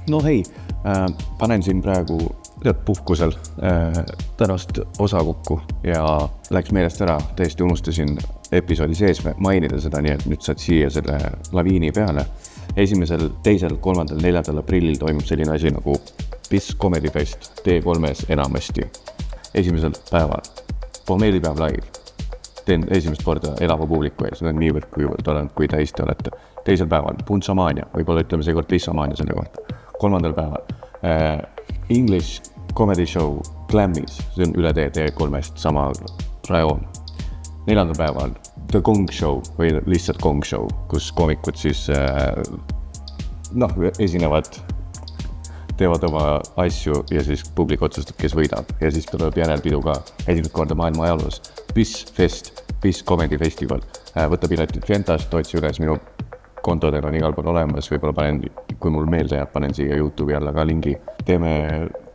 No hei, panen siin praegu puhkusel tänast osa kokku ja läks meelest ära, täiesti unustasin episoodi sees mainida seda, nii et nüüd saad siia selle laviini peale. 1., 2., 3., 4. aprillil toimub selline asi nagu PIS Comedy Fest T3-s enamasti. 1. päeval, pohmeelipäev live. Teen esimest korda elava publiku ees, see on niivõrd kui täis te olete. 2. päeval, Puntsamaania, võib-olla ütleme seekord Lissamaania selle kohta. 3. päeval, English Comedy Show Glammis, see on üle T3-st sama rajoon. 4. päeval, The Gong Show või lihtsalt Gong Show, kus koomikud siis esinevad, teevad oma asju ja siis publik otsustab, kes võidab. Ja siis tuleb järelpidu ka esimest korda maailma ajaloos. PIS Fest, PIS Comedy Festival. Võta piletid Fentast, otsi üles minu kontodel on igal pool olemas, võib-olla panen, kui mul meelde jääb, panen siia YouTube'i alla ka lingi. Teeme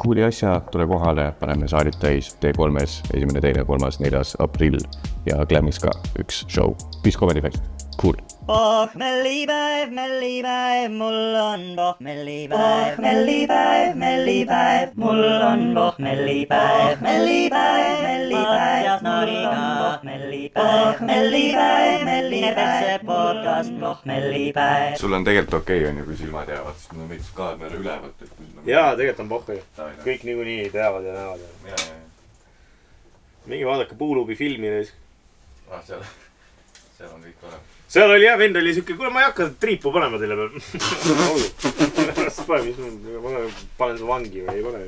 kuuli asja, tule kohale, paneme saarid täis T3-s 1., 2., 3., 4. aprill ja Glammis ka üks show. PIS Comedy Fest, cool. Pohmellipäev, mul on pohmellipäev. Pohmellipäev, mul on pohmellipäev. Mattias Noriga pohmellipäev. Nepesse podcast pohmellipäev. Sul on tegelikult okei, on ju, kui silmad jäävad, sest mul on veits kaamera üle võtta. Jaa, tegelikult on pohhui. Kõik niikuinii teavad ja näevad. Mingi vaadake Puulubi filmi neis. Seal on kõik olemas. Seal oli jah, vend oli siuke, kuule ma ei hakka triipu panema teile peal. Ma panen su vangi või ei pane.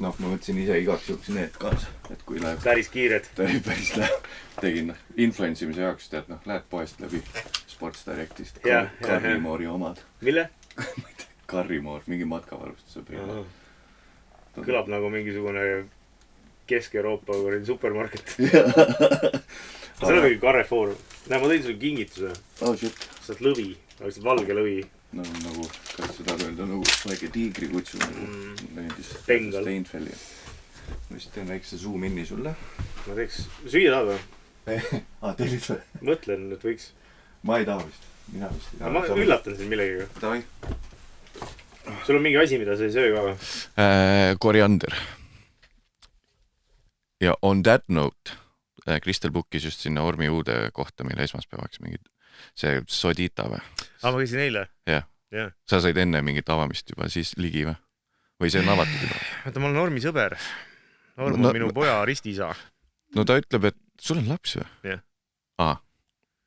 Ma võtsin ise igaks juhuks need kaasa, et kui läheb... Päris kiired. Päris läheb. Tegin influentsimise jaoks, tead, lähed poest läbi Sports Directist. Carrimoori omad. Mille? Carrimoor, mingi matkavarustuse peale. Kõlab nagu mingisugune Kesk-Euroopa supermarket. See on mingi Carrefour. Näe, ma tõin sulle kingituse. Oh shit. Saad lõvi, aga valge lõvi. No nagu, kas seda öelda nagu väike tiigrikutsu Bengal. Steinfelli. Ma vist teen väikse zoom inni sulle. Ma teeks, süüa tahad või? Tellid või? Mõtlen, et võiks. Ma ei taha vist. Mina vist ei taha. Ma üllatan sind millegiga. Tavai. Sul on mingi asi, mida sa ei söö ka või? Koriander. Ja on that note, Kristel bookis just sinna Ormi uude kohta, mille esmaspäevaks mingid, see Sodita või? Ma käisin eile. Jah. Sa said enne mingit avamist juba siis ligi või? Või see on avatud juba? Vaata, ma olen Ormi sõber. Orm on minu poja ristiisa. No ta ütleb, et sul on laps või? Jah.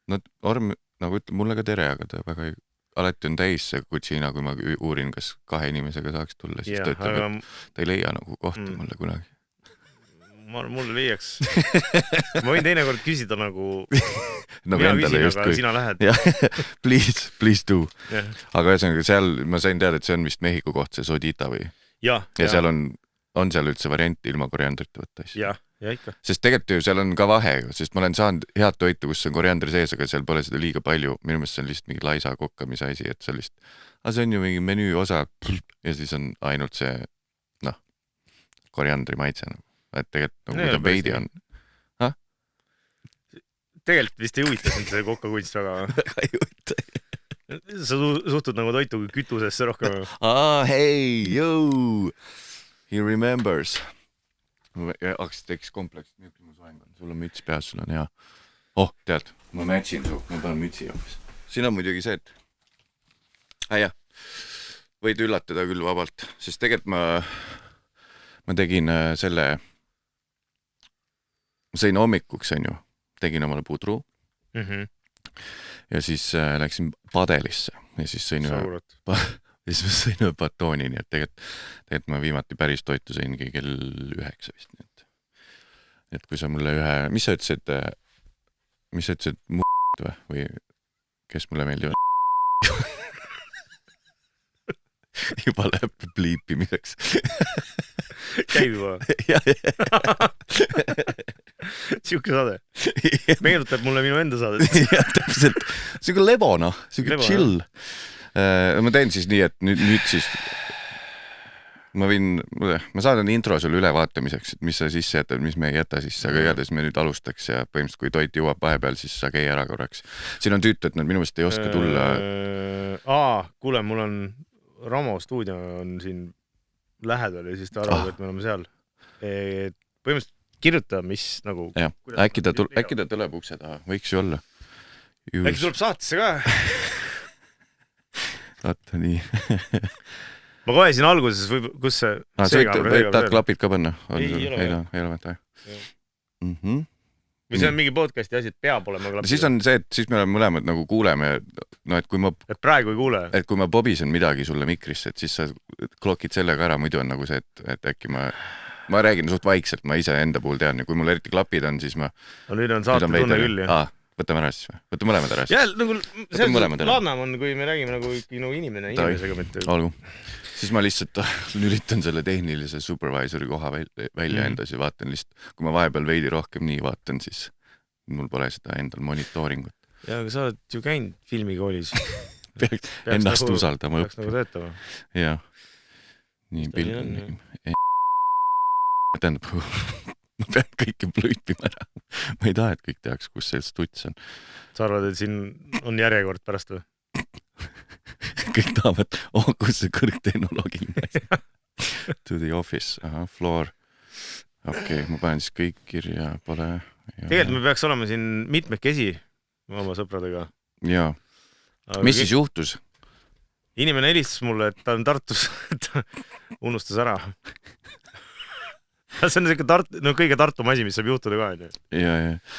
No Orm nagu ütleb mulle ka tere, aga ta väga alati on täis see kutsina, kui ma uurin, kas 2 inimesega saaks tulla, siis ta ütleb, et ta ei leia nagu kohta mulle kunagi. Mulle leiaks. Ma võin teinekord küsida nagu mina küsin, aga sina lähed. Please do. Aga seal ma sain teada, et see on vist Mehhiko koht, see Sodita või? Ja seal on seal üldse varianti ilma koriandrita võtta asja. Ja ikka. Sest tegelikult ju seal on ka vahe, sest ma olen saanud head toitu, kus on koriandri sees, aga seal pole seda liiga palju. Minu meelest see on lihtsalt mingi laisa kokkamise asi, et see on ju mingi menüü osa ja siis on ainult see koriandri maitse nagu. Et tegelikult nagu ta veidi on. Tegelikult vist ei huvita sind see kokkakunst väga. Väga ei huvita. Sa suhtud nagu toitu kütusesse rohkem. Hei, yo! He remembers. Teeks kompleks. Sul on müts peas, sul on hea. Tead, ma matchin su. Ma panen mütsi jookes. Siin on muidugi see, et... Võid üllatada küll vabalt, sest tegelikult ma tegin selle... Ma sõin hommikuks, tegin omale pudru ja siis läksin padelisse ja siis sõin ühe batooni, nii et tegelikult ma viimati päris toitu sõingi kell 9 vist. Et kui sa mulle mis sa ütlesid või kes mulle meeldivad? Juba läheb pliipimiseks. Käib juba. Siuke saade. Meenutab mulle minu enda saadet. Jah, täpselt. Siuke lebona, siuke chill. Ma teen siis nii, et nüüd siis ma saadan intro sulle ülevaatamiseks, et mis sa sisse jätad, mis me ei jäta sisse, aga igatahes me nüüd alustaks ja põhimõtteliselt kui toit jõuab vahepeal, siis sa käi ära korraks. Siin on tüütu, et nad minu meelest ei oska tulla. Kuule, mul on Ramo stuudio on siin lähedal ja siis ta arvab, et me oleme seal. Põhimõtteliselt kirjuta, mis nagu... Ja. Äkki ta tuleb ukse taha, võiks ju olla. Äkki tuleb saatesse ka? Vaata nii. Ma kohe siin alguses, kus see... Tahad klapid ka panna? Ei ole vaja. Või see on mingi podcasti asi, et peab olema klapid? Siis on see, et siis me oleme mõlemad nagu kuuleme, no et kui ma... Et praegu ei kuule? Et kui ma bobisen midagi sulle mikrisse, et siis sa klokid sellega ära, muidu on nagu see, et äkki ma räägin suht vaikselt, ma ise enda puhul tean ja kui mul eriti klapid on, siis ma... No nüüd on saate tunne küll, jah. Võtame ära siis või? Võtame mõlemad ära siis? Jah, nagu see laadnam on, kui me räägime nagu inimesega mitte. Olgu. Siis ma lihtsalt lülitan selle tehnilise supervisori koha välja endas ja vaatan lihtsalt, kui ma vahepeal veidi rohkem nii vaatan, siis mul pole seda endal monitooringut. Ja, aga sa oled ju käinud filmikoolis. Peaks ennast usaldama õppima. Peaks nagu töötama. Jah. Nii pilt. Tähendab, ma pean kõike plõipima ära. Ma ei taha, et kõik tehaks, kus see stuts on. Sa arvad, et siin on järjekord pärast või? Kõik tahavad, kus see kõrgtehnoloogiline asi. To the office, floor. Okei, ma panen siis kõik kirja, pole. Tegelikult me peaks olema siin mitmekesi oma sõpradega. Jaa. Mis siis juhtus? Inimene helistas mulle, et ta on Tartus, ta unustas ära. See on kõige Tartu asi, mis saab juhtuda ka. Ja.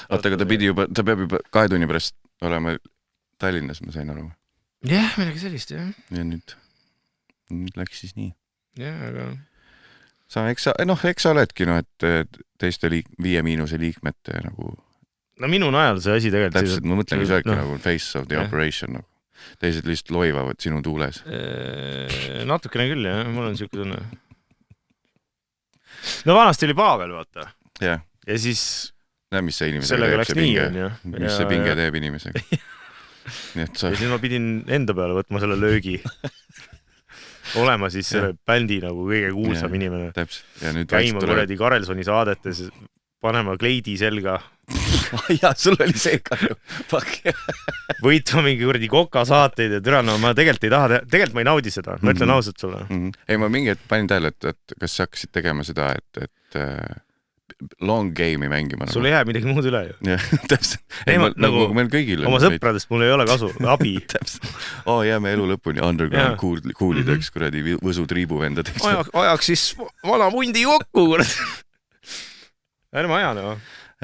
Oota, aga ta peab juba 2 tunni pärast olema Tallinnas, ma sain aru. Jah, midagi sellist, jah. Ja nüüd läks siis nii. Jah, aga... Eks sa oledki, et teiste 5- liikmete nagu... No minu najal see asi tegelikult... Täpselt, ma mõtlengi sa oledki nagu face of the operation. Nagu. Teised lihtsalt loivavad sinu tuules. Natukene küll, jah. Mul on siuke tunne. No vanasti oli Pavel, vaata. Ja siis... mis see inimesega sellega läks nii, on ju. Mis see pinge teeb inimesega. Ja siis ma pidin enda peale võtma selle löögi. Olema siis selle bändi nagu kõige kuulsam inimene. Käima kuradi Karelsoni saadetes, panema kleidi selga. Ja, sul oli see ka ju. Võitma mingi kuradi koka saateid ja türa, no ma tegelikult ei taha, tegelikult ma ei naudi seda. Ma ütlen ausalt sulle. Ei, ma mingi panin tähele, et kas sa hakkasid tegema seda, et long game'i mängima. Sul ei jää midagi muud üle ju. Jah, täpselt. Nagu meil kõigil. Oma sõpradest mul ei ole kasu, abi. Täpselt. Jääme elu lõpuni underground kuulideks, kuradi võsu triibuvendadeks. Ajaks siis vana mundi kokku, kurat. Ärme aja, no.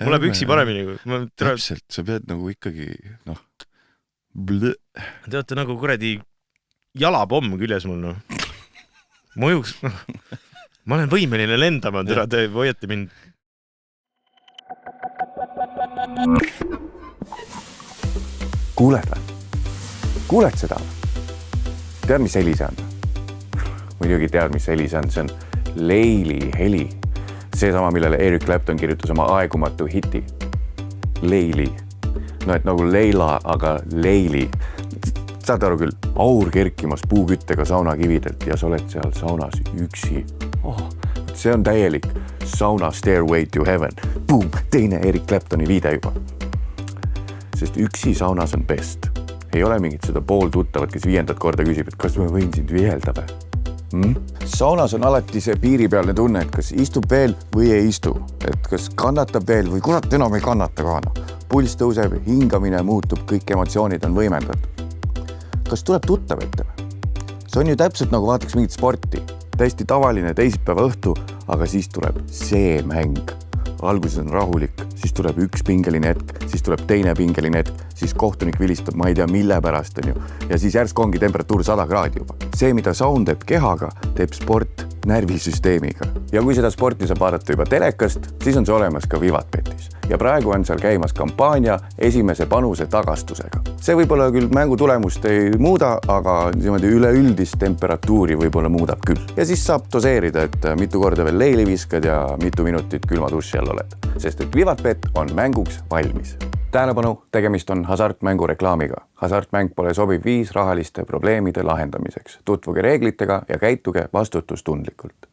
Mul läheb üksi paremini. Täpselt, sa pead nagu ikkagi, Te olete nagu kuradi jalapomm küljes mul, no. Mõjuks, ma olen võimeline lendama, te hoiate mind. Kuuled või? Kuuled seda? Tead, mis heli see on? Muidugi tead, mis heli see on. See on Leili heli. Seesama, millele Eric Clapton kirjutas oma aegumatu hiti. Leili. No et nagu Leila, aga Leili. Saad aru küll, aur kerkimas puuküttega saunakividelt ja sa oled seal saunas üksi. See on täielik sauna Stairway to Heaven. Boom, teine Eric Claptoni viide juba. Sest üksi saunas on best. Ei ole mingit seda pooltuttavat, kes 5. korda küsib, et kas ma võin sind vihelda või? Saunas on alati see piiripealne tunne, et kas istub veel või ei istu. Et kas kannatab veel või kurat enam ei kannata ka. Puls tõuseb, hingamine muutub, kõik emotsioonid on võimendatud. Kas tuleb tuttav ette või? See on ju täpselt nagu vaataks mingit sporti. Täiesti tavaline teisipäeva õhtu, aga siis tuleb see mäng. Alguses on rahulik, siis tuleb üks pingeline hetk, siis tuleb teine pingeline hetk, siis kohtunik vilistab, ma ei tea mille pärast on ju. Ja siis järsku ongi temperatuur 100 kraadi juba. See, mida sound teeb kehaga, teeb sport närvisüsteemiga. Ja kui seda sporti saab vaadata juba telekast, siis on see olemas ka Vivatbetis. Ja praegu on seal käimas kampaania esimese panuse tagastusega. See võib-olla küll mängu tulemust ei muuda, aga üleüldist temperatuuri võib-olla muudab küll. Ja siis saab doseerida, et mitu korda veel leili viskad ja mitu minutit külma duši all oled. Sest et Vivatbet on mänguks valmis. Tähelepanu, tegemist on hasartmängu reklaamiga. Hasartmäng pole sobiv viis rahaliste probleemide lahendamiseks. Tutvuge reeglitega ja käituge vastutustundlikult.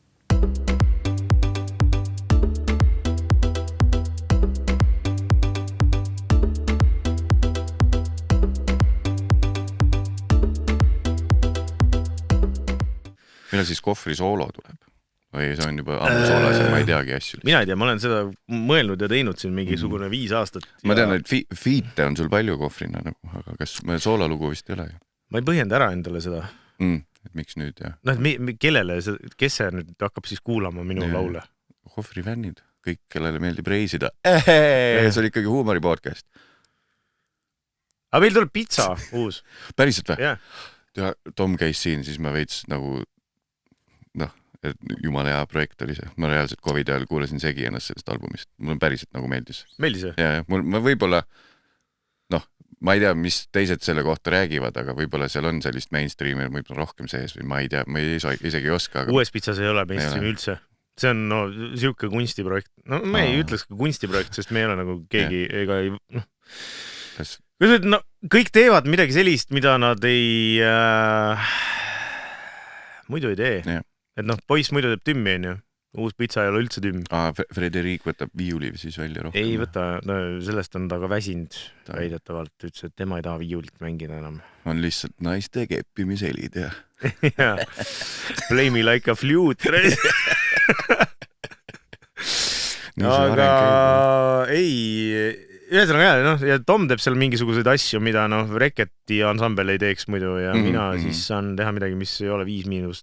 millal siis kohvri soolo tuleb? Või see on juba ammu soolas ja ma ei teagi asju. Mina ei tea, ma olen seda mõelnud ja teinud siin mingisugune 5 aastat. Ma tean, et fiite on sul palju kohvrina, aga kas soolalugu vist ei ole? Ma ei põhjenda ära endale seda. Et miks nüüd, jah? No, kellele, kes see nüüd hakkab siis kuulama minu laule? Kohvri fännid, kõik, kellele meeldib reisida. See oli ikkagi huumori podcast. Aga meil tuleb pitsa uus. Päriselt või? Yeah. Tom käis siin, siis ma veits nagu, et jumala hea projekt oli see. Ma reaalselt COVID ajal kuulasin segi ennast sellest albumist. Mulle päriselt nagu meeldis. Meeldis see? Ja, ma võib-olla, ma ei tea, mis teised selle kohta räägivad, aga võib-olla seal on sellist mainstreami võib-olla rohkem sees või ma ei tea, ma isegi ei oska. Aga... Uues pitsas ei ole mainstreami üldse. See on siuke kunstiprojekt. No ma ei ütleks ka kunstiprojekt, sest me ei ole nagu keegi ega ei... kõik teevad midagi sellist, mida nad ei... muidu ei tee. Ja. Et poiss muidu teeb tümmi, on ju. Uus pitsa ei ole üldse tümm. Frederiik võtab viiuli siis välja rohkem. Ei võta, sellest on ta ka väsinud väidetavalt. Ütles, et tema ei taha viiulit mängida enam. On lihtsalt naiste keppimiselid, jah. Play me like a flute. Aga ei, ühesõnaga ja Tom teeb seal mingisuguseid asju, mida Reketi ansambel ei teeks muidu ja mina siis saan teha midagi, mis ei ole 5-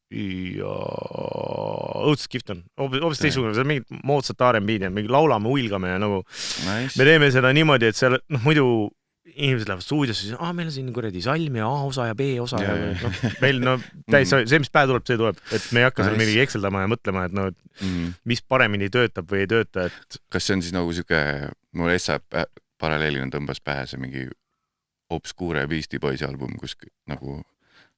ja õudselt kihvt on. Hoopis teisugune, see on mingid moodsat R&B-d ja mingi laulame, uilgame ja nagu me teeme seda niimoodi, et seal muidu inimesed lähevad stuudiosse, siis meil on siin kuradi salm ja A-osa ja B-osa ja meil see, mis päev tuleb, see tuleb, et me ei hakka seal midagi ekseldama ja mõtlema, et mis paremini töötab või ei tööta, et... Kas see on siis nagu siuke, mul Essa paralleelina tõmbas pähe see mingi obskuure Beastie Boysi album, kus nagu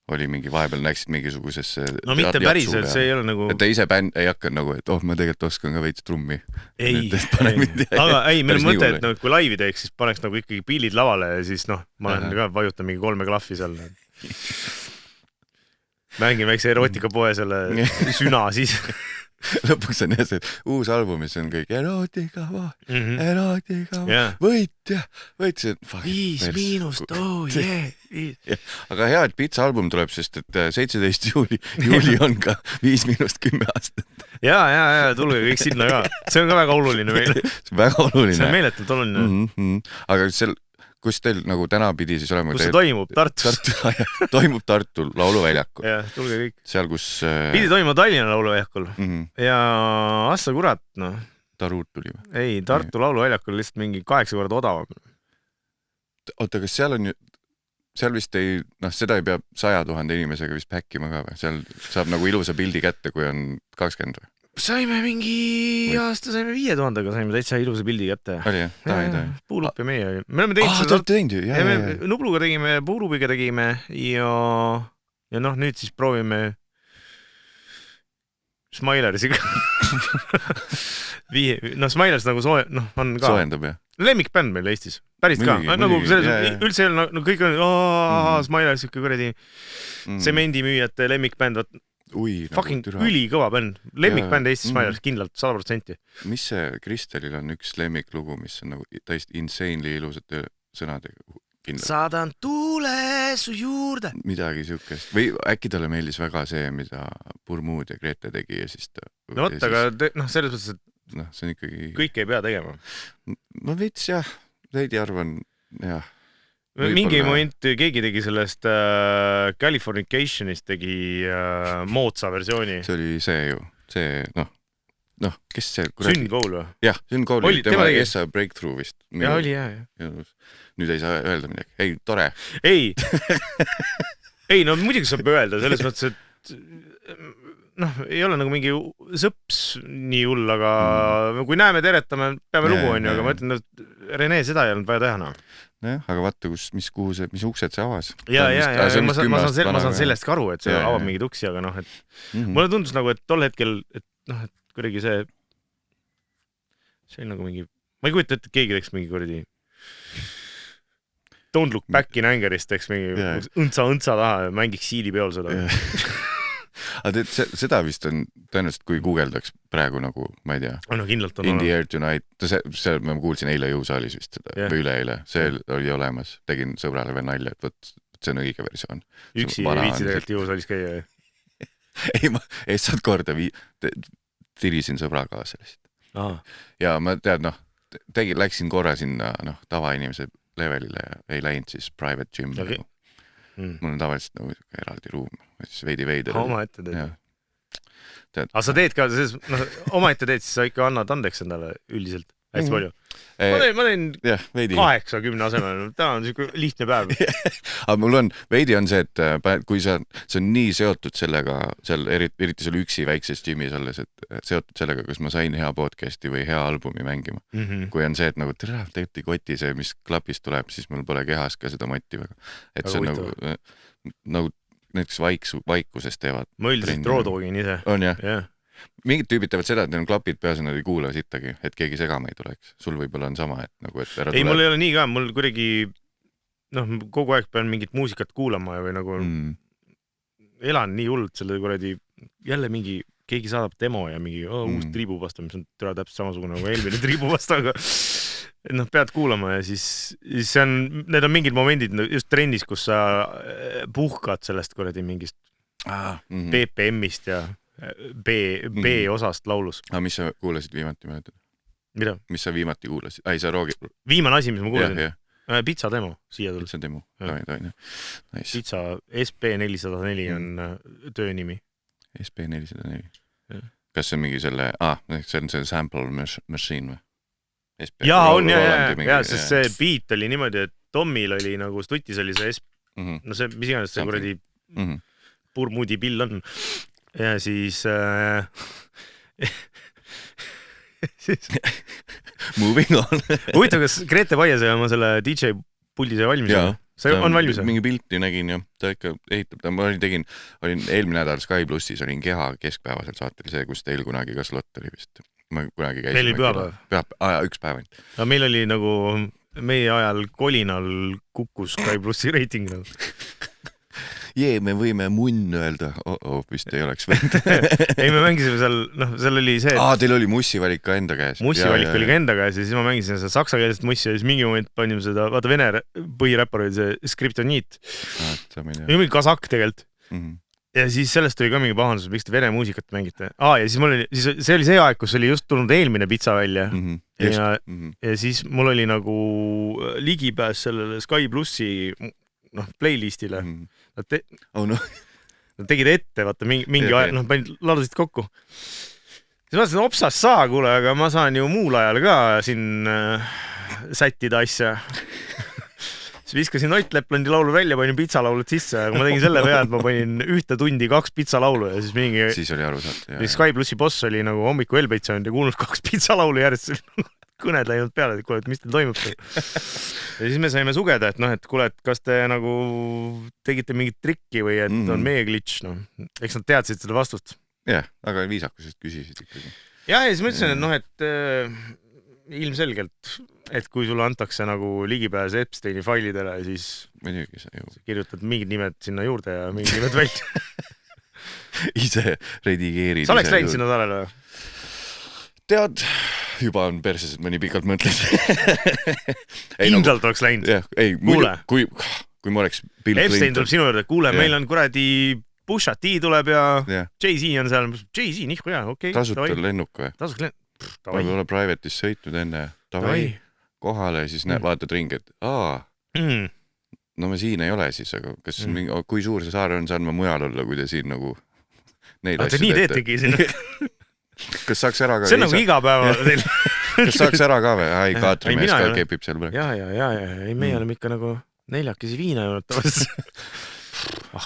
oli mingi vahepeal näksid mingisugusesse no mitte päriselt, see ei ole nagu et ta ise bänd ei hakka nagu, et ma tegelikult oskan ka veits trummi aga ei, meil on mõte, et kui laivi teeks, siis paneks nagu ikkagi pillid lavale ja siis ma olen ka vajutan mingi 3 klahvi seal mängin väikse erotikapoe selle süna siis lõpuks on jah see uus album, mis on kõik erotika, võitja 5-, oh yeah. Aga hea, et pitsa album tuleb, sest et 17. juuli on ka 5-10 aastat. Ja, tulge kõik sinna ka. See on ka väga oluline meile. See on väga oluline. See on meeletult oluline. Aga kus teil nagu täna pidi siis olema? Kus see toimub? Tartus. Toimub Tartul lauluväljakul. Ja, tulge kõik. Seal, kus... Pidi toimuma Tallinna lauluväljakul. Ja assa kurat, Taruut tuli või? Ei, Tartu lauluväljakul lihtsalt mingi 8 korda odavam. Oota, kas seal on ju... Seal vist ei... seda ei pea 100 000 inimesega vist päkkima ka või? Seal saab nagu ilusa pildi kätte, kui on 20 või? Saime mingi aasta, saime 5000-ga, saime täitsa ilusa pildi kätte. Oli jah? Ta. Puulup ja meie. Me oleme teinud seda... teinud ju, jah. Nubluga tegime, Puulupiga tegime ja nüüd siis proovime Smilersiga. Smilers nagu on ka. Soendab, jah. Lemmikbänd meil Eestis. Päris ka. Nagu üldse ei ole, kõik on Smilers ikka kuradi semendimüüjate lemmikbänd. Fucking ülikõva bänd. Lemmikbänd Eestis Smilers, kindlalt 100%. Mis see Kristelil on üks lemmiklugu, mis on nagu täiesti insanely ilusate sõnadega? Saadan tuule su juurde. Midagi siukest. Või äkki talle meeldis väga see, mida Burmood ja Grete tegi ja siis ta... No võtta, aga selles mõttes, et see on ikkagi... kõik ei pea tegema. No veits jah, veidi arvan, jah. Mingi moment keegi tegi sellest Californicationist tegi moodsa versiooni. See oli see ju, see, kes see... Syn Kool või? Jah, Syn Kool oli tema Essa Breakthrough vist. Ja oli, jah. Nüüd ei saa öelda midagi. Ei, tore. Ei, muidugi saab öelda, selles mõttes, et ei ole nagu mingi sõps nii hull, aga kui näeme, teretame, peame lugu, on ju, aga ma ütlen, et Rene seda ei olnud vaja teha, Jah, aga vaata, mis uksed see avas. Ja, ma saan sellest ka aru, et see avab mingid uksi, aga mulle tundus nagu, et tol hetkel, et kuidagi see oli nagu mingi, ma ei kujuta, et keegi teeks mingi kuradi Don't Look Back in Angerist teeks mingi õntsa taha ja mängiks siilipeol seda. Aga seda vist on tõenäoliselt, kui guugeldaks praegu nagu, ma ei tea, kindlalt on In the Air Tonight, see ma kuulsin eile jõusaalis vist seda, või üleeile, see oli olemas, tegin sõbrale veel nalja, et võt see on õige versioon. Üksi ei viitsi tegelikult jõusaalis käia. ei, ma eestad korda tirisin sõbraga sellest. Ja ma tead, läksin korra sinna tavainimese levelile ja ei läinud siis private gym. Okay. Mul on tavaliselt eraldi ruum, siis veidi veider. Oma ette teed. Aga sa teed ka, oma ette teed, siis sa ikka annad andeks endale üldiselt hästi palju. Ma teen 80 asemel, täna on siuke lihtne päev. Aga mul on, veidi on see, et kui see on nii seotud sellega, eriti seal üksi väikses gymis olles, et seotud sellega, kas ma sain hea podcasti või hea albumi mängima. Kui on see, et tegelikult ei koti see, mis klapist tuleb, siis mul pole kehas ka seda motti väga. Et see on nagu näiteks vaikuses teevad. Ma üldiselt roodogin ise. On jah? Mingid tüübid teevad seda, et neil on klapid peas ja nad ei kuula sittagi, et keegi segama ei tuleks. Sul võib-olla on sama, et nagu, et ära tule. Ei, mul ei ole nii ka, mul kuidagi kogu aeg pean mingit muusikat kuulama või nagu elan nii hullult selle kuradi jälle mingi, keegi saadab demo ja mingi uus triibupasta, mis on täpselt samasugune nagu eelmine triibupasta, aga pead kuulama ja siis need on mingid momendid just trennis, kus sa puhkad sellest kuradi mingist BPM-ist ja B-osast laulus. Aga mis sa kuulasid viimati, mäletad? Mida? Mis sa viimati kuulasid? Ei, sa roogi... Viimane asi, mis ma kuulasin? Pizza demo, siia tulnud. Pizza demo, toin. Nice. Pizza SP404 on töönimi. SP404. Kas see on mingi selle... see on see sample machine või? Jaa, on ja, sest see beat oli niimoodi, et Tommil oli nagu stutis oli see no see, mis iganes see kuradi purmudi pill on. Ja siis moving on. Huvitav, kas Grete Paiese oma selle DJ puldi sai valmis? See on valmis? Mingi pilti nägin ja ta ikka ehitab. Ma olin eelmine nädal Sky Plussis, olin Keha keskpäevasel saatel, see, kus teil kunagi ka slot oli vist. Ma kunagi käisin. Meil oli pühapäev? Üks päev ainult. Meil oli nagu meie ajal kolinal kukkus Sky Plussi reiting. Me võime munn öelda. Vist ei oleks võinud. Ei, me mängisime seal oli see... Teil oli mussivalik ka enda käes. Mussivalik oli ka enda käes ja siis ma mängisin seda saksakeelset mussi ja siis mingi moment panime seda, vaata vene põhiräppar oli see Skriptoniit. Mingi kasak tegelikult. Ja siis sellest oli ka mingi pahandus, miks te vene muusikat mängite. Ja siis see oli see aeg, kus oli just tulnud eelmine Pizza välja. Ja siis mul oli nagu ligipääs sellele Sky Plussi playlistile. Nad tegid ette, vaata, mingi ajal, ladusid kokku. Siis vaatasin, opsas saa, kuule, aga ma saan ju muul ajal ka siin sättida asja. Siis viskasin Ott Leplandi laulu välja, panin pizzalaulud sisse, aga ma tegin selle pea, et ma panin 1 tundi 2 pizzalaulu ja siis mingi... Siis oli aru saat. Sky Plussi boss oli nagu hommiku Elbeitsa ja kuulnud 2 pizzalaulu järjest kõned läinud peale, et kuule, et mis teil toimub. Ja siis me saime sugeda, et kuule, et kas te nagu tegite mingit trikki või et on meie glitch, Eks nad teadsid seda vastust. Jah, aga viisakusest küsisid ikkagi. Ja siis ma ütlesin, et ilmselgelt, et kui sulle antakse nagu ligipääs Epsteini failidele, siis kirjutad mingid nimed sinna juurde ja mingid nimed välja. Ise redigeerid. Sa oleks läinud sinna talele või? Tead, juba on perses, et ma nii pikalt mõtlen. Kindlalt oleks läinud. Kuule. Kui ma oleks Bill Clinton. Epstein tuleb sinu juurde, kuule, meil on kuradi Pusha T tuleb ja Jay-Z on seal. Jay-Z, nihku hea, okei. Tasuta lennuk või? Tasuta lennuk. Ma ei ole private'is sõitnud enne. Tavai. Kohale ja siis vaatad ringi, et no ma siin ei ole siis, aga kas kui suur see saar on, saan ma mujal olla, kui te siin nagu neid asju teete. Nii teetegi sinna. Kas saaks ära ka? See on nagu iga päeva teil. Kas saaks ära ka või? Kaatri mees ka kepib seal praegu. Ja. Ei, meie oleme ikka nagu neljakesi viina joonutavas.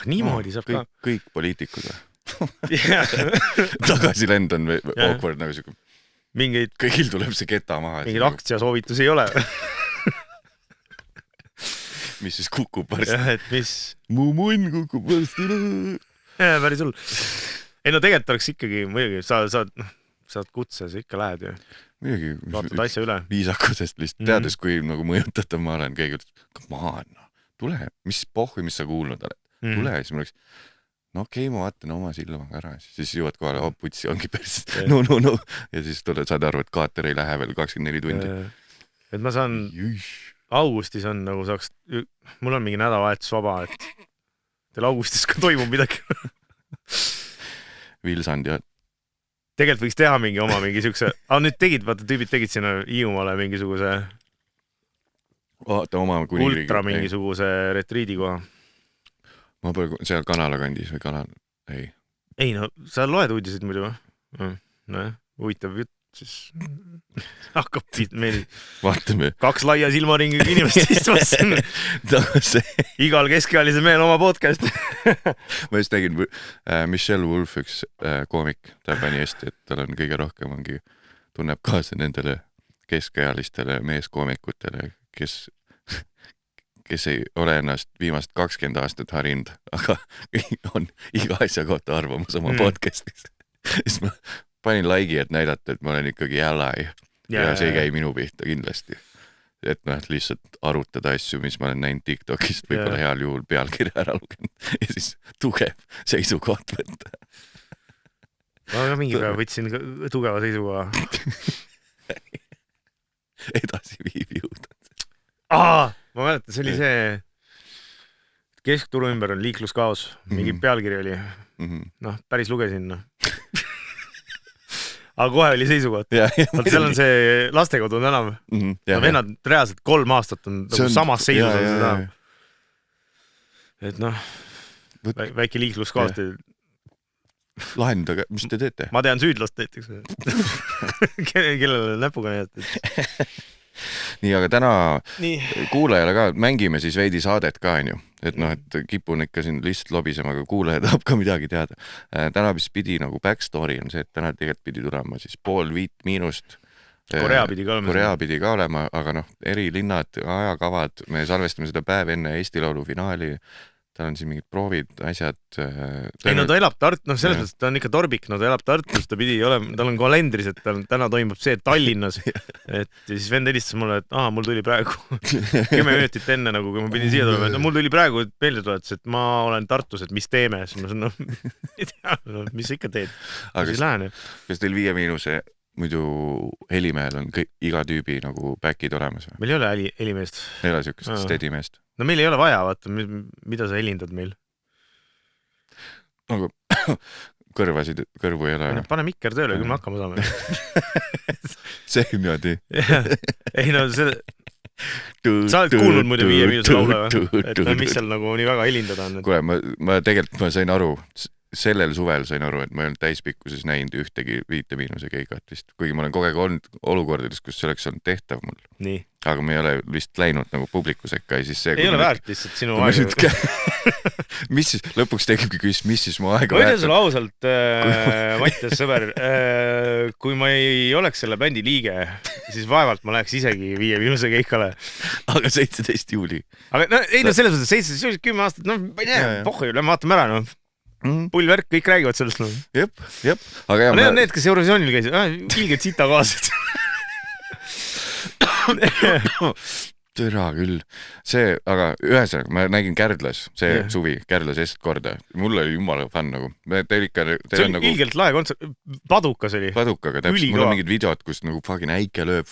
Niimoodi saab ka. Kõik poliitikud või? Tagasi lend on awkward nagu siuke. Kõigil tuleb see keta maha. Mingid aktsiasoovitus ei ole. Mis siis kukub varsti? Et mis? Mu munn kukub varsti. Päris hull. Ei, no tegelikult oleks ikkagi, muidugi, saad kutse, sa ikka lähed ju. Muidugi. Vaatad asja üle. Viisakusest lihtsalt teades, kui nagu mõjutatav ma olen, keegi ütleb, come on, tule, mis pohvi, mis sa kuulnud oled. Tule, siis ma oleks, okei, ma vaatan oma silmaga ära, siis jõuad kohale, putsi ongi päris, no. Ja siis saad aru, et kaater ei lähe veel 24 tundi. Et ma saan, augustis on nagu saaks, mul on mingi nädalavahetus vaba, et teil augustis ka toimub midagi. Vilsand ja tegelikult võiks teha mingi oma mingi siukse, nüüd tegid, vaata tüübid tegid sinna Hiiumaale mingisuguse oma kuningriigi. Ultra mingisuguse retriidikoha. Ma pole seal Kanala kandis või Ei, no sa loed uudiseid muidu või? No, huvitav jutt, siis hakkab meil vaatame 2 laia silmaringiga inimest istumas. Igal keskealise mehel oma podcast. Ma just nägin Michelle Wolf, üks koomik, ta pani hästi, et tal on kõige rohkem tunneb kaasa nendele keskealistele meeskoomikutele, kes ei ole ennast viimast 20 aastat harinud, aga on iga asja kohta arvamus oma podcastis. Siis ma panin like'i, et näidata, et ma olen ikkagi ally ja see ei käi minu pihta kindlasti. Et lihtsalt arutada asju, mis ma olen näinud TikTokist, võib-olla heal juhul pealkirja ära lugenud ja siis tugev seisukoht võtta. Ma mingi päev võtsin tugeva seisukoha. Edasi viib jõuda. Ma mäletan, see oli see keskturu ümber on liikluskaos, mingi pealkiri oli. Päris lugesin. Aga kohe oli seisukoht. Seal on see lastekodu tänav. Vennad reaalselt 3 aastat on samas seisus seda. Et väike liikluskaos. Lahendada, mis te teete? Ma tean süüdlast näiteks. Kellele näpuga näidata. Nii, aga täna kuulajale ka mängime siis veidi saadet ka, on ju. Et kipun ikka siin lihtsalt lobisema, aga kuulaja tahab ka midagi teada. Täna vist pidi nagu backstory on see, et täna tegelikult pidi tulema siis 4:30. Korea pidi ka olema, aga eri linnad, ajakavad, me salvestame seda päev enne Eesti Laulu finaali. Tal on siin mingid proovid, asjad. Ei, ta elab selles mõttes, ta on ikka torbik, ta elab Tartus, ta pidi olema, tal on kalendris, et täna toimub see Tallinnas. Et siis vend helistas mulle, et mul tuli praegu 10 minutit enne, kui ma pidin siia tulema. Mul tuli praegu meelde tuletas, et ma olen Tartus, et mis teeme. Siis ma sain, ei tea, mis sa ikka teed. Siis lähen. Kas teil 5- muidu helimehel on iga tüübi nagu backid olemas? Meil ei ole helimeest. Ei ole siukest stedimeest. No meil ei ole vaja, vaata, mida sa helindad meil. Nagu kõrvu ei ole. Pane mikker tööle, küll me hakkama saame. See on niimoodi. Ei no see... Sa oled kuulnud muidu 5 laule või? Et mis seal nagu nii väga helindada on? Kuule, ma tegelikult sain aru, sellel suvel sain aru, et ma ei olnud täispikkuses näinud ühtegi 5- keikat vist. Kuigi ma olen kogu aeg olnud olukordades, kus see oleks olnud tehtav mul. Nii. Aga me ei ole vist läinud nagu publiku sekka ja siis see... Ei ole väärt lihtsalt sinu aega. Mis siis, lõpuks tekibki küsis, mis siis mu aega väärt? Ma ütlen sulle ausalt, Mattias sõber, kui ma ei oleks selle bändi liige, siis vaevalt ma läheks isegi 5 keikale. Aga 17 juuli. Aga ei, selles mõttes 17 juuli, 10 aastat, ma ei tea, pohhu ju, vaatame ära, pullvärk, kõik räägivad sellest. Jep. Aga need on need, kes Eurovisioonil käisid, ilged sita kaasad. Tõra küll. See, aga ühesõnaga, ma nägin Kärdlas, see suvi, Kärdlas korda. Mul oli jumala fun nagu. See oli ilgelt lae kontsert, Padukas oli. Padukaga, täpselt. Mul on mingid videod, kus nagu fucking äike lööb,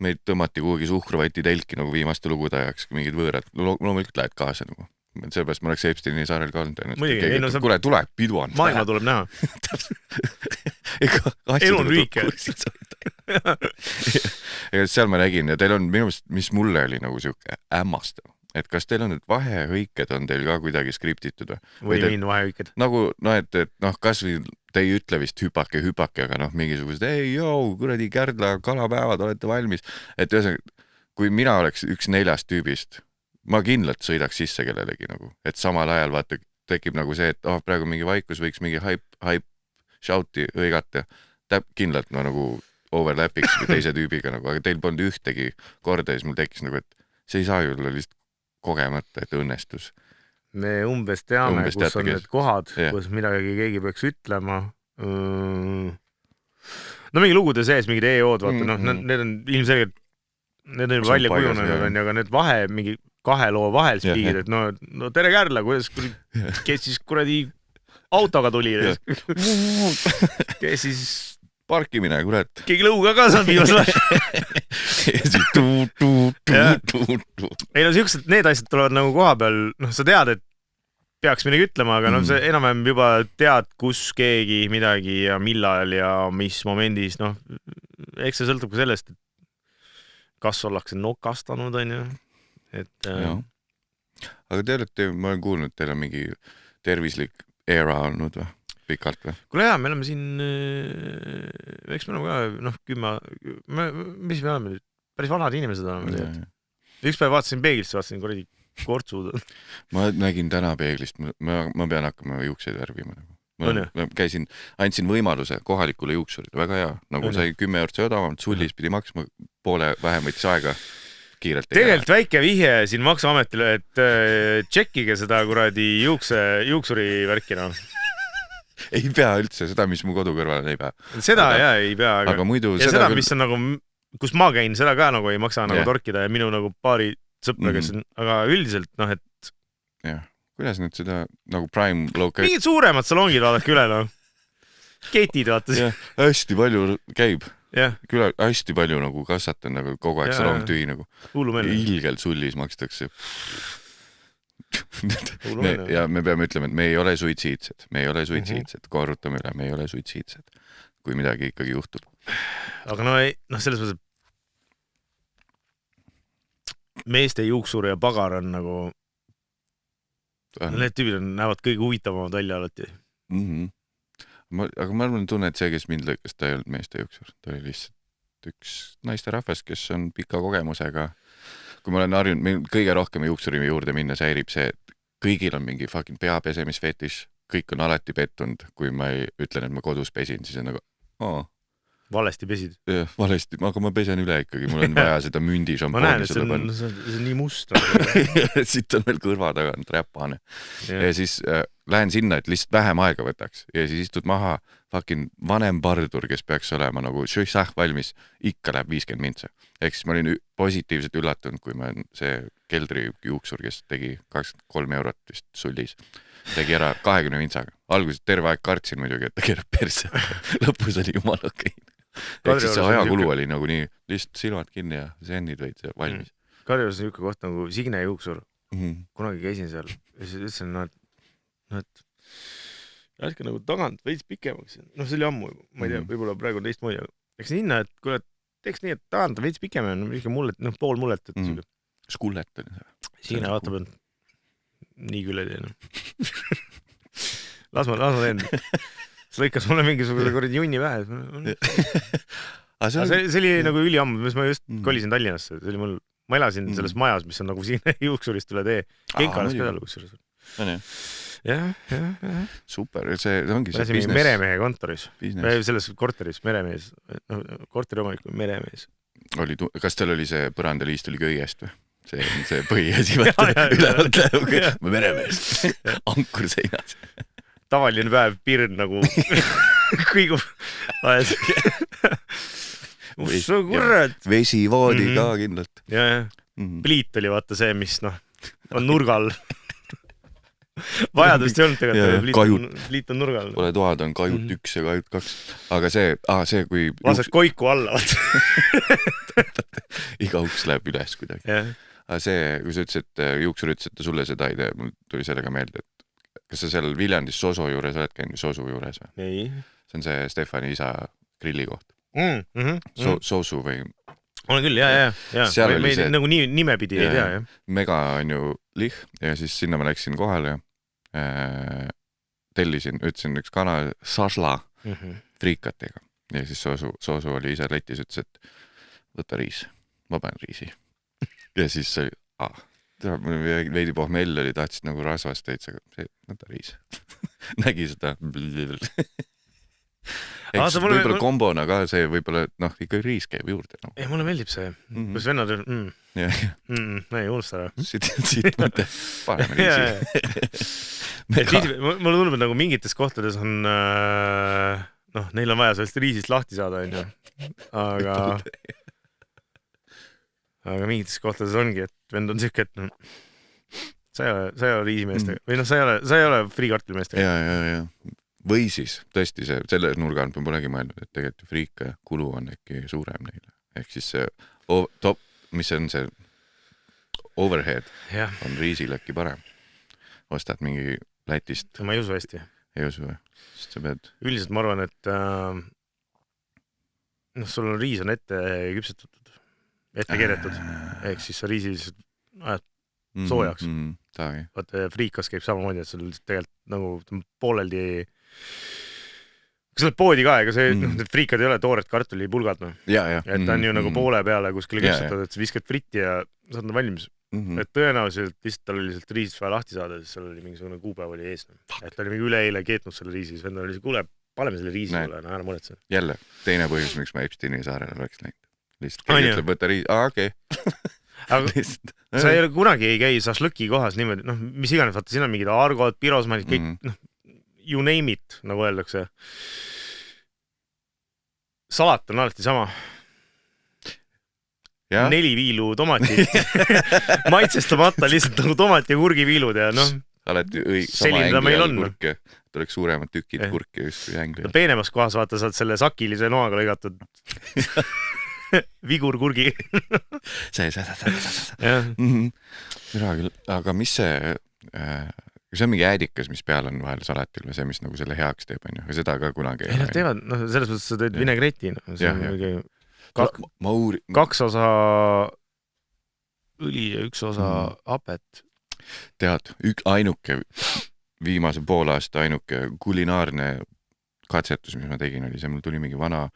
meid tõmmati kuhugi suhkruvati telki nagu viimaste lugude ajaks, mingid võõrad. Loomulikult lähed kaasa nagu. Sellepärast ma oleks Epsteini saarel ka olnud. Kuule, tule, pidu on. Maailma tuleb näha. Elu on lühike. Ja seal ma nägin ja teil on minust, mis mulle oli nagu siuke ämmastav, et kas teil on need vahehõiked on teil ka kuidagi skriptitud või min vahehõiked? Nagu, et kas või te ei ütle vist hüpake, aga mingisugused, ei joo, kuradi Kärdla kalapäevad, olete valmis. Et kui mina oleks üks 4 tüübist, ma kindlalt sõidaks sisse kellelegi nagu, et samal ajal vaata tekib nagu see, et praegu mingi vaikus võiks mingi hype shouti õigata, kindlalt nagu overlapiks või teise tüübiga nagu, aga teil polnud ühtegi korda ja siis mul tekkis nagu, et see ei saa ju olla lihtsalt kogemata, et õnnestus. Me umbes teame, kus on need kohad, kus midagi keegi peaks ütlema. No mingi lugude sees, mingid EO-d, vaata, need on ilmselgelt, need on välja kujunenud, aga need vahe, mingi 2 loo vahel spiigid, et no tere Kärla, kes siis kuradi autoga tuli, kes siis parkimine, kurat. Keegi lõuga ka saanud viimasel. Ei no siuksed, need asjad tulevad nagu koha peal, sa tead, et peaks midagi ütlema, aga noh, see enam-vähem juba tead, kus keegi midagi ja millal ja mis momendis, noh, eks see sõltub ka sellest, et kas ollakse nokastanud, on ju, et aga te olete, ma olen kuulnud, teil on mingi tervislik era olnud või? Pikalt või? Kuule hea, me oleme siin, eks me oleme ka, noh, 10, mis me oleme nüüd? Päris vanad inimesed oleme. Üks päev vaatasin peeglist, vaatasin kuradi kortsud. Ma nägin täna peeglist, ma pean hakkama juukseid värvima. Ma käisin, andsin võimaluse kohalikule juuksurile, väga hea. Nagu sai 10 eurot odavamalt, sullis pidi maksma poole vähem võttis aega kiirelt. Tegelikult väike vihje siin Maksuametile, et tšekkige seda kuradi juuksuri värkina. Ei pea üldse, seda, mis mu kodu kõrval ei pea. Seda ei pea, aga muidu ja seda, mis on nagu, kus ma käin, seda ka nagu ei maksa nagu torkida ja minu nagu paari sõpra, kes on, aga üldiselt, noh, et jah, kuidas nüüd seda nagu prime local... Mingid suuremad salongid vaadake üle, noh. Ketid vaatas. Hästi palju käib. Küll hästi palju nagu kassat on nagu kogu aeg salong tühi nagu. Ilgelt sullis makstakse. Ja me peame ütlema, et me ei ole suitsiidsed. Korrutame üle, me ei ole suitsiidsed. Kui midagi ikkagi juhtub. Aga no selles mõttes, meeste juuksur ja pagar on nagu need tüübid näevad kõige huvitavamad välja alati. Aga ma arvan tunne, et see, kes mind lõikas, ta ei olnud meeste juuksur. Ta oli lihtsalt üks naisterahvas, kes on pika kogemusega. Kui ma olen harjunud, meil kõige rohkem juuksuri juurde minna säärib see, et kõigil on mingi fucking peapesemisfetiš, kõik on alati pettunud, kui ma ütlen, et ma kodus pesin, siis on nagu valesti pesid. Valesti, aga ma pesen üle ikkagi, mul on vaja seda mündi šampooni. Ma näen, et see on nii must. Siit on veel kõrva taga, on räpane. Ja siis lähen sinna, et lihtsalt vähem aega võtaks ja siis istud maha fucking vanem pardur, kes peaks olema nagu valmis, ikka läheb 50 mintse. Ehk siis ma olin positiivselt üllatunud, kui ma see keldri juuksur, kes tegi 23 eurot vist sullis, tegi ära 20 mintsaga. Alguses terve aeg kartsin muidugi, et ta keerab perse. Lõpus oli jumal okei. Ehk siis see ajakulu oli nagu nii, lihtsalt silmad kinni ja sennid võid valmis. Kadriorus on niisugune koht nagu Signe juuksur. Kunagi käisin seal ja siis ütlesin, et jätke nagu tagant veits pikemaks. No see oli ammu, ma ei tea, võib-olla praegu on teist moodi. Eks hinna, et kui teeks nii, et tagant veits pikem on ikka mullet, pool mullet. Skullet on see. Signe vaatab, et nii küll ei tee. Las ma teen. See lõikas mulle mingisuguse korrad junni vähe. See oli nagu üliammu, mis ma just kolisin Tallinnasse. Ma elasin selles majas, mis on nagu Signe juuksurist üle tee. Kenkalas ka seal kusjuures. Jah. Super, see ongi see business. Meremehe kontoris. Selles korteris meremees. Korteri omanik meremees. Kas teil oli see põrandaliist oli köiest või? See põhiasi ülevalt läheb. Meremees. Ankur seinas. Tavaline päev pirn nagu kõigub ajas. Usso kurat. Vesi voodi ka kindlalt. Ja. Pliit oli vaata see, mis on nurgal. Vajadust ei olnud tegelikult, pliit on nurgal. Pole toad, on kajut 1 ja kajut 2. Aga see kui... Lased koiku alla, vaata. Iga uks läheb üles kuidagi. Aga see, kui sa ütlesid, et juuksur ütles, et ta sulle seda ei tee, mul tuli sellega meelde, et kas sa seal Viljandis Sosu juures oled käinud Sosu juures või? Ei. See on see Stefani isa grilli koht. Sosu või... Olen küll, jah. Me nagu nimepidi ei tea, jah. Mega on ju lih ja siis sinna ma läksin kohale tellisin, ütlesin üks kana sasla friikatega ja siis Sosu oli ise letis, ütles, et võta riis, ma panen riisi. Ja siis oli, veidi pohmell oli, tahtsid nagu rasvast teid, võta riis. Nägi seda. Eks võib-olla kombona ka see võib-olla, ikka riis käib juurde. Ei, mulle meeldib see. Kus vennad ei unusta ära. Siit mõte parem riisi. Mulle tundub, et nagu mingites kohtades on, neil on vaja sellest riisist lahti saada, aga mingites kohtades ongi, et vend on siuke, et sa ei ole riisimeestega või sa ei ole friikartlimeestega. Ja. Või siis tõesti selle nurga on polegi mõelnud, et tegelikult friika kulu on äkki suurem neile. Ehk siis see mis on see overhead on riisil äkki parem. Ostad mingi Lätist. Ma ei usu hästi. Ei usu või? Sest sa pead... Üldiselt ma arvan, et sul on riis on ette küpsetatud, ette keeretud, ehk siis sa riisi ajad soojaks. Vaata, friikas käib samamoodi, et sul tegelikult nagu pooleldi... Kas sa oled poodi ka, ega see, need friikad ei ole toored kartulipulgad, no. Et ta on ju nagu poole peale kuskile küpsetatud, et sa viskad fritti ja saad nad valmis. Et tõenäoliselt lihtsalt tal oli sealt riisist vaja lahti saada, siis seal oli mingisugune kuupäev oli ees. Et ta oli mingi üleeile keetnud selle riisi, siis vend oli see, kuule, paneme selle riisi üle, ära muretse. Jälle, teine põhjus, miks ma Epsteini saarele oleks läinud. Lihtsalt keegi ütleb, võtta riisi, okei. Aga sa ei ole kunagi ei käi šašlõki kohas niimoodi, mis iganes, vaata, siin on mingid argod, pirosmanid, kõik, you name it, nagu öeldakse. Salat on alati sama. 4 viilu tomatit. Maitsestamata lihtsalt nagu tomati ja kurgiviilud ja alati sama ängli all kurke. Tuleks suuremad tükid kurke just kui ängli. Peenemas kohas vaata saad selle sakilise noaga lõigatud vigur kurgi. Mira küll, aga mis see on mingi äädikas, mis peal on vahel salatil või see, mis nagu selle heaks teeb, on ju, ja seda ka kunagi ei. Nad teevad, selles mõttes sa teed vinegreti, see on mingi 2 osa õli ja 1 osa hapet. Tead, ainuke, viimase pool aasta ainuke kulinaarne katsetus, mis ma tegin, oli see, mul tuli mingi vana,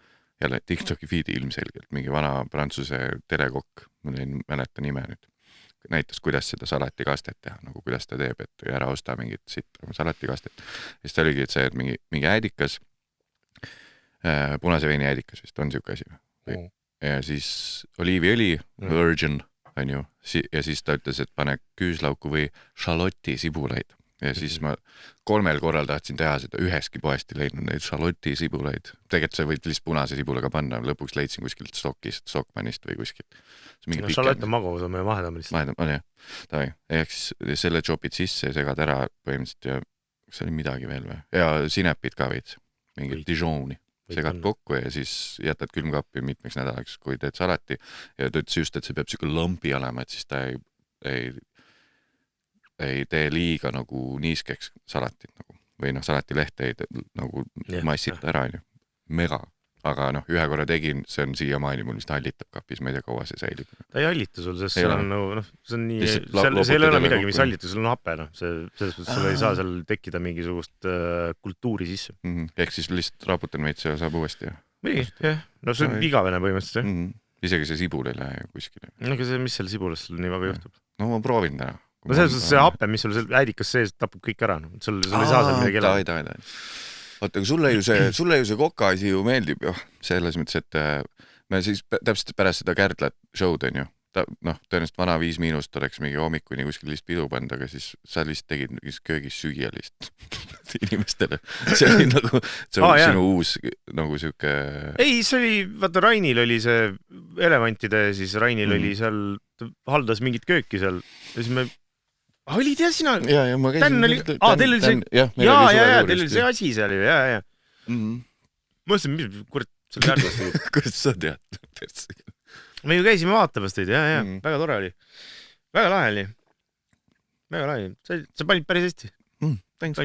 jälle TikToki feedi ilmselgelt, mingi vana prantsuse telekokk, mul ei mäleta nime nüüd. Näitas, kuidas seda salatikastet teha, nagu kuidas ta teeb, et ära osta mingit salatikastet. Ja siis ta oligi, et see, et mingi äädikas, punase veini äädikas vist on siuke asi. Ja siis oliiviõli, virgin, on ju, ja siis ta ütles, et pane küüslauku või šalotti sibulaid. Ja siis ma 3 korral tahtsin teha seda, üheski poesti leidnud neid šalotti sibulaid. Tegelikult sa võid lihtsalt punase sibulaga panna, lõpuks leidsin kuskilt Stockmannist või kuskilt. Šalott on magavus, on meie mahedam lihtsalt. Mahedam, on jah. Ehk siis selle chopid sisse ja segad ära põhimõtteliselt ja see oli midagi veel või? Ja sinepid ka veits, mingit Dijoni. Segad kokku ja siis jätad külmkappi mitmeks nädalaks, kui teed salati ja ta ütles just, et see peab siuke lampi olema, et siis ta ei tee liiga nagu niiskeks salatit nagu, või salatilehte ei nagu massita ära, mega, aga ühe korra tegin, see on siiamaani mul vist hallitab kapis, ma ei tea, kaua see säilib. Ta ei hallita sul, sest see on nagu, see on nii, see ei ole midagi, mis hallita, sul on hape, selles mõttes sul ei saa seal tekkida mingisugust kultuuri sisse. Ehk siis lihtsalt raputan veits ja saab uuesti, jah? Jah, see on igavene põhimõtteliselt, jah. Isegi see sibul ei lähe kuskile. Aga see, mis seal sibulas sul nii väga juhtub? No ma proovin täna. No selles mõttes see hape, mis sul äädikas sees tapub kõik ära, sul ei saa seal midagi elada. Oota, aga sulle ju see koka asi ju meeldib ju, selles mõttes, et me siis täpselt pärast seda Kärdlat show'd on ju, tõenäoliselt vana 5- oleks mingi hommikuni kuskil lihtsalt pidu pand, aga siis sa lihtsalt tegid köögis süüa lihtsalt inimestele. See oli nagu, see oli sinu uus nagu siuke... Ei, see oli, vaata Rainil oli see elevantide, siis Rainil oli seal, haldas mingit kööki seal ja siis me olid ja sina? Ja ma käisin... Teil oli see... Teil oli see asi seal ju, ja. Mõtlesin, mis kurat seal Kärdlas oli? Kuidas sa tead? Me ju käisime vaatamas teid, ja. Väga tore oli. Väga lahe oli. Väga lahe oli. Sa panid päris hästi. Thanks,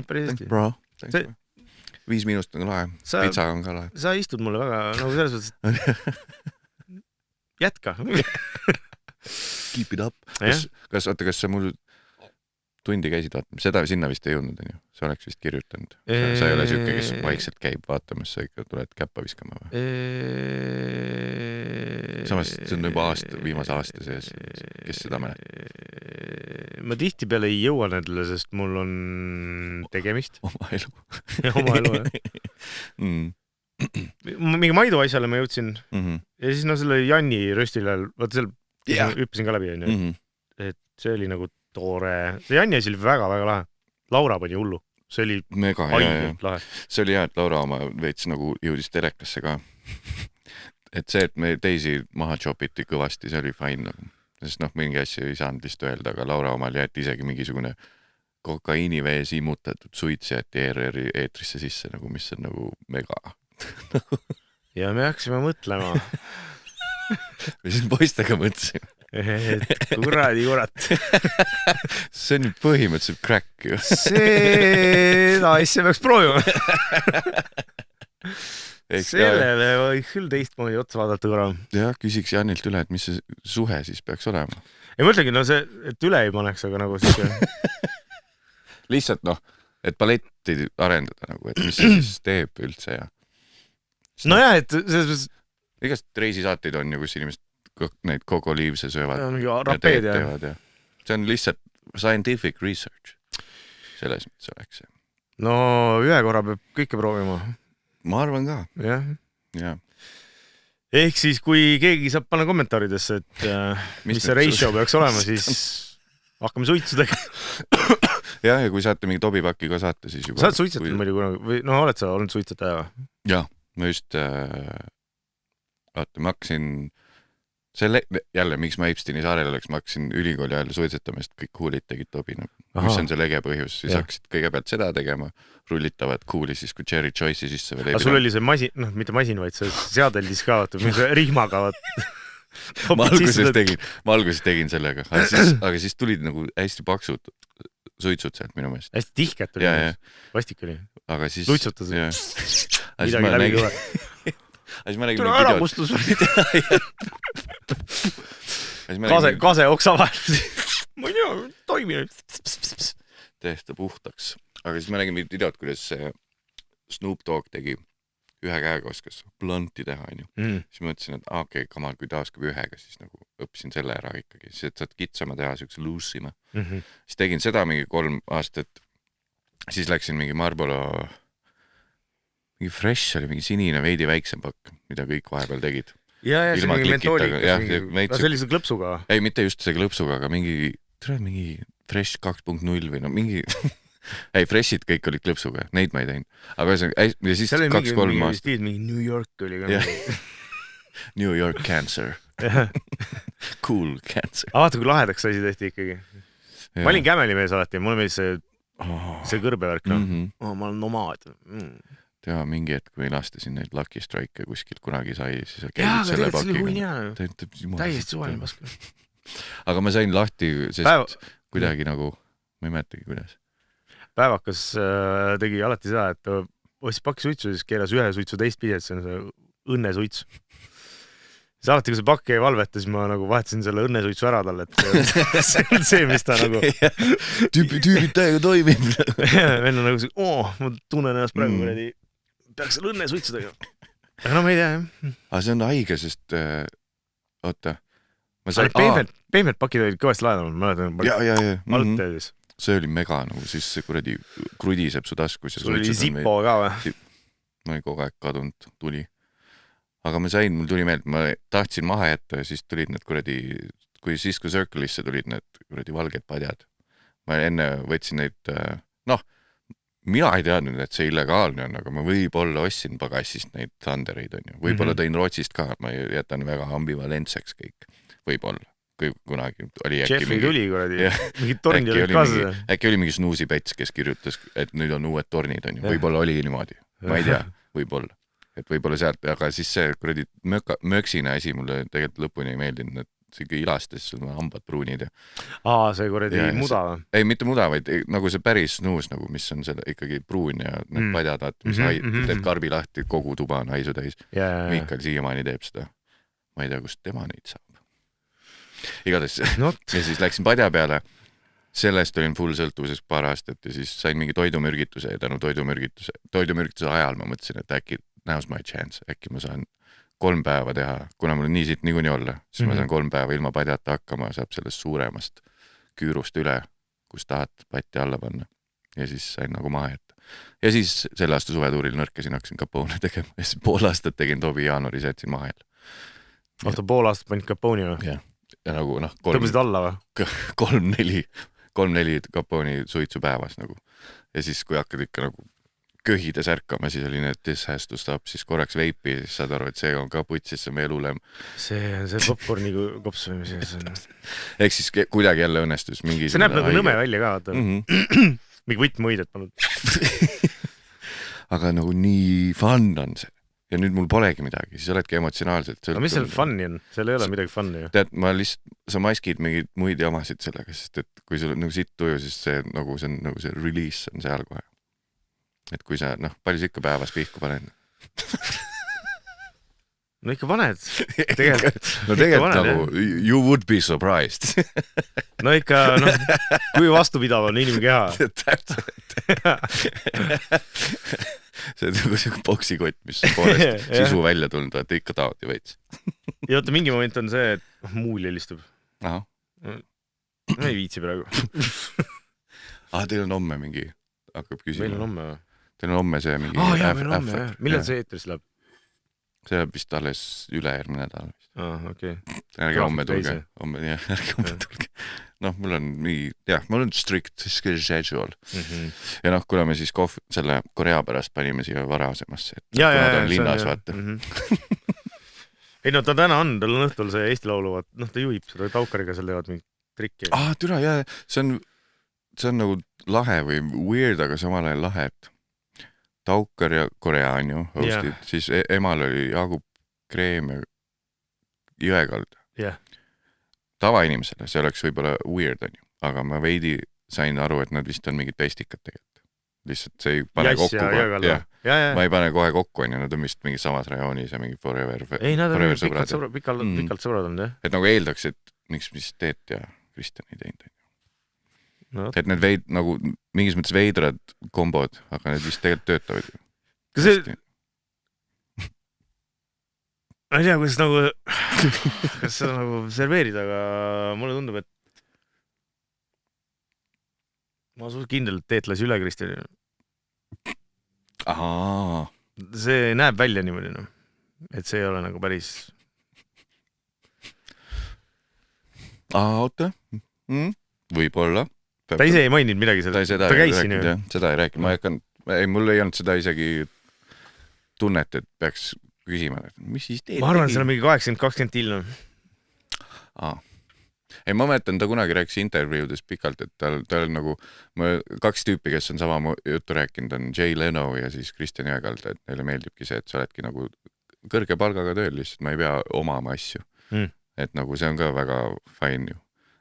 bro. 5 on ka lahe. Pitsa on ka lahe. Sa istud mulle väga, nagu selles mõttes... Jätka. Keep it up. Kas sa mul tundi käisid vaatama? Seda sinna vist ei jõudnud, on ju? Sa oleks vist kirjutanud. Sa ei ole siuke, kes vaikselt käib vaatamas, sa ikka tuled käppa viskama või? Samas, see on juba viimase aasta sees. Kes seda mäletab? Ma tihti peale ei jõua nendele, sest mul on tegemist. Oma elu. Oma elu, jah. Mingi Maidu asjale ma jõudsin. Ja siis selle Janni röstile, vaata seal hüppasin ka läbi, on ju. Et see oli nagu toore. See Janni asi oli väga-väga lahe. Laura pani hullu. See oli mega lahe. See oli hea, et Laura oma veits nagu jõudis telekasse ka. Et see, et me teisi maha chopiti kõvasti, see oli fine nagu. Sest mingi asja ei saanud vist öelda, aga Laura omal jäeti isegi mingisugune kokaiinivees immutatud suits jäeti ERR-i eetrisse sisse, nagu, mis on nagu mega. Ja me hakkasime mõtlema. Me siis poistega mõtlesime. kuradi kurat. See on põhimõtteliselt crack ju. Seda asja peaks proovima. Sellele võiks küll teistmoodi otsa vaadata korra. Jah, küsiks Janilt üle, et mis see suhe siis peaks olema. Ei mõtlegi, no see, et üle ei paneks, aga nagu siis... Lihtsalt et paletti arendada nagu, et mis see siis teeb üldse ja... No jah, et selles... Igast reisisaateid on ju, kus inimesed neid kogoliivse söövad ja rapeed ja. See on lihtsalt scientific research. Selles mõttes oleks see. No ühe korra peab kõike proovima. Ma arvan ka. Jah. Ja. Ehk siis, kui keegi saab panna kommentaaridesse, et mis see ratio peaks olema, siis hakkame suitsudega. Ja kui saate mingi tobipakki ka saate, siis juba... Sa oled suitsetanud muidu kunagi? Või oled sa olnud suitsetaja? Jah, ma just... ma hakkasin... Jälle, miks ma Epsteini saarel oleks, ma hakkasin ülikooli ajal suitsetamist, kõik kuulid tegid tobi. Mis on see lege põhjus? Siis hakkasid kõigepealt seda tegema, rullitavad kuuli siis, kui Cherry Choice'i sisse veel sul oli see masin, mitte masin, vaid see seadeldis ka, mingi rihmaga ma alguses tegin sellega, aga siis tulid nagu hästi paksud suitsud sealt minu meelest. Hästi tihket oli, vastik oli. Aga siis... Luitsutas. Midagi läbi kõva. Tule ära mustus. Kase oksa vahel. Ma ei tea, toiminud. Tehta puhtaks. Aga siis ma nägin mingit videot, kuidas Snoop Dogg tegi ühe käega oskas blunti teha. Siis mõtlesin, et okei, kamal, kui ta oskab ühega, siis nagu õppisin selle ära ikkagi. Siis et saad kitsama teha, siukse luusima. Siis tegin seda mingi 3 aastat. Siis läksin mingi Marlboro... mingi fresh oli, mingi sinine, veidi väiksem pakk, mida kõik vahepeal tegid. Ja see mingi mentoolikas. Sellise klõpsuga? Ei, mitte just see klõpsuga, aga mingi fresh 2.0 või mingi... Ei, freshid kõik olid klõpsuga, neid ma ei teinud. Aga ja siis 2-3 aastat. Mingi New York oli ka. New York cancer. Cool cancer. Vaata, kui lahedaks asi tehti ikkagi. Ma olin kämelimees alati, mul meeldis see kõrbevärk. Ma olen nomaad. Teha mingi hetk, kui elastasin neid Lucky Strike'e kuskilt kunagi sai, siis jaa, aga tegelikult see oli huinjaa. Täiesti suvaline pask. Aga ma sain lahti, sest kuidagi nagu, ma ei mäletagi kuidas. Päevakas tegi alati seda, et ostis pakki suitsu, siis keeras ühe suitsu teist pidi, et see on see õnnesuits. Siis alati, kui see pakk ei valveta, siis ma nagu vahetasin selle õnnesuitsu ära talle, et see on see, mis ta nagu... Tüübid täiega toimib. Venn on nagu see, ma tunnen ennast praegu kuradi peaks selle õnnesuitsu tegema. Aga no ma ei tea, jah. Aga see on haige, sest... Oota. Pehmed pakid olid kõvasti laedanud. Ja. See oli mega, nagu siis see kuradi krudiseb su taskus. Sul oli Zippo ka või? Ma olin kogu aeg kadunud, tuli. Aga mul tuli meeld, ma tahtsin maha jätta ja siis tulid need kuradi, kui Circle'isse tulid need kuradi valged padjad. Ma enne võtsin neid, mina ei teadnud, et see illegaalne on, aga ma võib-olla ostsin pagassist neid Thundereid, on ju. Võib-olla tõin Rootsist ka, ma jätan väga ambivalentseks kõik. Võib-olla, kui kunagi oli äkki Jeffrey tuli kuradi, mingid tornid olid kaasa. Äkki oli mingi snuusipets, kes kirjutas, et nüüd on uued tornid, on ju. Võib-olla oli niimoodi. Ma ei tea, võib-olla. Et võib-olla sealt, aga siis see kuradi möksine asi mulle tegelikult lõpuni ei meeldinud, et see ilastas, sul on hambad pruunid. See kuradi muda või? Ei, mitte muda, vaid nagu see päris snuus, nagu, mis on selle ikkagi pruun ja need padjad, mis teeb karbi lahti, kogu tuba on haisu täis. Miikal siiamaani teeb seda. Ma ei tea, kust tema neid saab. Igatahes. Ja siis läksin padja peale. Sellest olin full sõltuvuses paar aastat ja siis sain mingi toidumürgituse ja tänu toidumürgituse ajal ma mõtlesin, et äkki now's my chance, äkki ma saan 3 päeva teha, kuna mul on nii siit niikuinii olla, siis ma saan 3 päeva ilma padjata hakkama, saab sellest suuremast küürust üle, kus tahad patti alla panna. Ja siis sain nagu maha jätta. Ja siis selle aasta suvetuuril nõrkesin, hakkasin Capone tegema ja siis pool aastat tegin Tobi jaanuaris, jätsin maha jälle. Oota, pool aastat panid Capone või? Ja nagu tõmbasid alla või? 3-4 Capone suitsu päevas nagu. Ja siis, kui hakkad ikka nagu köhides ärkama, siis oli need this has to stop, siis korraks veipi, siis saad aru, et see on ka putsis, see on veel hullem. See on see popcorni kops või mis see on. Ehk siis kuidagi jälle õnnestus mingi... See näeb nagu nõme välja ka, vaata. Mingi võtmõidet pannud. Aga nagu nii fun on see. ja nüüd mul polegi midagi, siis oledki emotsionaalselt aga mis seal fun'i on? Seal ei ole midagi fun'i ju. Tead, sa maskid mingeid muid jamasid sellega, sest et kui sul on nagu sitt tuju, siis see nagu see release on seal kohe. Et kui sa, palju sa ikka päevas pihku paned? No ikka paned. Tegelikult nagu, you would be surprised. No ikka, kui vastupidav on inimene keha. See on nagu see boksikott, mis poolest sisu välja tulnud, vaata ikka taod ju veits. Ja oota, mingi moment on see, et muul helistab. Aha. Ma ei viitsi praegu. Teil on homme mingi, hakkab küsima. Meil on homme või? Teil on homme see mingi jaa, meil on homme, jah. Millal see eetris läheb? See läheb vist alles üle-järgmine nädal. Okei. Ärge homme tulge. Ärge homme tulge. Mul on mingi, mul on strict schedule. Ja kuna me siis selle Korea pärast panime siia varasemasse, et kuna ta on linnas, vaata. Ei ta täna on, tal on õhtul see Eesti Laulu, ta juhib seda Taukariga, seal teevad mingit trikki. Türa, jah, see on nagu lahe või weird, aga samal ajal lahe, et Taukar ja Korea on ju hostid, siis emal oli Jaagup Kreem ja Jõekald. Tavainimesele, see oleks võib-olla weird on ju, aga ma veidi sain aru, et nad vist on mingid pestikad tegelikult. Lihtsalt see ei pane kokku kohe. Ma ei pane kohe kokku on ju, nad on vist mingi samas rajoonis ja mingi forever. Ei, nad on pikalt sõbrad on, jah. Et nagu eeldaks, et miks mis Teet ja Kristjan ei teinud. Et need nagu mingis mõttes veidrad kombod, aga need vist tegelikult töötavad ju. Kas see... Ma ei tea, kas seda nagu serveerid, aga mulle tundub, et ma olen suht kindel, et Teet lasi üle Kristjanile. See näeb välja niimoodi, et see ei ole nagu päris... Oota, võib-olla. Ta ise ei maininud midagi seda, ta käis siin ju. Seda ei rääkinud, mul ei olnud seda isegi tunnet, et peaks küsima, mis siis teed? Ma arvan, et see on mingi 80-20 tiln. Ei, ma mäletan, ta kunagi rääkis intervjuudes pikalt, et tal on nagu 2 tüüpi, kes on sama juttu rääkinud, on Jay Leno ja siis Kristjan Jõekald, et neile meeldibki see, et sa oledki nagu kõrge palgaga tööl, lihtsalt ma ei pea omama asju. Et nagu see on ka väga fine ju.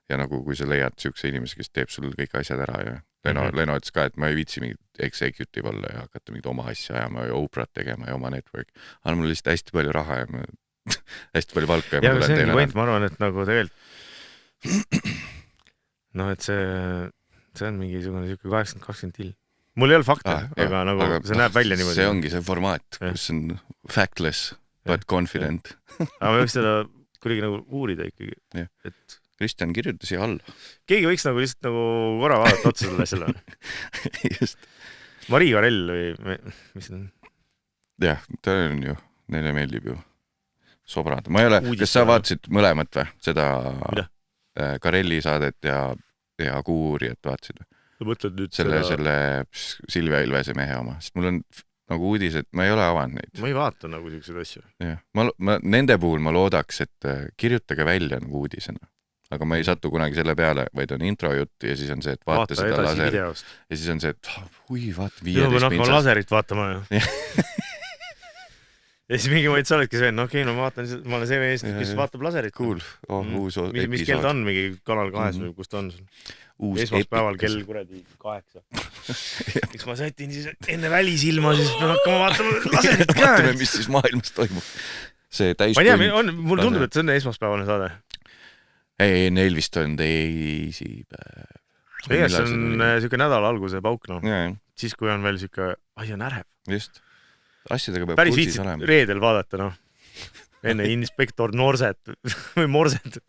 Ja nagu kui sa leiad siukse inimese, kes teeb sul kõik asjad ära ja Leno ütles ka, et ma ei viitsi mingit executive olla ja hakata mingit oma asja ajama ja Oprah't tegema ja oma network. Aga mul lihtsalt hästi palju raha ja hästi palju palka. Ja see ongi point, ma arvan, et nagu tegelikult et see on mingi 80-20 til. Mul ei ole fakte, aga nagu see näeb välja niimoodi. See ongi see formaat, kus on factless, but confident. Aga me võiks seda kuidagi nagu uurida ikkagi, et Kristjan kirjutas siia alla. Keegi võiks nagu lihtsalt nagu korra vaadata otsa selle asjale. Just. Marii Karell või mis on? Jah, ta on ju, neile meeldib ju sobrad. Ma ei ole, kas sa vaatasid mõlemat või? Seda Karelli saadet ja Kuuurijat vaatasid või? Sa mõtled nüüd selle Silvia Ilvese mehe oma, sest mul on nagu uudis, et ma ei ole avanud neid. Ma ei vaata nagu selliseid asju. Ja. Nende puhul ma loodaks, et kirjutage välja nagu uudisena. Aga ma ei satu kunagi selle peale, vaid on introjutt ja siis on see, et vaata seda laser. Videost. Ja siis on see, et vaata 15 mintsast. Ma laserit vaatama ju. Ja siis mingi mõid sa oledki see, ma olen see mees, kes vaatab laserit. Cool. Uus episood. Mis kell ta on, mingi Kanal 2 või kus ta on sul? Esmaspäeval kell kuradi 8. Miks ma sätin siis enne välisilma, siis pean hakkama vaatama laserit ka. Vaatame, mis siis maailmas toimub. See ma ei tea, mul tundub, et see on esmaspäevane saade. Ei, neil vist on teisipäev. See on siuke nädala alguse pauk, Siis kui on veel siuke, on ärev. Just. Asjadega peab päris viitsid reedel vaadata, Enne inspektor Norset või Morset.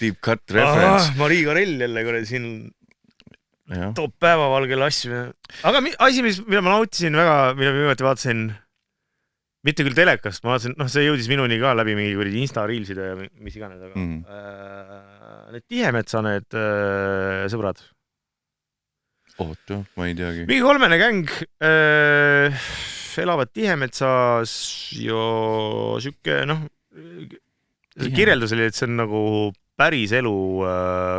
Deep cut reference. Marii Karell jälle kuradi siin top päevavalgel asju. Aga asi, mida ma nautisin väga, mida ma viimati vaatasin, mitte küll telekast, ma vaatasin, see jõudis minuni ka läbi mingi kuradi Insta-reelside ja mis iganes, aga need Tihemetsa need sõbrad. Oota, ma ei teagi. Mingi 3 gäng elavad Tihemetsas ja siuke, see kirjeldus oli, et see on nagu päris elu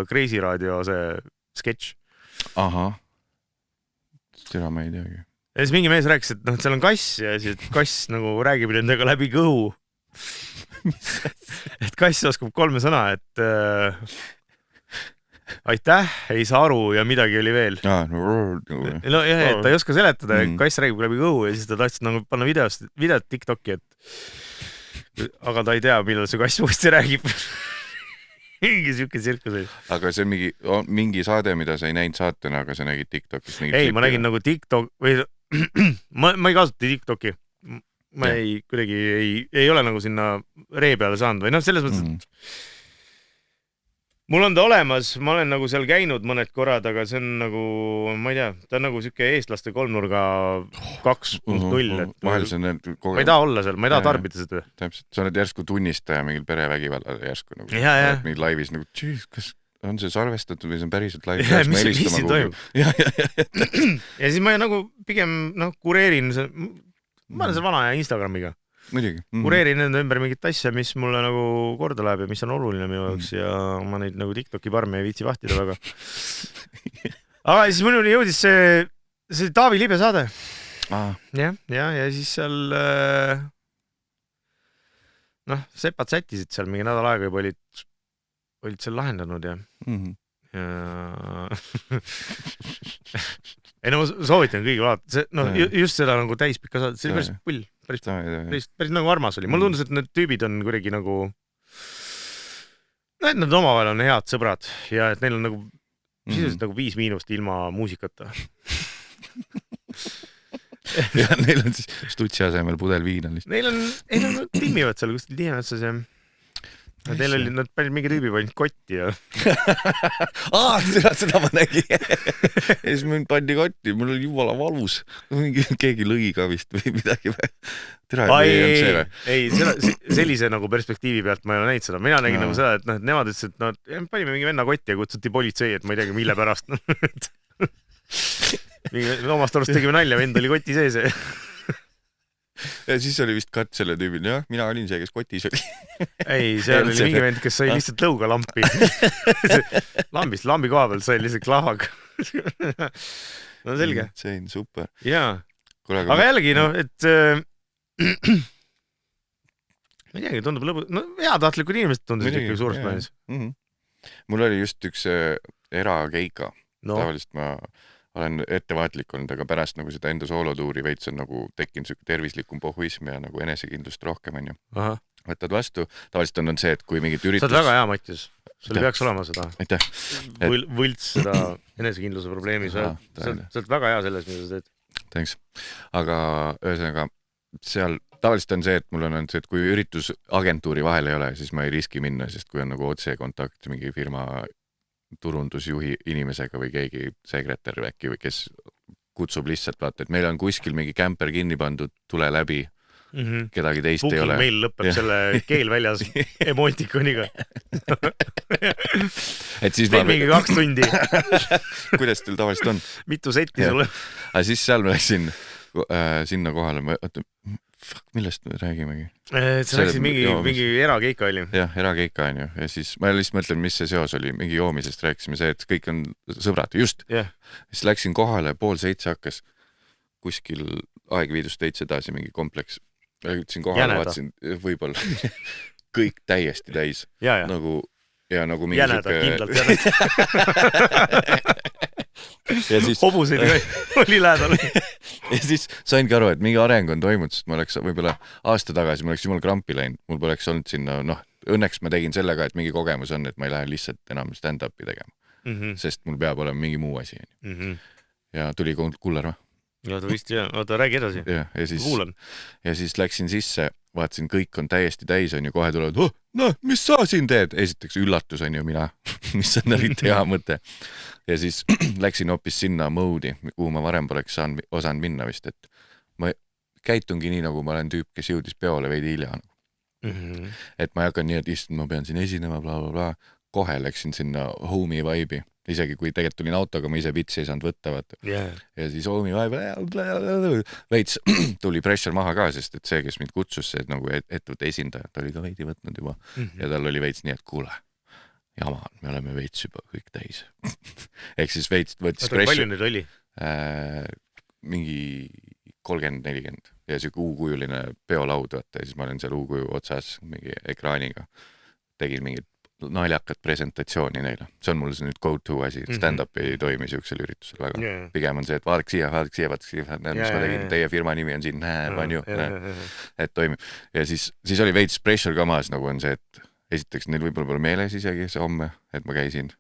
Kreisi raadio see sketš. Aha. Seda ma ei teagi. ja siis mingi mees rääkis, et noh, et seal on kass ja siis kass nagu räägib nendega läbi kõhu. Et kass oskab 3 sõna, et aitäh, ei saa aru ja midagi oli veel. No jah, et ta ei oska seletada, kass räägib läbi kõhu ja siis ta tahtis nagu panna videot TikToki, et aga ta ei tea, millal see kass uuesti räägib. Mingi siuke tsirkus oli. Aga see on mingi saade, mida sa ei näinud saatena, aga sa nägid TikTokis. Ei, ma nägin nagu TikTok või ma ei kasuta TikToki. Ma kuidagi ei ole nagu sinna ree peale saanud või noh, selles mõttes, mul on ta olemas, ma olen nagu seal käinud mõned korrad, aga see on nagu, ma ei tea, ta on nagu siuke eestlaste kolmnurga 2.0. Ma ei taha olla seal, ma ei taha tarbida seda. Täpselt, sa oled järsku tunnistaja mingil perevägivallale järsku nagu. Mingi laivis nagu, kas on see salvestatud või see on päriselt laivis? Ja mis siin toimub? Ja siis ma nagu pigem kureerin, ma olen seal vana ja Instagramiga. Muidugi. Kureerin nende ümber mingit asja, mis mulle nagu korda läheb ja mis on oluline minu jaoks ja ma neid nagu TikToki parmi ei viitsi vahtida väga. Aga siis minuni jõudis see Taavi Libe saade. Ja siis seal sepad sättisid seal mingi nädal aega juba olid seal lahendanud ja ei no ma soovitan kõigil vaadata, just seda nagu täispikka saada, see oli päris pull, päris nagu armas oli. Mulle tundus, et need tüübid on kuidagi nagu, et nad omavahel on head sõbrad ja et neil on nagu sisuliselt nagu 5 ilma muusikata. Ja neil on siis stutsi asemel pudel viina lihtsalt. Neil on timmivad seal kuskil Tiiemetsas ja teil oli, nad panid mingi tüübi panid kotti ja seda ma nägin. Ja siis mind pandi kotti, mul oli jumala valus. Keegi lõi ka vist või midagi. Ei, sellise nagu perspektiivi pealt ma ei ole näinud seda. Mina nägin nagu seda, et nemad ütlesid, et panime mingi venna kotti ja kutsuti politsei, et ma ei teagi mille pärast. Omast arust tegime nalja, vend oli koti sees. Ja siis oli vist katt selle tüübil, jah, mina olin see, kes kotis oli. Ei, seal oli mingi vend, kes sai lihtsalt lõuga lampi. Lambi koha peal sai lihtsalt klahaga. No selge. See on super. Jaa. Aga jällegi, et ma ei teagi, tundub lõbu... heatahtlikud inimesed tundusid ikka suurest plaanis. Mul oli just üks erakeika. Tavaliselt ma olen ettevaatlik olnud, aga pärast nagu seda enda soolotuuri veits on nagu tekkinud siuke tervislikum pohhuism ja nagu enesekindlust rohkem on ju. Võtad vastu. Tavaliselt on see, et kui mingit üritus... Sa oled väga hea, Mattias. Sul peaks olema seda. Aitäh. Võlts seda enesekindluse probleemi. Sa oled väga hea selles, mida sa teed. Thanks. Aga ühesõnaga, seal tavaliselt on see, et mul on see, et kui üritus agentuuri vahel ei ole, siis ma ei riski minna, sest kui on nagu otse kontakt mingi firma turundusjuhi inimesega või keegi sekretär äkki või kes kutsub lihtsalt vaata, et meil on kuskil mingi kämper kinni pandud, tule läbi, kedagi teist ei ole. Meil lõpeb selle keel väljas emotikoniga. Teil mingi 2 tundi. Kuidas teil tavaliselt on? Mitu setti sulle? Aga siis seal ma läksin sinna kohale, millest me räägimegi? Sa rääksid mingi erakeika oli. Jah, erakeika on ju. Ja siis ma lihtsalt mõtlen, mis see seos oli. Mingi joomisest rääkisime see, et kõik on sõbrad. Just. Siis läksin kohale, 6:30 hakkas kuskil Aegviidust veits edasi mingi kompleks. Ütlesin kohale, vaatasin võib-olla kõik täiesti täis. Nagu mingi jäneda, kindlalt jäneda. Hobuseid oli lähedal. Ja siis saingi aru, et mingi areng on toimunud, sest ma oleks võib-olla aasta tagasi, ma oleks jumal krampi läinud, mul poleks olnud sinna, õnneks ma tegin sellega, et mingi kogemus on, et ma ei lähe lihtsalt enam stand-upi tegema, sest mul peab olema mingi muu asi. Ja tuli kuller või? Ja ta vist jah, oota, räägi edasi. Kuulan. Ja siis läksin sisse, vaatasin, kõik on täiesti täis, on ju, kohe tulevad, mis sa siin teed? Esiteks üllatus on ju mina, mis on eriti hea mõte. Ja siis läksin hoopis sinna moodi, kuhu ma varem poleks osanud minna vist, et ma käitungi nii, nagu ma olen tüüp, kes jõudis peole veidi hilja. Et ma ei hakka nii, et istun, ma pean siin esinema, bla. Kohe läksin sinna homey vibe'i, isegi kui tegelikult tulin autoga, ma ise pitsi ei saanud võtta, vaata. Ja siis homey vibe, veits tuli pressure maha ka, sest et see, kes mind kutsus, see nagu ettevõtte esindaja, ta oli ka veidi võtnud juba ja tal oli veits nii, et kuule, jama, me oleme veits juba kõik täis. Ehk siis veits võttis pressure. Palju nüüd oli? Mingi 30-40 ja siuke U-kujuline peolaud, vaata, ja siis ma olen seal U-kuju otsas mingi ekraaniga, tegin mingit naljakat presentatsiooni neile. See on mul see nüüd go-to asi, stand-up ei toimi siuksel üritusel väga. Pigem on see, et vaadake siia, mis ma tegin, teie firma nimi on siin, et toimib. Ja siis oli veits pressure ka maas, nagu on see, et esiteks neil võib-olla pole meeles isegi see homme, et ma käisin.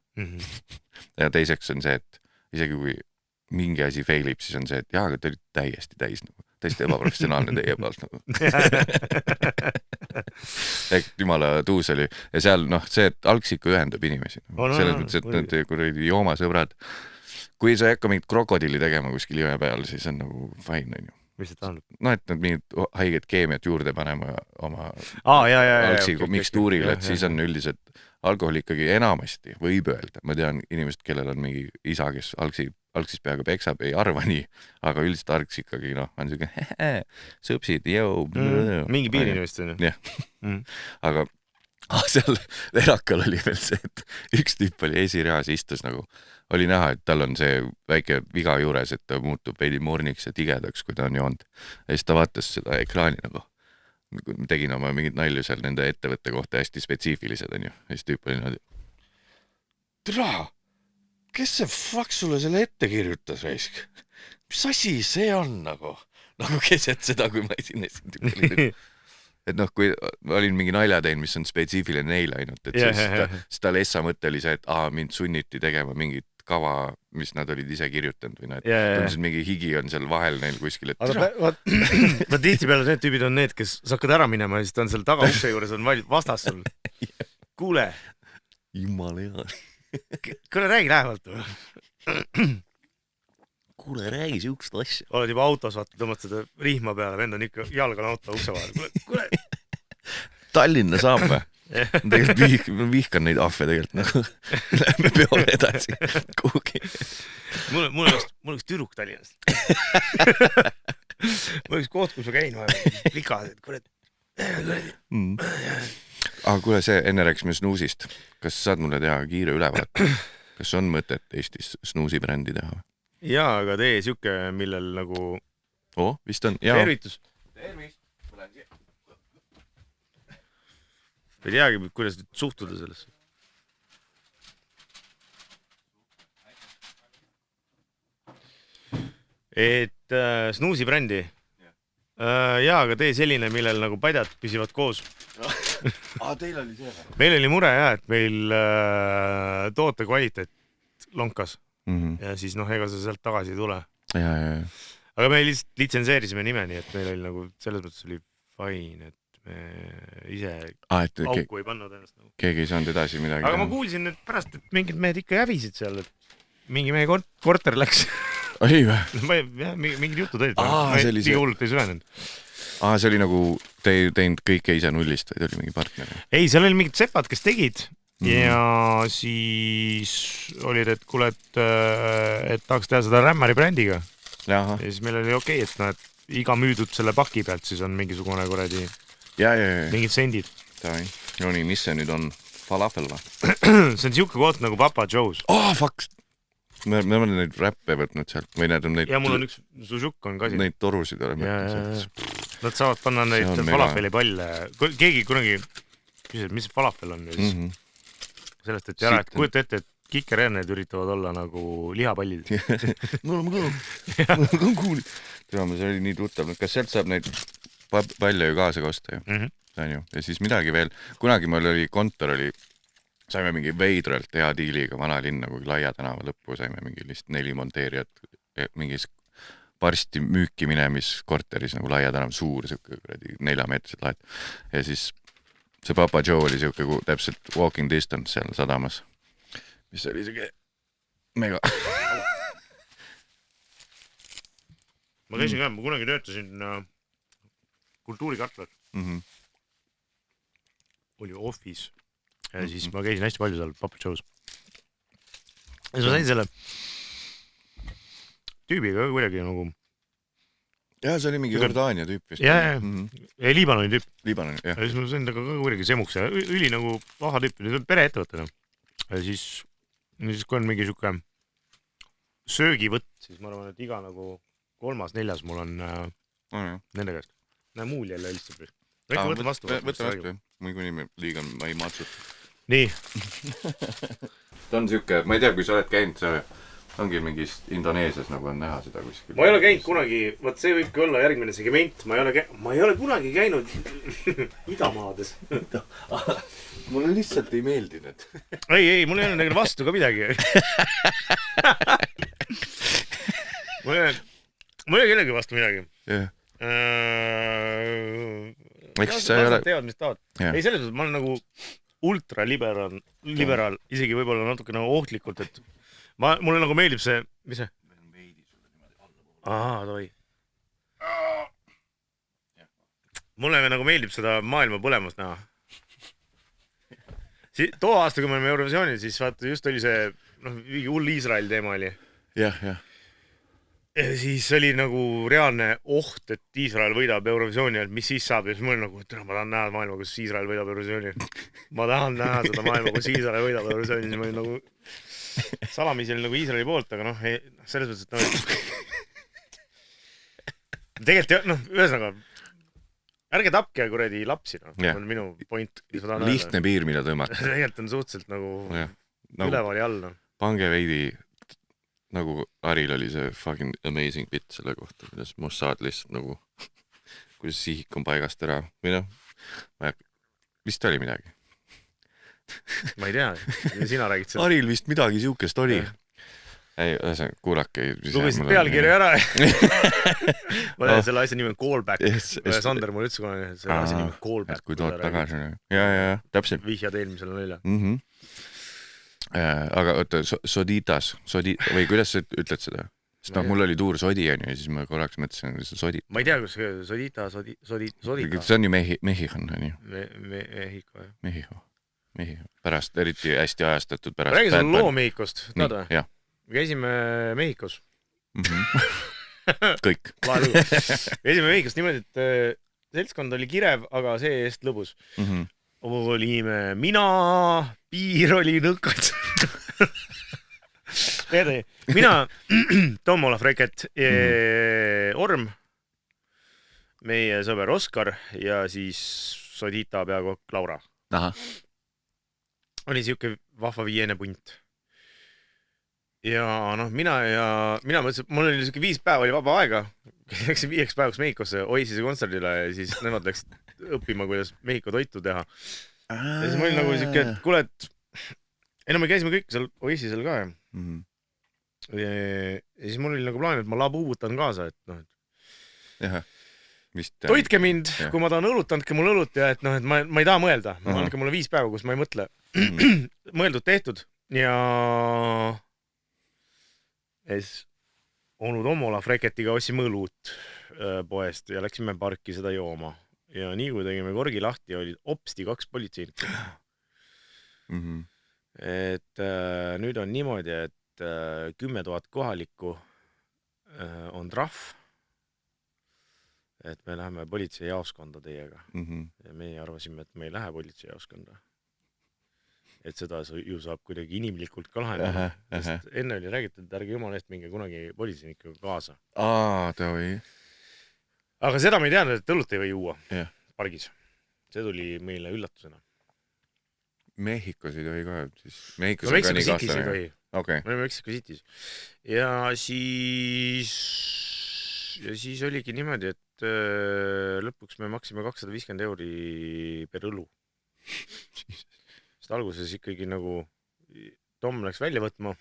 Ja teiseks on see, et isegi kui mingi asi failib, siis on see, et jaa, aga te olid täiesti täis, nagu, täiesti ebaprofessionaalne teie poolt. Nagu. Jumala tuus oli ja seal see, et algs ikka ühendab inimesi. Selles mõttes, et need kuradi joomasõbrad, kui sa ei hakka mingit krokodilli tegema kuskil jõe peal, siis on nagu fine, on ju. Mis see tähendab? No, et nad mingid haiget keemiat juurde panema oma algsi mikstuurile, et siis on üldiselt alkohol ikkagi enamasti, võib öelda. Ma tean inimesed, kellel on mingi isa, kes algsis peaga peksab, ei arva nii, aga üldiselt algs ikkagi, on siuke sõpsid, mingi piirini vist on ju. Jah. Aga seal Lerakal oli veel see, et üks tüüp oli esireas, istus nagu, oli näha, et tal on see väike viga juures, et ta muutub veidi morniks ja tigedaks, kui ta on joonud. Ja siis ta vaatas seda ekraani nagu, tegin oma mingid nalju seal nende ettevõtte kohta hästi spetsiifilised, on ju. Ja siis tüüp oli niimoodi, tere, kes see fuck sulle selle ette kirjutas, raisk? Mis asi see on nagu keset seda, kui ma esinesin tüüp. Et kui ma olin mingi nalja teinud, mis on spetsiifiline neile ainult, et siis tal essa mõte oli see, et mind sunniti tegema mingit kava, mis nad olid ise kirjutanud või tundsid mingi higi on seal vahel neil kuskil, et ma tihtipeale need tüübid on need, kes sa hakkad ära minema ja siis ta on seal taga ukse juures on vastas sul. Kuule. Jumala hea. Kuule, räägi lähemalt. Kuule, räägi siukest asja. Oled juba autos, vaata, tõmmad seda rihma peale, vend on ikka jalga auto ukse vahel. Kuule. Tallinna saab või? Tegelikult vihkan neid ahve tegelikult nagu. Lähme peole edasi kuhugi. Mul on üks tüdruk Tallinnast. Mul on üks koht, kus ma käin vaja likad, et kuule. Kuule, see enne rääkisime snuusist. Kas saad mulle teha kiire ülevaate? Kas on mõtet Eestis snuusi brändi teha? Jaa, aga tee siuke, millel nagu... Vist on. Tervitus. Tervis. Ei teagi, kuidas suhtuda sellesse. Et snuusi brändi. Jaa, aga tee selline, millel nagu padjad püsivad koos. Teil oli see. Meil oli mure jah, et meil toote kvaliteet lonkas. Ja siis ega sa sealt tagasi ei tule. Ja. Aga me lihtsalt litsenseerisime nime, nii et meil oli nagu selles mõttes oli fine, et me ise auku ei pannud ennast. Keegi ei saanud edasi midagi. Aga ma kuulsin nüüd pärast, et mingid mehed ikka hävisid seal, et mingi meie korter läks. Ei või? Mingid jutud olid. Nii hullult ei süvenenud. See oli nagu te ei teinud kõike ise nullist, või oli mingi partner? Ei, seal oli mingid sepad, kes tegid. Ja siis olid, et kuule, et tahaks teha seda rämmari brändiga. Ja siis meil oli okei, et iga müüdud selle paki pealt siis on mingisugune kuradi mingid sendid. No nii, mis see nüüd on? Falafel või? See on siuke koht nagu Papa Joe's. Fuck! Me oleme neid räppe võtnud sealt. Või need on neid... Ja mul on üks Sujuk on ka siin. Neid torusid oleme võtnud. Nad saavad panna neid falafeli palle. Keegi kunagi küsis, mis falafel on. Sellest, et ära, et kujuta ette, et kikerjärned üritavad olla nagu lihapallid. No ma ka kuulin. Teame, see oli nii tuttav. Kas sealt saab neid palle ju kaasa kosta ju? Ja siis midagi veel. Kunagi meil oli kontor, saime mingi veidralt hea diiliga Vanalinna, kui Laia tänava lõppu saime mingi lihtsalt 4 monteerijat mingis varsti müüki minemis korteris nagu Laia tänav suur, 4-meetrised laed. Ja siis see Papa Joe oli siuke täpselt walking distance seal sadamas, mis oli siuke mega. Ma käisin ka, ma kunagi töötasin kultuurikartler. Oli office ja siis ma käisin hästi palju seal Papa Joe's. Ja siis ma sain selle tüübiga kuidagi nagu... Ja see oli mingi Jordaania tüüp vist. Ja, Liibanoni tüüp. Liibanoni, jah. Ja siis ma sain temaga ka kuidagi semuks ja üli nagu vaha tüüp, nüüd on pereettevõttena. Ja siis kui on mingi siuke söögivõtt, siis ma arvan, et iga nagu 3., 4. mul on nende käest. Näe, muul jälle helistab. Võtta vastu. Võtta vastu, jah. Muidu liiga ma ei matsuta. Nii. Ta on siuke, ma ei tea, kui sa oled käinud, ongi mingis Indoneesias nagu on näha seda kuskil. Ma ei ole käinud kunagi, võt see võibki olla järgmine segment, ma ei ole kunagi käinud idamaades. Mulle lihtsalt ei meeldi need. Ei, mul ei ole nagu vastu ka midagi. Mul ei ole kellegi vastu midagi. Jah. Eks sa ei ole... teavad, mis tahavad. Ei, selles mõttes, ma olen nagu ultraliberaal, isegi võib-olla natuke nagu ohtlikult, et mulle nagu meeldib see, mis see? Tohi. Mulle nagu meeldib seda maailma põlemust näha. Too aasta, kui me olime Eurovisioonil, siis vaata, just oli see, mingi hull Iisraeli teema oli. Jah. Ja siis oli nagu reaalne oht, et Iisrael võidab Eurovisiooni, et mis siis saab, ja siis mul oli nagu, et ma tahan näha maailma, kus Iisrael võidab Eurovisiooni. Ma tahan näha seda maailma, kus Iisrael võidab Eurovisiooni, siis ma olin nagu salamisi oli nagu Iisraeli poolt, aga selles mõttes, et tegelikult, ühesõnaga, ärge tapke kuradi lapsi, on minu point. Lihtne piir, mida tõmmata. Tegelikult on suhteliselt nagu ülevali all. Pange veidi, nagu Aril oli see fucking amazing bit selle kohta, kuidas Mossad lihtsalt nagu, kuidas sihik on paigast ära. Või vist oli midagi. Ma ei tea, sina räägid seda. Aril vist midagi siukest oli. Ei, kuulake. Lugesid pealkirja ära. Ma tean, selle asja nimi on Callback. Sander mul ütles kunagi, et selle asja nimi on Callback. Kui tood tagasi. Ja, täpselt. Vihjad eelmisele nelja. Aga oota, soditas, või kuidas sa ütled seda? Sest mul oli tuur sodi, ja siis ma korraks mõtlesin, et see sodita. Ma ei tea, kus sodita. See on ju Mehhikon, on ju? Mehhiko. Pärast, eriti hästi ajastatud pärast. Räägi sul loo Mehhikost, tead või? Jah. Me käisime Mehhikos. Kõik. Käisime Mehhikost niimoodi, et seltskond oli kirev, aga see eest lõbus. Olime mina, piir oli nõkad. Mina, Tom Olaf Reket, Orm, meie sõber Oskar ja siis Sodita peakokk Laura. Oli siuke vahva 5 punt. Ja mina mõtlesin, mul oli siuke 5 päeva oli vaba aega. Läksin 5 päevaks Mehhikosse Oasise kontserdile ja siis nemad läksid õppima, kuidas Mehhiko toitu teha. Ja siis ma olin nagu siuke, et kuule, et me käisime kõik seal Oasisel ka. Ja siis mul oli nagu plaan, et ma labuubutan kaasa, et toitke mind, kui ma tahan õlut, andke mul õlut ja et ma ei taha mõelda. Andke mulle 5 päeva, kus ma ei mõtle. Mõeldud tehtud ja siis onu Tom Olaf Reketiga ossime õlut poest ja läksime parki seda jooma. Ja nii kui tegime korgi lahti, oli opsti 2 politseinikku. Et nüüd on niimoodi, et 10 000 kohalikku on trahv. Et me läheme politseijaoskonda teiega. Ja meie arvasime, et me ei lähe politseijaoskonda. Et seda ju saab kuidagi inimlikult ka lahendada. Sest enne oli räägitud, et ärge jumala eest minge kunagi politseinikuga kaasa. Aga seda me ei teadnud, et õlut ei või juua pargis. See tuli meile üllatusena. Mehhikos ei tohi ka. Mexico City's ei tohi. Me oleme Mexico City's. Ja siis oligi niimoodi, et lõpuks me maksime 250 € per õlu. Sest alguses ikkagi nagu Tom läks välja võtma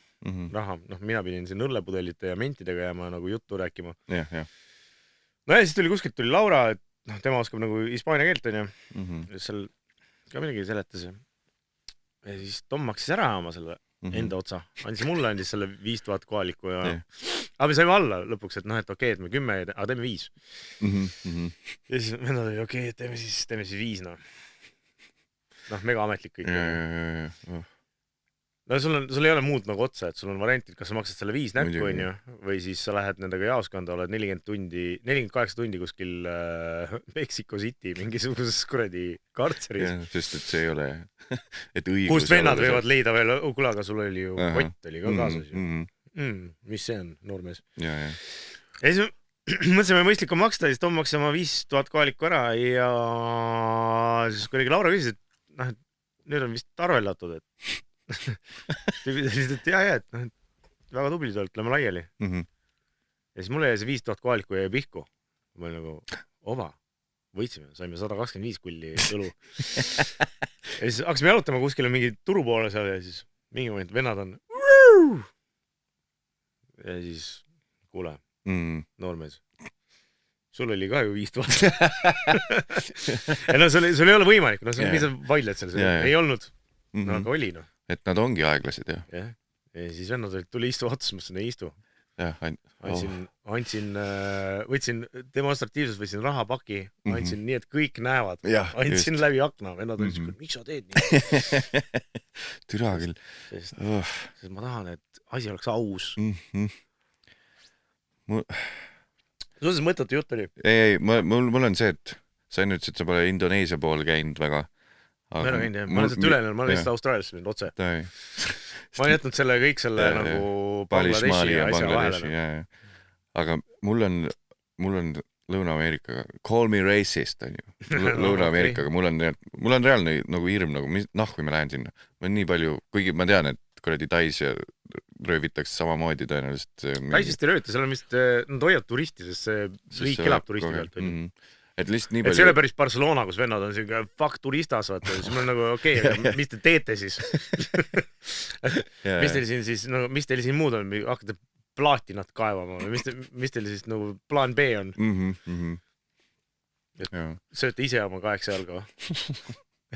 raha. Mina pidin siin õllepudellite ja mentidega jääma nagu juttu rääkima. Ja siis kuskilt tuli Laura, et tema oskab nagu hispaania keelt, on ju. Seal ka midagi seletas. Ja siis Tom maksis ära oma selle enda otsa. Andis mulle, andis selle 5000 kohalikku ja... Aga me saime alla lõpuks, et okei, et me 10, aga teeme 5. Ja siis vennad oli, okei, teeme siis 5, mega ametlik kõik. Sul ei ole muud nagu otsa, et sul on variantid, kas sa maksad selle 5 näkku, on ju, või siis sa lähed nendega jaoskonda, oled 48 tundi kuskil Mexico City mingisuguses kuradi kartseris. Sest et see ei ole, et õigus... Kust vennad võivad leida veel, kuule, aga sul oli ju kott oli ka kaasas ju. Mis see on, noormees? Ja siis mõtlesime mõistlik on maksta, siis Tom maksis oma 5000 kohalikku ära ja siis kuidagi Laura küsis, et noh, et nüüd on vist arveldatud, et et ja, et noh, et väga tublid oled, lähme laiali. Ja siis mulle jäi see 5000 kohalikku jäi pihku. Ma olin nagu, oma, võitsime, saime 125 kulli õlu. Ja siis hakkasime jalutama kuskile mingi turu poole seal ja siis mingi moment vennad on ja siis kuule, noormees, sul oli ka ju 5000. Ja no sul ei ole võimalik, no mis sa vaidled seal, ei olnud, no aga oli noh. Et nad ongi aeglased jah. Ja siis vennad tuli istu otsas, mõtlesin, ei istu. Võtsin demonstratiivsus, võtsin rahapaki, andsin nii, et kõik näevad, andsin läbi akna, vennad olid, miks sa teed nii? Türa küll. Sest ma tahan, et asi oleks aus. Sul see mõttetu jutt oli? Ei, mul on see, et sa enne ütlesid, et sa pole Indoneesia pool käinud väga. Ma olen käinud, jah. Ma olen sealt ülenenud, ma olen lihtsalt Austraaliasse mind otse. Ma olen jätnud selle kõik selle nagu Bangladeshi ja asja vahele. Aga mul on Lõuna-Ameerikaga, call me racist on ju, Lõuna-Ameerikaga, mul on reaalne nagu hirm, nagu nahku me lähen sinna. Ma on nii palju, kuigi ma tean, et kuradi Tais ja röövitakse samamoodi tõenäoliselt. Taisist ei röövita, seal on vist, nad hoiavad turisti, sest see riik elab turisti pealt. Et see ei ole päris Barcelona, kus vennad on selline fuck turistas, vaata, siis mul on nagu okei, aga mis te teete siis? Mis teil siin siis, mis teil siin muud on, hakkate plaatinat kaevama või mis teil siis nagu plaan B on? Sööte ise oma 8 jalga?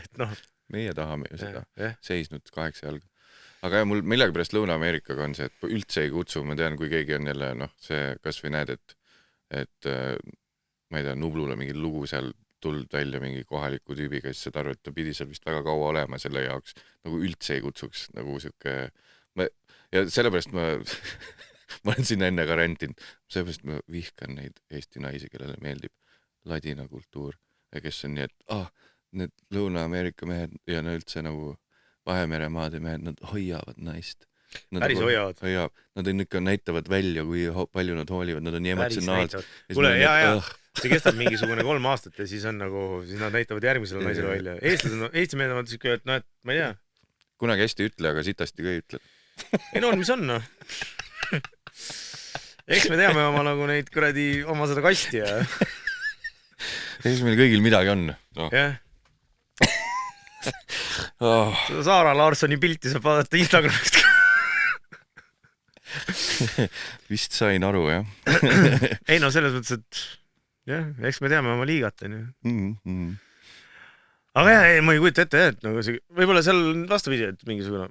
Et noh. Meie tahame ju seda, seisnud 8 jalga. Aga jah, mul millegi pärast Lõuna-Ameerikaga on see, et üldse ei kutsu, ma tean, kui keegi on jälle, noh, see kas või näed, et ma ei tea, Nublule mingi lugu seal tuld välja mingi kohaliku tüübiga, siis saad aru, et ta pidi seal vist väga kaua olema selle jaoks, nagu üldse ei kutsuks, nagu siuke, ja sellepärast ma olen sinna enne ka rentinud, sellepärast ma vihkan neid Eesti naisi, kellele meeldib ladina kultuur ja kes on nii, et need Lõuna-Ameerika mehed ja üldse nagu Vahemere maade mehed, nad hoiavad naist. Päris hoiavad. Nad ikka näitavad välja, kui palju nad hoolivad, nad on nii emotsionaalsed. Kuule, see kestab mingisugune 3 aastat ja siis on nagu, siis nad näitavad järgmisele naisele välja. Eesti mehed on siuke, et noh, et ma ei tea. Kunagi hästi ütle, aga sitasti ka ei ütle. Ei no, mis on, noh. Eks me teame oma nagu neid kuradi, oma seda kasti ja. Eks meil kõigil midagi on. Jah. Seda Saara Larssoni pilti saab vaadata Instagramist. Vist sain aru, jah. Ei no, selles mõttes, et jah, eks me teame oma liigat. Aga jah, ma ei kujuta ette, et nagu see, võib-olla seal vastupidi, et mingisugune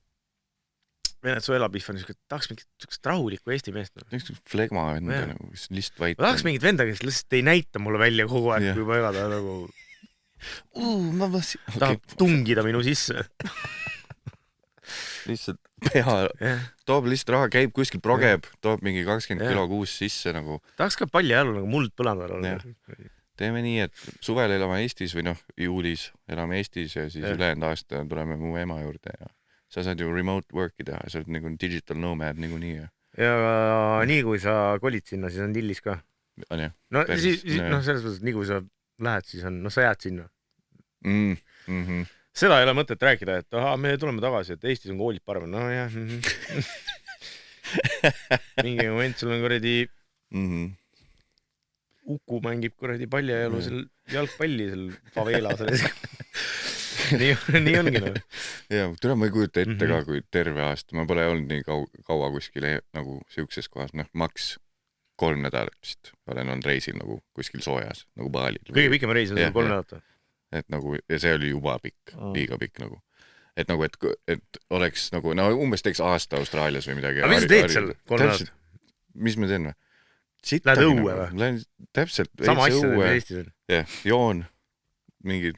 Venezuela pihv on niisugune, tahaks mingit rahulikku Eesti meest. Flegma enda, nagu lihtsalt vait. Ma tahaks mingit venda, kes lihtsalt ei näita mulle välja kogu aeg, kui ma jagada nagu tahab tungida minu sisse. Lihtsalt pea, toob lihtsalt raha, käib kuskil progeb, toob mingi 20 kilo kuus sisse nagu. Tahaks ka palja jälle nagu muld põlandal olla. Teeme nii, et suvel elame Eestis või noh, juulis elame Eestis ja siis ülejäänud aasta tuleme mu ema juurde ja sa saad ju remote work'i teha, sa oled nagu digital nomad nagu nii. Ja nii kui sa kolid sinna, siis on tillis ka. No selles mõttes, nii kui sa lähed, siis on, no sa jääd sinna. Seda ei ole mõtet rääkida, et me tuleme tagasi, et Eestis on koolid parem. No jah. Mingi moment sul on kuradi Uku mängib kuradi paljajalu seal jalgpalli seal favela selles. Nii ongi noh. Ja, türa ma ei kujuta ette ka, kui terve aasta. Ma pole olnud nii kaua kuskil nagu siukses kohas. Noh, maks 3 nädalat vist. Olen olnud reisil nagu kuskil soojas, nagu Baalil. Kõige pikem reis on 3 nädalat. Et nagu, ja see oli juba pikk, liiga pikk nagu. Et nagu, et oleks nagu, no umbes teeks aasta Austraalias või midagi. Aga mis sa teed seal 3 nädalat? Mis me teen või? Lähed õue või? Lähen täpselt. Sama asja teed Eestis on? Jah, joon. Mingi,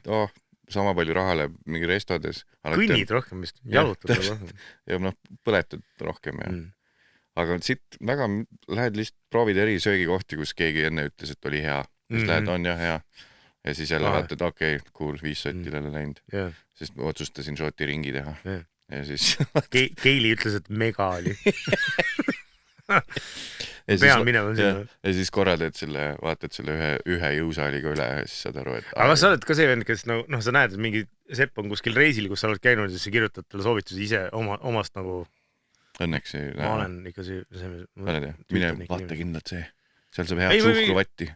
sama palju raha läheb mingi restades. Kõnnid rohkem vist, jalutad rohkem. Ja noh, põletad rohkem ja. Aga siit väga lähed lihtsalt proovid eri söögikohti, kus keegi enne ütles, et oli hea. Siis lähed, on jah hea. Ja siis jälle vaatad, okei, cool, 5 sottilele läinud. Sest ma otsustasin šoti ringi teha. Ja siis... Keili ütles, et mega oli. pean minema sinna. Ja siis korra teed selle, vaatad selle ühe jõusaaliga üle ja siis saad aru, et... Aga kas sa oled ka see vend, kes noh, sa näed, et mingi sepp on kuskil reisil, kus sa oled käinud ja siis sa kirjutad talle soovitusi ise omast nagu... Õnneks ei... Ma olen ikka see... Mine vaata kindlalt see. Seal saab head suhkruvatti.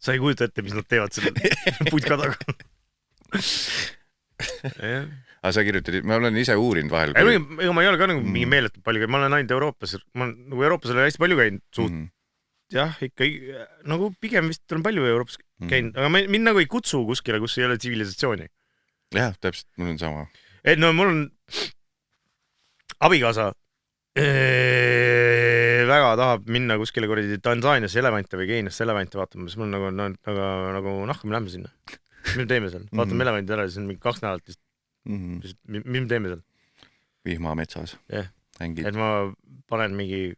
Sa ei kujuta ette, mis nad teevad selle putka taga. Aga sa kirjutad, ma olen ise uurinud vahel. Ega ma ei ole ka nagu mingi meeletult palju, ma olen ainult Euroopas, nagu Euroopas olen hästi palju käinud suht. Jah, ikka nagu pigem vist olen palju Euroopas käinud, aga mind nagu ei kutsu kuskile, kus ei ole tsivilisatsiooni. Jah, täpselt, mul on sama. Et no mul on abikaasa väga tahab minna kuskile kuradi Tansaaniasse elevante või Keeniasse elevante vaatama, siis mul on nagu nahku, me lähme sinna. Mis me teeme seal? Vaatame elevantid ära, siis on mingi 2 nädalat vist. Mis me teeme seal? Vihma metsas. Et ma panen mingi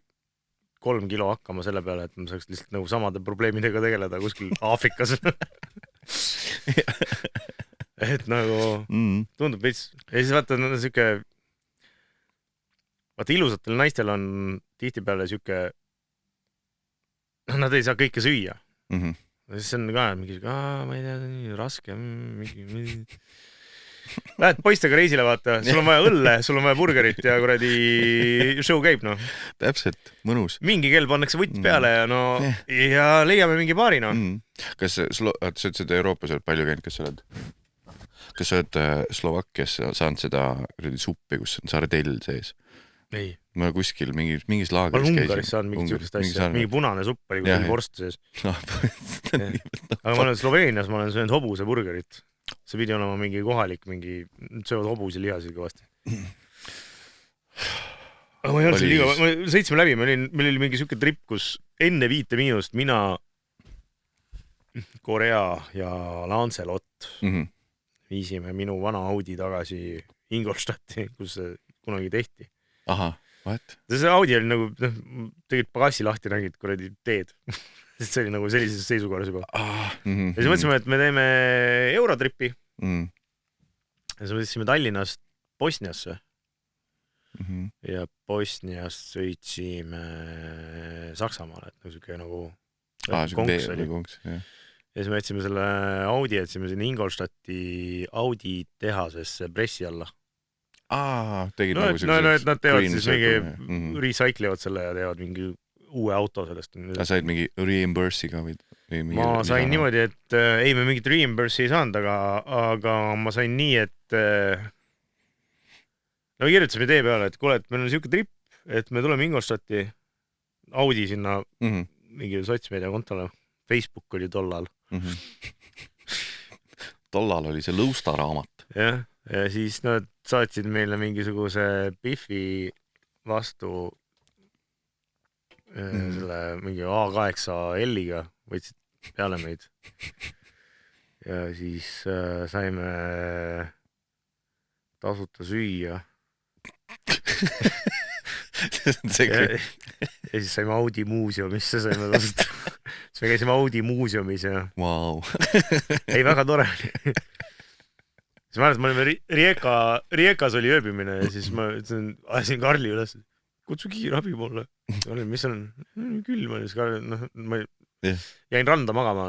3 kilo hakkama selle peale, et ma saaks lihtsalt nagu samade probleemidega tegeleda kuskil Aafrikas. Et nagu tundub veits. Ja siis vaata, vaata ilusatel naistel on tihtipeale siuke, nad ei saa kõike süüa. Siis on ka mingi, ma ei tea, nii raske, lähed poistega reisile, vaata, sul on vaja õlle, sul on vaja burgerit ja kuradi show käib, noh. Täpselt, mõnus. Mingi kell pannakse võtt peale ja leiame mingi paari, noh. Kas sa ütlesid Euroopas oled palju käinud, kas sa oled Slovakkias saanud seda suppi, kus on sardell sees? Ei. Ma kuskil mingis laagris käisin. Ma olen Ungaris saanud mingit sükest asja, mingi punane supp oli kuskil vorst sees. Aga ma olen Sloveenias, ma olen söönud hobuse burgerit. See pidi olema mingi kohalik, söövad hobusi lihasid kõvasti. Aga ma ei olnud seal liiga, me sõitsime läbi, meil oli mingi süke trip, kus enne 5 miinust mina, Korea ja Lancelot viisime minu vana Audi tagasi Ingolstadti, kus see kunagi tehti. Aha, what? See Audi oli nagu, tegid pagassi lahti, nägid kuradi teed. Sest see oli nagu sellises seisukorras juba. Ja siis mõtlesime, et me teeme Eurotripi. Ja siis mõtlesime Tallinnast Bosniasse. Ja Bosniast sõitsime Saksamaale, et siuke nagu konks oli. Ja siis me jätsime selle Audi, jätsime sinna Ingolstadti Audi tehasesse pressi alla. Tegid nagu et nad teevad siis mingi recyclevad selle ja teevad mingi uue auto sellest. Said mingi reimbursi ka või? Ma sain niimoodi, et ei, me mingit reimbursi ei saanud, aga ma sain nii, et no kirjutasime tee peale, et kuule, et meil on siuke trip, et me tuleme Ingolstadti Audi sinna mingi sotsmeedia kontole. Facebook oli tollal. Tollal oli see Lõusta raamat. Jah. Ja siis nad saatsid meile mingisuguse Biffi vastu selle mingi A8L-iga, võtsid peale meid. Ja siis saime tasuta süüa. Ja siis saime Audi muuseumisse, saime tasuta. Siis me käisime Audi muuseumis ja... Wow. Ei, väga tore oli. Siis ma arvan, et me olime Riekas oli ööbimine ja siis ma ajasin Karli üles, kutsu kiirabi mulle. Mis on külm, ma jäin randa magama,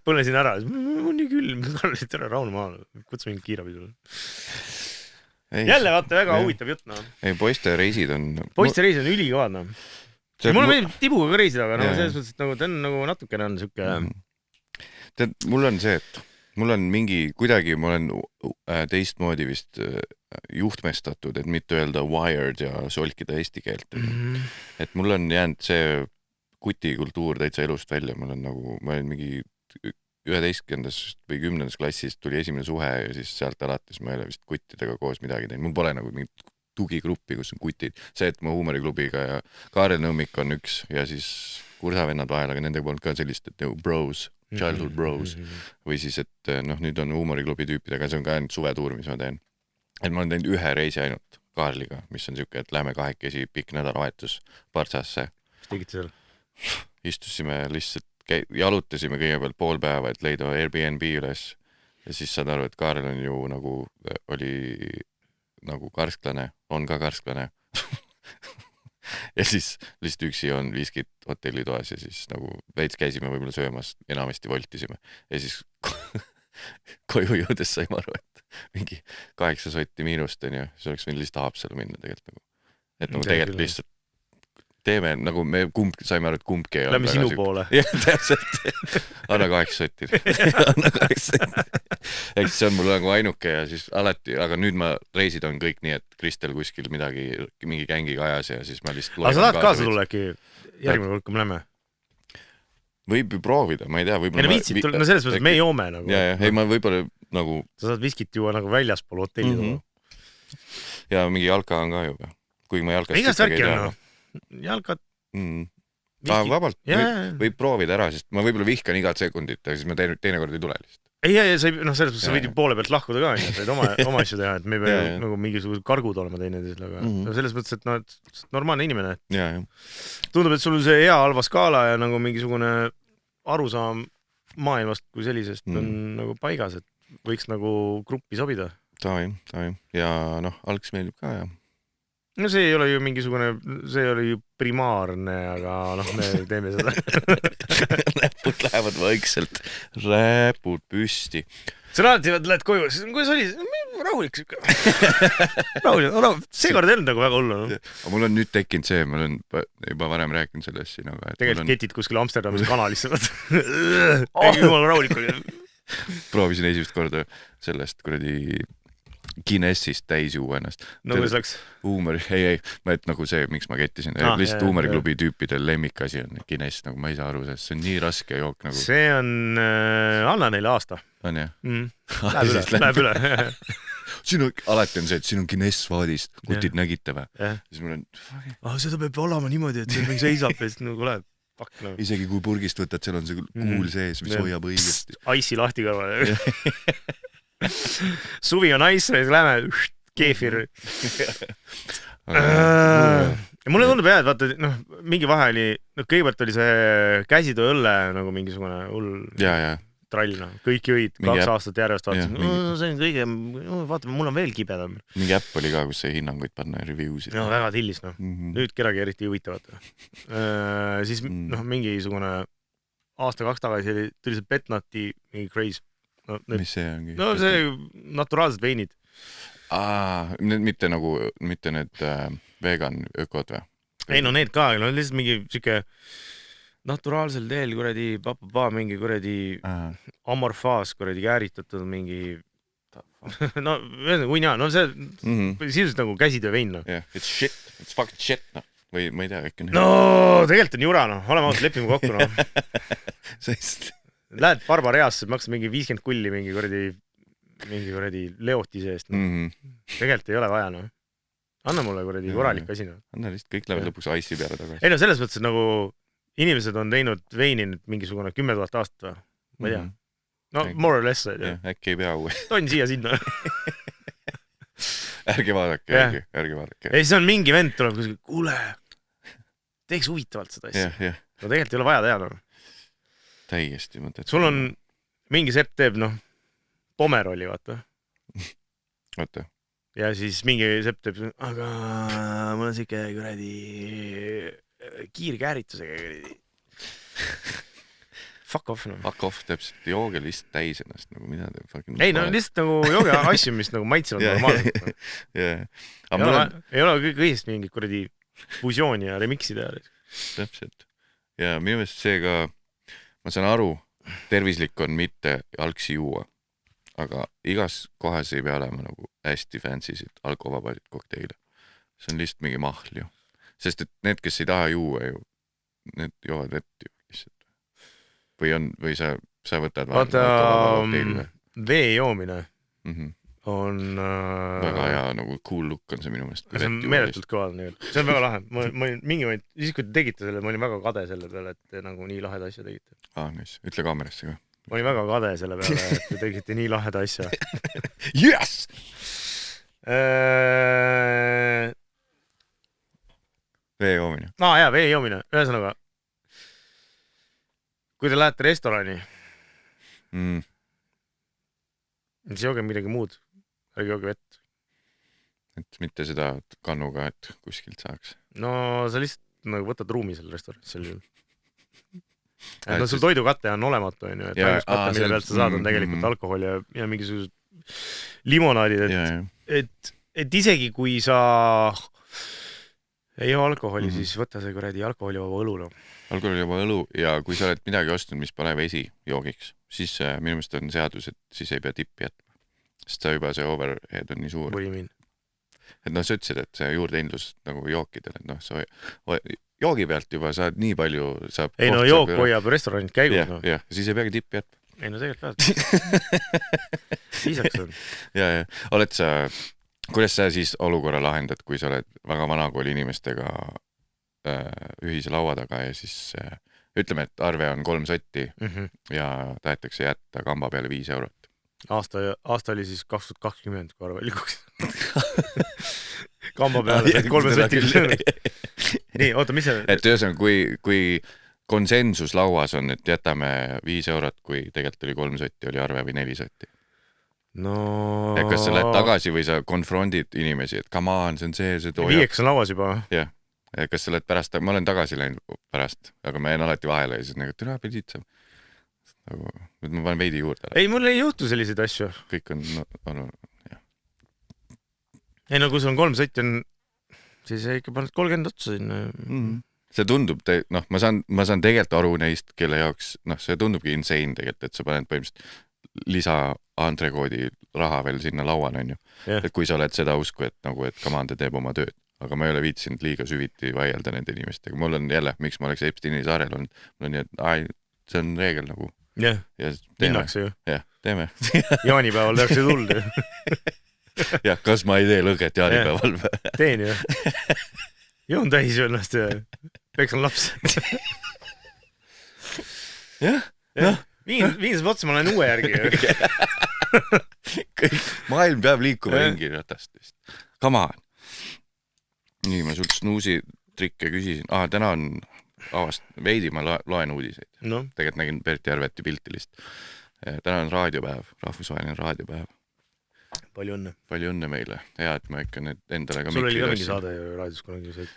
põlesin ära, on nii külm, Karli tere raun maal, kutsu mingi kiirabi sulle. Jälle vaata, väga huvitav jutt. Ei, poiste reisid on ülikõvad. Mul on meeldib tibuga ka reisida, aga selles mõttes, et ta on nagu natukene on siuke... Tead, mul on see, et mul on kuidagi ma olen teistmoodi vist juhtmestatud, et mitte öelda wired ja solkida eesti keelt. Et mul on jäänud see kutikultuur täitsa elust välja. Ma olin mingi 11. või 10. klassist tuli esimene suhe ja siis sealt alates ma ei ole vist kuttidega koos midagi teinud. Mul pole nagu mingit tugigruppi, kus on kutid. See, et ma huumoriklubiga ja Kaarel Nõmmik on üks ja siis kursavennad vahel, aga nendega polnud ka sellist, et nagu bros. Childhood bros või siis, et nüüd on huumoriklubi tüüpidega, see on ka ainult suvetuur, mis ma teen. Et ma olen teinud ühe reisi ainult Kaarliga, mis on siuke, et lähme 2 pikk nädalavahetus Partsasse. Mis tegite seal? Istusime lihtsalt, jalutasime kõigepealt pool päeva, et leida Airbnb üles ja siis saad aru, et Kaarel on ju oli nagu karsklane, on ka karsklane. ja siis lihtsalt üksi on viskid hotellitoas ja siis nagu veits käisime võib-olla söömas, enamasti voltisime ja siis koju jõudes saime aru, et mingi 8 sotti miinust on ju, siis oleks võinud lihtsalt Haapsalu minna tegelikult nagu. Et nagu tegelikult lihtsalt teeme, nagu me saime aru, et kumbki ei lähme sinu poole. Jah, täpselt. Anna 8 sotti. Anna 8 sotti. Eks see on mul nagu ainuke ja siis alati, aga nüüd ma reisid on kõik nii, et Kristel kuskil midagi, mingi gängiga ajas ja siis ma lihtsalt aga sa tahad kaasa tulla äkki järgmine kord, kui me lähme? Võib ju proovida, ma ei tea, võib-olla... Ei no viitsid tulla, no selles mõttes, me ei joome nagu. Ja, ei ma võib-olla nagu... Sa saad viskit juua nagu väljaspool hotelli tulla. Ja mingi jalka on ka juba. Kui ma jalkast... Igast värki on, jalkad... Vabalt, võib proovida ära, sest ma võib-olla vihkan igat sekundit, aga siis ma teinekord ei tule lihtsalt. Ei, selles mõttes sa võid ju poole pealt lahkuda ka, et oma asju teha, et me ei pea nagu mingisugused kargud olema teineteisel, aga selles mõttes, et no, normaalne inimene. Tundub, et sul see hea-halva skaala ja nagu mingisugune arusaam maailmast kui sellisest on nagu paigas, et võiks nagu gruppi sobida. Tavim. Ja noh, algs meeldib ka ja... No see ei ole ju mingisugune, see oli ju primaarne, aga noh, me teeme seda. Räpud lähevad vaikselt, räpud püsti. Sa alati lähed koju, kuidas oli? Rahulik. Seekord ei olnud nagu väga hullu. Aga mul on nüüd tekkinud see, ma olen juba varem rääkinud sellest siin, aga... Tegelikult ketid kuskil Amsterdamis kanalisse. Jumal rahulik oli. Proovisin esimest korda sellest kuradi... Guinnessist täis juua ennast. No mis läks? Ei, et nagu see, miks ma kettisin. Lihtsalt huumeriklubi tüüpidel lemmikasi on Guinness, nagu ma ei saa aru, sest see on nii raske jook nagu... See on... Anna neile aasta. On jah? Läheb üle. Alati on see, et siin on Guinness vaadist. Kutid nägite või? Siis mul on... Seda peab olema niimoodi, et see mingi seisab ja siis nagu läheb. Isegi kui purgist võtad, seal on see kuul sees, mis hoiab õigesti. Ice'i lahti kõrvale. Suvi on ice, siis läheme keefir. Mulle tundub jah, et vaata, mingi vahe oli, kõigepealt oli see käsitööõlle nagu mingisugune hull trall, kõik jõid 2 aastat järjest, vaatasin, see on kõige, vaatame, mul on veel kibedam. Mingi äpp oli ka, kus sai hinnanguid panna ja reviewsid. No väga tillis, nüüd kedagi eriti ei huvita, vaata. Siis mingisugune aasta-2 tagasi tuli see Betnati mingi craze. Mis see ongi? No see naturaalsed veinid. Mitte need vegan ökod või? Ei no need ka, lihtsalt mingi siuke naturaalsel teel kuradi mingi kuradi amorfaas kuradi kääritatud mingi no uinja, no see sisuliselt nagu käsitöö vein. It's shit, it's fucking shit või ma ei tea äkki. No tegelikult on jura, oleme ausalt, lepime kokku. Lähed Barbareasse, maksad mingi 50 kulli mingi kuradi leoti seest. Tegelikult ei ole vaja, Anna mulle kuradi korralik asi. Anna lihtsalt, kõik lähevad lõpuks Ice'i peale tagasi. Ei no selles mõttes, nagu inimesed on teinud veini mingisugune 10 000 aastat või? Ma ei tea. No more or less. Äkki ei pea uue. Toon siia sinna. Ärge vaadake. Ei, see on mingi vend tuleb kuskil, kuule, teeks huvitavalt seda asja. No tegelikult ei ole vaja teha, Täiesti mõtet. Sul on mingi sepp teeb, Pomeroli, vaata. Oota. Ja siis mingi sepp teeb, aga mul on siuke kuradi kiirkääritusega kuradi. Fuck off, Fuck off, täpselt jooge lihtsalt täis ennast, nagu mida te fucking... Ei, lihtsalt nagu jooge asju, mis nagu maitsevad normaalselt. Ei ole kõigest mingit kuradi fusiooni ja remixi teha. Täpselt. Ja minu meelest see ka... Ma saan aru, tervislik on mitte algsi juua, aga igas kohas ei pea olema nagu hästi fancysid alkovabasid kokteile. See on lihtsalt mingi mahl ju. Sest et need, kes ei taha juua ju, need joovad vett ju lihtsalt. Või sa võtad vaata, vee joomine on... Väga hea, nagu cool look on see minu meelest. See on meeletult kõvad. See on väga lahe. Ma olin mingi moment, siis kui te tegite selle, ma olin väga kade selle peale, et te nagu nii laheda asja tegite. Nice. Ütle kaamerasse ka. Ma olin väga kade selle peale, et te tegite nii laheda asja. Yes! Vee joomine. Vee joomine. Ühesõnaga, kui te lähete restorani, siis jooge midagi muud. Ärge jooge vett. Et mitte seda kannuga, et kuskilt saaks. no sa lihtsalt nagu võtad ruumi seal restoranis sel juhul. No sul toidukate on olematu, on ju, et ainus katte, mille pealt sa saad, on tegelikult alkohol ja mingisugused limonaadid, et isegi kui sa ei joo alkoholi, siis võta see kuradi alkoholivaba õlu. Alkoholivaba õlu ja kui sa oled midagi ostnud, mis pole vesi joogiks, siis minu meelest on seadus, et siis ei pea tippi jätma. Sest sa juba see overhead on nii suur. Et sa ütlesid, et see juurdehindlus nagu jookidel, et sa joogi pealt juba saad nii palju saab. Ei no jook hoiab restoranid käigus. Ja, siis ei peagi tippi jätma. Ei no tegelikult pead. Isaks on. Ja. Oled sa, kuidas sa siis olukorra lahendad, kui sa oled väga vanakooli inimestega ühise laua taga ja siis ütleme, et arve on 3 sotti ja tahetakse jätta kamba peale 5 eurot. Aasta oli siis 2020, kui arvelikuks. Kamba peale, 3 sotti. Nii, oota, mis see? Et ühesõnaga, kui konsensus lauas on, et jätame 5 eurot, kui tegelikult oli 3 sotti, oli arve või 4 sotti. No... Et kas sa lähed tagasi või sa konfrondid inimesi, et come on, see on see toja. 5 on lauas juba. Jah. Kas sa lähed pärast, ma olen tagasi läinud pärast, aga ma jään alati vahele ja siis nagu, türa pidid sa. Nüüd ma panen veidi juurde. Ei, mul ei juhtu selliseid asju. Kõik on, jah. Ei, no kui sul on 3 sotti on, siis ikka paned 30 otsa sinna. See tundub, ma saan tegelikult aru neist, kelle jaoks, see tundubki insane tegelikult, et sa paned põhimõtteliselt lisa andrekoodi raha veel sinna lauan, on ju. Et kui sa oled seda usku, et kamande teeb oma tööd. Aga ma ei ole viitsinud liiga süviti vaielda nende inimestega. Mul on jälle, miks ma oleks Epsteini saarel olnud, mul on nii, et see on reegel nagu. Jah, minnakse ju. Jah, teeme. Jaanipäeval tehakse tuld ju. Jah, kas ma ei tee lõget jaanipäeval? Teen ju. Joon täis ju ennast ja peksan laps. Jah. Viinsab otsa, ma olen uue järgi. Maailm peab liikuma ringi ratast. Come on. Nii, ma sult snuusi trikke küsisin. Täna on veidi, ma loen uudiseid. No. Tegelikult nägin Berti Järveti piltilist. Täna on raadiopäev, rahvusvaheline raadiopäev. Palju õnne. Palju õnne meile. Hea, et ma ikka endale ka sul oli ka mingi saade raadios kunagi see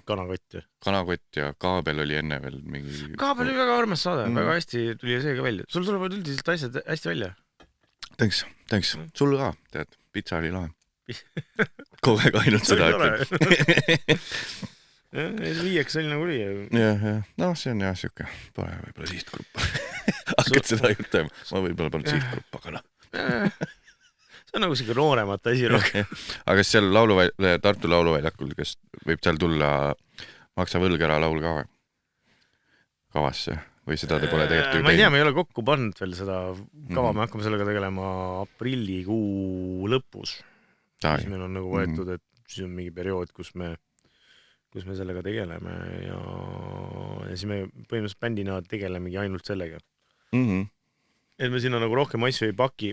Kanakott. Kanakott ja Kaabel oli enne veel mingi... Kaabel oli väga armas saade, väga hästi tuli see ka välja. Sul tulevad üldiselt asjad hästi välja. Thanks. Sul ka, tead, pitsa oli lahe. Kogu aeg ainult seda ütleb. 5 oli nagu oli. Jah. No see on jah siuke pole võib-olla sihtgrupp. Hakkad seda jutema. Ma võib-olla polnud sihtgrupp, aga see on nagu siuke nooremat asi rohkem. Aga kas seal Tartu lauluväljakul, kes võib seal tulla Maksa võlg ära laul ka kavasse? Või seda te pole tegelikult ma ei tea, me ei ole kokku pannud veel seda kava, me hakkame sellega tegelema aprillikuu lõpus. Siis meil on nagu võetud, et siis on mingi periood, kus me sellega tegeleme ja siis me põhimõtteliselt bändina tegelemegi ainult sellega. Et me sinna nagu rohkem asju ei paki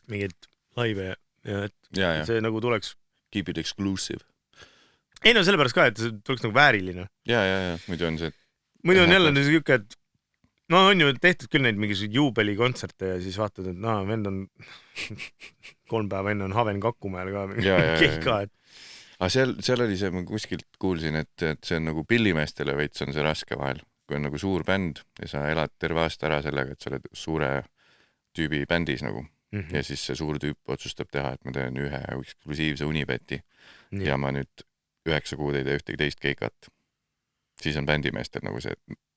mingeid laive ja et see nagu tuleks keep it exclusive. Ei no sellepärast ka, et see tuleks nagu vääriline. Ja, muidu on see muidu on jälle niisugune, et no on ju tehtud küll neid mingisuguseid juubelikontserte ja siis vaatad, et vend on 3 päeva enne on Haven Kakumäel ka keik ka, et aga seal oli see, ma kuskilt kuulsin, et see on nagu pillimeestele veits on see raske vahel, kui on nagu suur bänd ja sa elad terve aasta ära sellega, et sa oled suure tüübi bändis nagu ja siis see suur tüüp otsustab teha, et ma teen ühe eksklusiivse Unibeti ja ma nüüd 9 kuud ei tee ühtegi teist keikat. Siis on bändimeestel nagu see,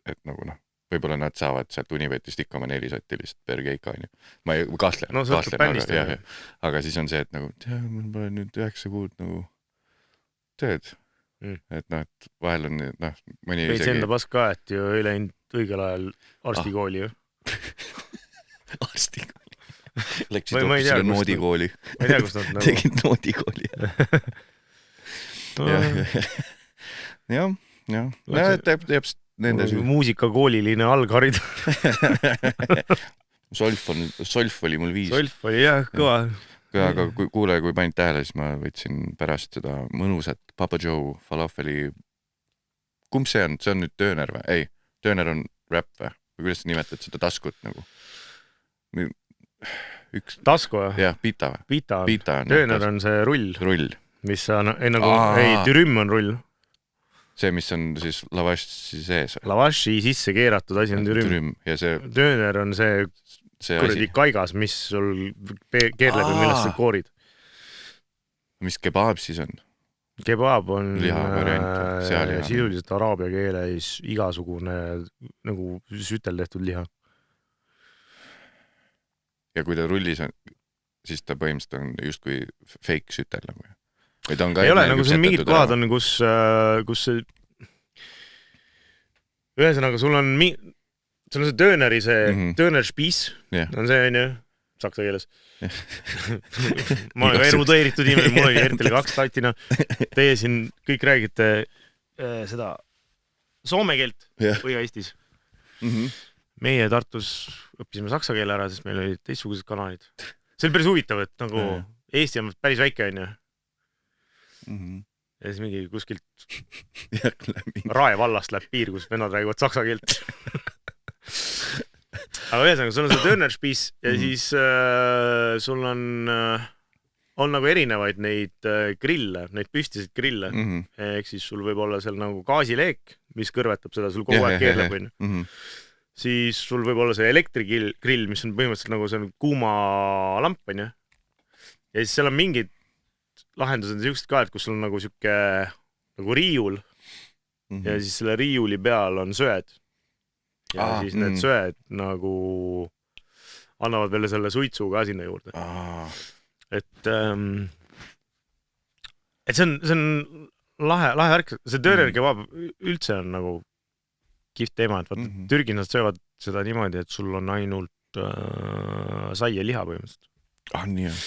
et nagu võib-olla nad saavad sealt Unibetist ikka oma 4 sottilist per keika, on ju. Ma ei kahtlen. No sõltub bändist. Aga siis on see, et nagu, mul pole nüüd 9 kuud nagu tööd. Et et vahel on mõni veits enda pask ka, et ju ei läinud õigel ajal arstikooli ju. Arstikooli? Läksid hoopis selle noodikooli. Ma ei tea, kus nad nagu... Tegid noodikooli. Jah. Teeb nende süü. Muusikakooliline algharid. Solf oli mul 5. Solf oli jah, kõva. Aga kuule, kui panid tähele, siis ma võtsin pärast seda mõnusat Papa Joe falafeli. Kumb see on? See on nüüd tööner või? Ei, tööner on rap või? Või kuidas sa nimetad seda taskut nagu? Tasku või? Jah, pita või? Pita on. Tööner on see rull. Rull. mis on dürüm on rull. See, mis on siis lavaši sees. Lavaši sisse keeratud asi on dürüm. Ja see... Döner on see kuradi kaigas, mis sul keerleb ja millest sa koorid. Mis kebab siis on? Kebab on sisuliselt araabia keeles igasugune nagu sütel tehtud liha. Ja kui ta rullis on, siis ta põhimõtteliselt on justkui fake sütel nagu. Või ta on ka ei ole, nagu sul mingid kohad on, kus ühesõnaga sul on see döneri, see dönerspiis on see, on ju, saksa keeles. Ma olen ka erudeeritud inimene, mul oli Ertele 2 tatina. Teie siin kõik räägite seda soome keelt või Eestis. Meie Tartus õppisime saksa keele ära, sest meil olid teistsugused kanalid. See oli päris huvitav, et nagu Eesti on päris väike, on ju. Ja siis mingi kuskilt Rae vallast läheb piir, kus vennad räägivad saksa keelt. Aga ühesõnaga, sul on see dönerspiis ja siis sul on nagu erinevaid neid grille, neid püstiseid grille. Ehk siis sul võib olla seal nagu gaasileek, mis kõrvetab seda, sul kogu aeg keerleb. Siis sul võib olla see elektrigrill, mis on põhimõtteliselt nagu see kuuma lamp, on ju. Ja siis seal on mingid lahendused niisugused ka, et kus sul on nagu siuke nagu riiul ja siis selle riiuli peal on söed. Ja siis need söed nagu annavad veel selle suitsu ka sinna juurde. Et see on lahe värk. See döner kebab üldse on nagu kihvt teema, et vaata, Türgis nad söövad seda niimoodi, et sul on ainult sai ja liha põhimõtteliselt. Nii on.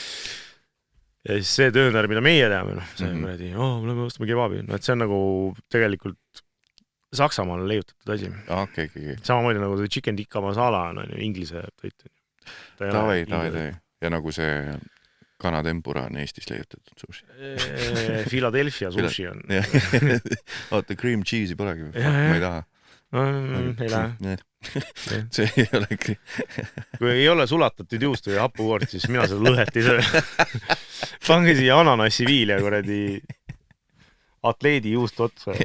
Ja siis see döner, mida meie teame, see mõnedi, me oleme ostame kebabi. No, et see on nagu tegelikult Saksamaal leiutatud asi. Okay. Samamoodi nagu see chicken tikka masala on inglise toit. Tavai. Ja nagu see kanatempura on Eestis leiutatud sushi. Philadelphia sushi on. Oota, cream cheese'i polegi. Ma ei taha. Ei lähe. See ei ole kui ei ole sulatatud juustu ja hapukoort, siis mina seda lõhet ei söö. Pange siia ananassi viil ja kuradi atleedi juustu otsa.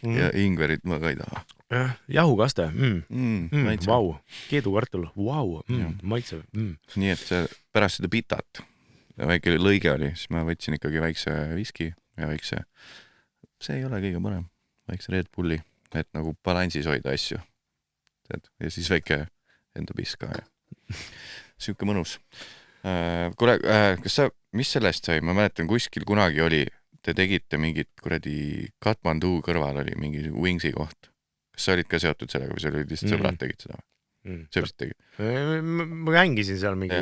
Ja ingverit ma ka ei taha. Jahukaste. Vau. Keedukartul. Vau. Maitsev. Nii et pärast seda pitat väike lõige oli, siis ma võtsin ikkagi väikse viski ja väikse, see ei ole kõige parem, väikse Red Bulli, et nagu balansis hoida asju. Ja siis väike enda piska ja siuke mõnus. Kuule, mis sellest sai? Ma mäletan, kuskil kunagi oli, te tegite mingit kuradi Katmandu kõrval oli mingi Wingsi koht. Kas sa olid ka seotud sellega või sa olid lihtsalt sõbrad tegid seda? See vist tegid? Ma hängisin seal mingi...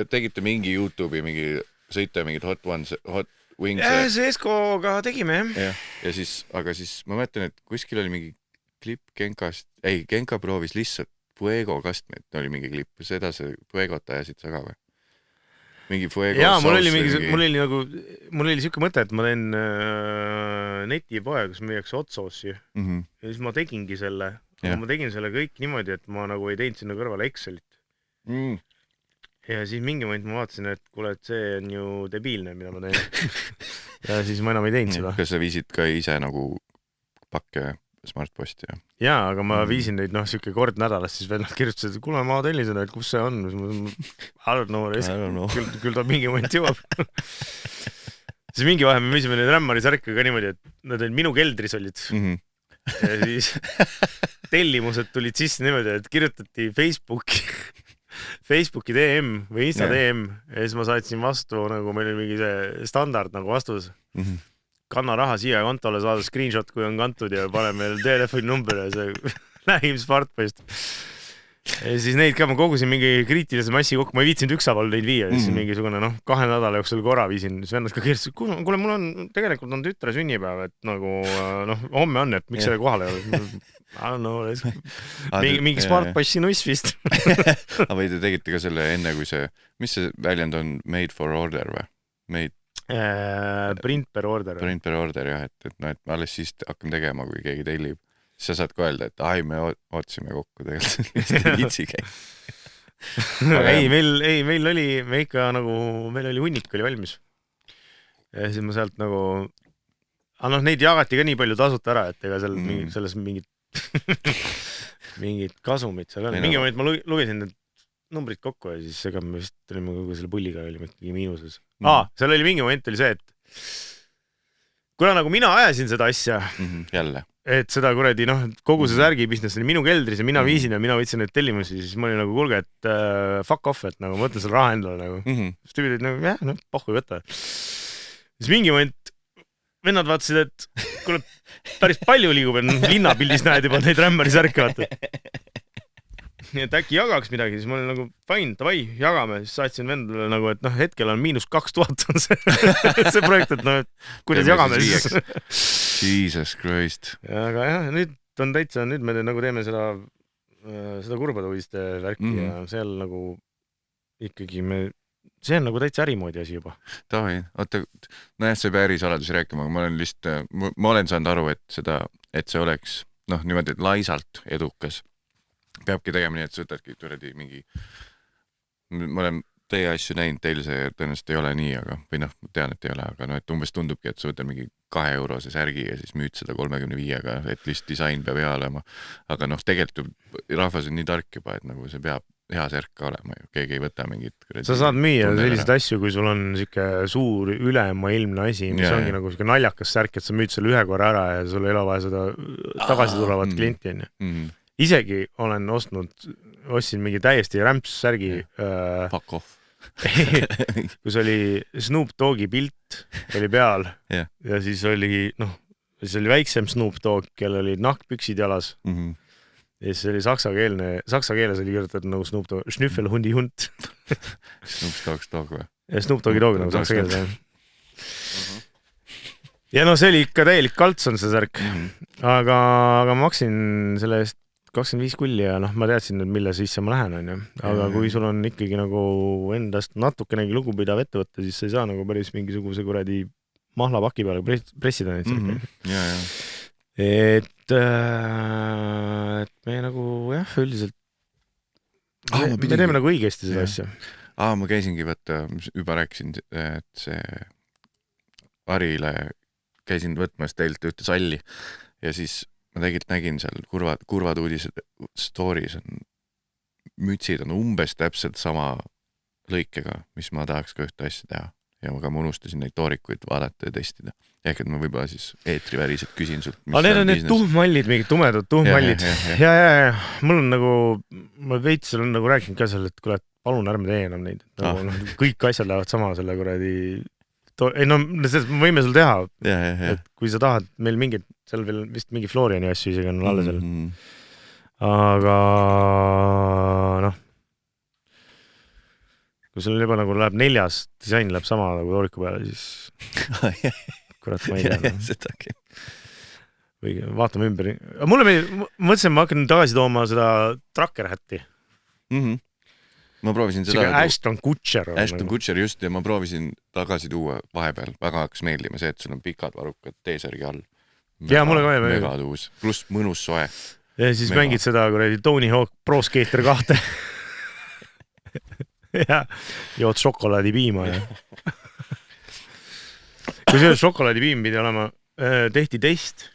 Tegite mingi YouTube'i, mingi sõite mingid Hot Wings. See Eskoga tegime, jah. Ja siis, aga siis ma mäletan, et kuskil oli mingi klipp Genkast, Genka proovis lihtsalt Fuego kastmeid, oli mingi klipp, seda see Fuegot ajasid sa ka või? Mingi Fuego jaa, mul oli siuke mõte, et ma teen netipoe, kus müüakse hot sauce'i ja siis ma tegingi selle, ma tegin selle kõik niimoodi, et ma nagu ei teinud sinna kõrvale Excelit. Ja siis mingi moment ma vaatasin, et kuule, et see on ju debiilne, mida ma teen. Ja siis ma enam ei teinud seda. Kas sa viisid ka ise nagu pakke Smartposti? Jaa, aga ma viisin neid siuke kord nädalas, siis vennad kirjutasid, et kuule, ma tellisin, et kus see on. I don't know. Küll ta mingi moment jõuab. Siis mingi vahe me müüsime neid rämmari särke ka niimoodi, et nad olid minu keldris olid. Ja siis tellimused tulid sisse niimoodi, et kirjutati Facebooki DM või Insta DM ja siis ma saatsin vastu, nagu meil oli mingi see standard nagu vastus. Kanna raha siia kontole, saada screenshot, kui on kantud ja pane meil telefoni-number ja see lähim Smartpost. Ja siis neid ka ma kogusin mingi kriitilise massi kokku, ma ei viitsinud üksaval neid viia, siis mingisugune 2 nädala jooksul korra viisin, siis vennad ka kirjutasid, kuule, mul on tegelikult on tütre sünnipäev, et nagu homme on, et miks selle kohale ei ole? I don't know, mingi Smartposti nuss vist. Või te tegite ka selle enne, kui see, mis see väljend on, made for order või? Print per order. Print per order, jah, et alles siis hakkame tegema, kui keegi tellib. Siis sa saad ka öelda, et me ootsime kokku tegelikult vitsi käib. Meil oli hunnik oli valmis. ja siis ma sealt nagu, neid jagati ka nii palju tasuta ära, et ega seal selles mingit kasumit seal on. Mingi moment ma lugesin need numbrid kokku ja siis ega me vist olime kogu selle pulliga olime ikkagi miinuses. Seal oli mingi moment oli see, et kuna nagu mina ajasin seda asja, jälle, et seda kuradi, kogu see särgi business oli minu keldris ja mina viisin ja mina võtsin neid tellimusi, siis ma olin nagu, kuulge, et fuck off, et nagu ma võtan selle raha endale nagu. Siis tüübid olid nagu, pohhu ei võta. Siis mingi moment vennad vaatasid, et kuule, päris palju liigub, et linnapildis näed juba neid rämmari särke, vaata. Nii et äkki jagaks midagi, siis ma olin nagu, fine, davai, jagame. Siis saatsin vendale nagu, et hetkel on -2000 on see projekt, et kuidas jagame siis. Jesus Christ. Aga jah, nüüd on täitsa, nüüd me nagu teeme seda kurbade uudiste värki ja seal nagu ikkagi see on nagu täitsa ärimoodi asi juba. Tavai, oota, sa ei pea ärisaladusi rääkima, aga ma olen saanud aru, et see oleks, niimoodi, et laisalt edukas. Peabki tegema nii, et sa võtadki turedi mingi, ma olen teie asju näinud, teil see tõenäoliselt ei ole nii, aga, või tean, et ei ole, aga et umbes tundubki, et sa võtad mingi 2 eurose särgi ja siis müüd seda 35-ga, et lihtsalt disain peab hea olema. Aga tegelikult rahvas on nii tark juba, et nagu see peab hea särk ka olema ju, keegi ei võta mingit. Sa saad müüa selliseid asju, kui sul on siuke suur ülemaailmne asi, mis ongi nagu siuke naljakas särk, et sa müüd selle ühe korra ära ja sul ei ole vaja seda tagasi tulevat klienti on ju. Isegi olen ostsin mingi täiesti rämps särgi. Fuck off. Kus oli Snoop Doggi pilt oli peal ja siis oli väiksem Snoop Dogg, kellel olid nahkpüksid jalas ja siis oli saksa keeles oli kirjutatud nagu Snoop Dogg, Schnüffelhundi hund. Snoop Dogg või? Ja Snoop Doggi Dogg nagu saksa keeles. Ja see oli ikka täielik kalts on see särk, aga ma maksin selle eest 25 kulli ja ma teadsin, et mille sisse ma lähen, on ju. Aga kui sul on ikkagi nagu endast natukenegi lugupidav ettevõtte, siis sa ei saa nagu päris mingisuguse kuradi mahlapaki peale pressida neid särke. Et me nagu jah, üldiselt me teeme nagu õigesti seda asja. Ma käisingi, juba rääkisin, et see Arile käisin võtmas teilt ühte salli ja siis ma tegelikult nägin seal kurvad uudised stories mütsid on umbes täpselt sama lõikega, mis ma tahaks ka ühte asja teha. Ja ma unustasin neid toorikuid vaadata ja testida. Ehk et ma võib-olla siis eetriväriselt küsin sult. Aga need on need tuhmallid, mingid tumedad tuhmallid. Ja. Mul on nagu, ma veits olen nagu rääkinud ka seal, et kuule, palun ärme tee enam neid. Kõik asjad lähevad sama selle kuradi... me võime sul teha, et kui sa tahad meil mingid, seal veel vist mingi Floriani asju isegi on alle seal. Aga kui sul juba nagu läheb 4. disain läheb sama nagu tooriku peale, siis kurat ma ei tea. Või vaatame ümber. Mulle mõtlesin, ma hakkan tagasi tooma seda tracker hätti. Ma proovisin seda... Ashton Kutcher just ja ma proovisin tagasi tuua vahepeal. Väga hakkas meeldima see, et sul on pikad varrukad T-särgi all. Ja mulle ka meeldib. Mega tuus. Pluss mõnus soe. Ja siis mängid seda Tony Hawk Pro Skater 2. Ja jood šokolaadipiima. Kui see šokolaadipiim pidi olema, tehti test.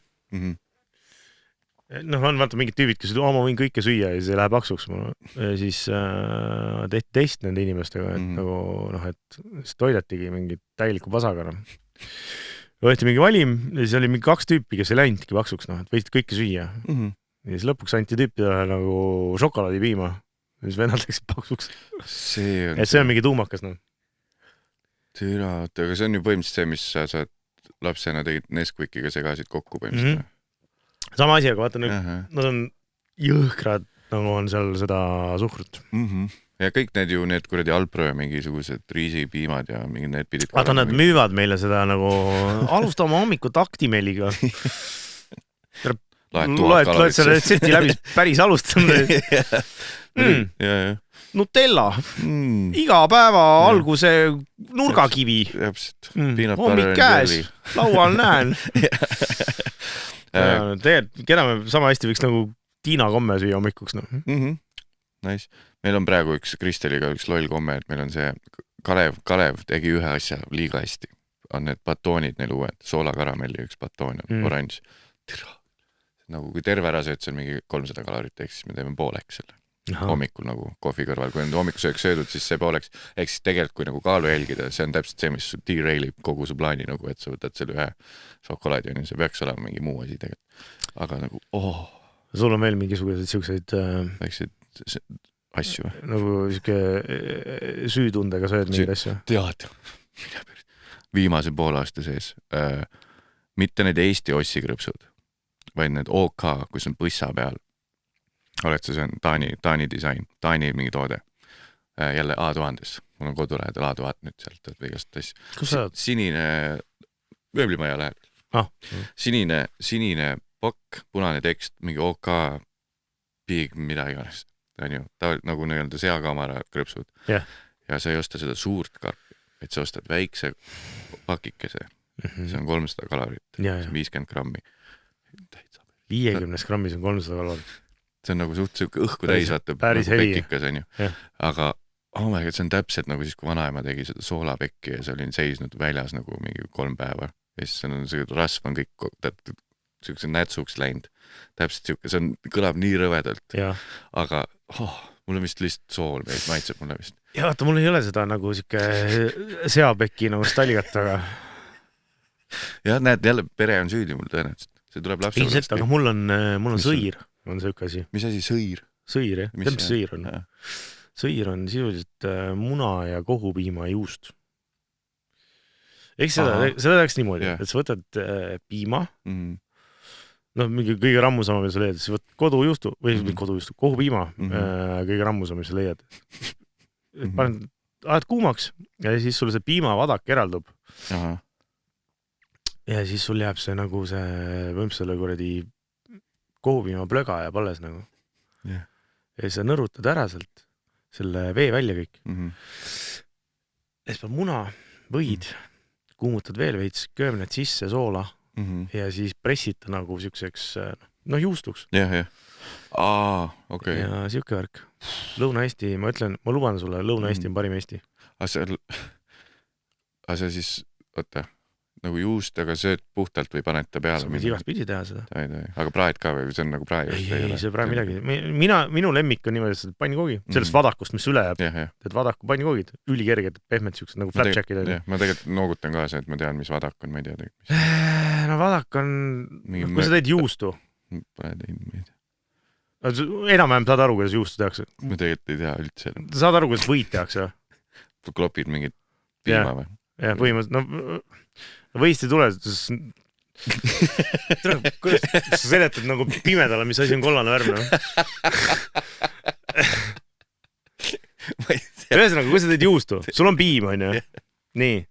On vaata mingid tüübid, kes ma võin kõike süüa ja siis ei lähe paksuks. Siis tehti test nende inimestega, et siis toidatigi mingi täieliku pasagana. Võeti mingi valim ja siis oli mingi 2 tüüpi, kes ei läinudki paksuks, et võisid kõike süüa. Ja siis lõpuks anti tüüpidele nagu šokolaadipiima. Ja siis vennad läksid paksuks. Et see on mingi tuumakas. Türa, aga see on ju põhimõtteliselt see, mis sa lapsena tegid Nesquikiga segasid kokku põhimõtteliselt. Sama asi, aga vaata, nad on jõhkrad, nagu on seal seda suhkrut. Ja kõik need kuradi Alpro ja mingisugused riisipiimad ja mingid need pidid... Vaata, nad müüvad meile seda nagu alustama hommikut aktimeliga. Loed selle retsepti läbi päris alustama. Nutella. Iga päeva alguse nurgakivi. Hommik käes. Laual näen. Keda me sama hästi võiks nagu Tiina komme süüa hommikuks. Nice. Meil on praegu üks Kristeliga üks loll komme, et meil on see Kalev tegi ühe asja liiga hästi. on need batoonid neil uued, soolakaramelli üks batoon on oranž. Nagu kui terve ära sööd, see on mingi 300 kalorit, ehk siis me teeme pooleks selle. Hommikul nagu kohvi kõrval, kui on hommikusöök söödud, siis see pooleks, ehk siis tegelikult kui nagu kaalu jälgida, see on täpselt see, mis derailib kogu su plaani nagu, et sa võtad selle ühe šokolaadi, see peaks olema mingi muu asi tegelikult. Aga nagu, Sul on veel mingisuguseid siukseid asju. Nagu siuke süütundega sööd mingeid asju? Tead, viimase poolaasta sees, mitte need Eesti ossikrõpsud, vaid need OK, kus on põssa peal. Oled see on Taani disain, Taani mingi toode. Jälle A1000-s. Mul on kodulähedal A1000 nüüd sealt, et igast asju. Kus sa oled? Sinine, mööblimaja läheb. Sinine pakk, punane tekst, mingi OK, piig, mida iganes. Ta on ju, nagu nii-öelda seakamara krõpsud. Yeah. Ja sa ei osta seda suurt karpi, et sa ostad väikse pakikese. See on 300 kalorit, 50 grammi. 50 grammis on 300 kalorit. See on nagu suht õhku täis vaatab, nagu pekikas on ju. Aga see on täpselt nagu siis, kui vanaema tegi seda soolapekki ja see olin seisnud väljas nagu mingi 3 päeva. Ja siis see rasv on kõik siukse nätsuks läinud. Täpselt siuke, see kõlab nii rõvedalt. Aga mul on vist lihtsalt sool, maitseb mulle vist. Ja vaata, mul ei ole seda nagu siuke seapekki nagu stalgat, aga... Ja näed, jälle pere on süüdi mul tõenäoliselt. See tuleb lapse ilmselt, aga mul on sõir. On see üks asi. Mis asi sõir? Sõir, jah. Tead, mis sõir on? Sõir on sisuliselt muna ja kohupiima juust. Eks seda tehakse niimoodi, et sa võtad piima, mingi kõige rammusama, mis sa leiad, siis võtad kodujuustu, või kodujuustu, kohupiima, kõige rammusama, mis sa leiad. Ajad kuumaks ja siis sul see piimavadak eraldub. Ja siis sul jääb see nagu see võmsele kuradi kohupiima plöga jääb alles nagu. Ja siis sa nõrutad ära sealt selle vee välja kõik. Ja siis peab muna, võid, kuumutad veel veits, köömned sisse soola ja siis pressid nagu siukseks juustuks. Okay. Ja siuke värk. Lõuna-Eesti, ma luban sulle, Lõuna-Eesti on parim Eesti. Aga see siis, oota, nagu juust, aga sööd puhtalt või panete peale? Sa võid igast pidi teha seda. Aga praed ka või see on nagu prae? Ei, see prae midagi. Minu lemmik on niimoodi, et pannikoogi, sellest vadakust, mis üle jääb. Et vadaku pannikoogid, ülikerged, pehmed siuksed nagu flapjackid. Ma tegelikult noogutan kaasa, et ma tean, mis vadak on, ma ei tea. No vadak on, kui sa teed juustu. Pole teinud, ma ei tea. Enam-vähem saad aru, kuidas juustu tehakse? Ma tegelikult ei tea üldse. Saad aru, kuidas võit tehakse? Klopid mingid piima või? Ja põhimõtteliselt, võist ei tule, kuidas sa seletad nagu pimedale, mis asi on kollane värv? Ühesõnaga, kui sa teed juustu, sul on piim, on ju? Nii.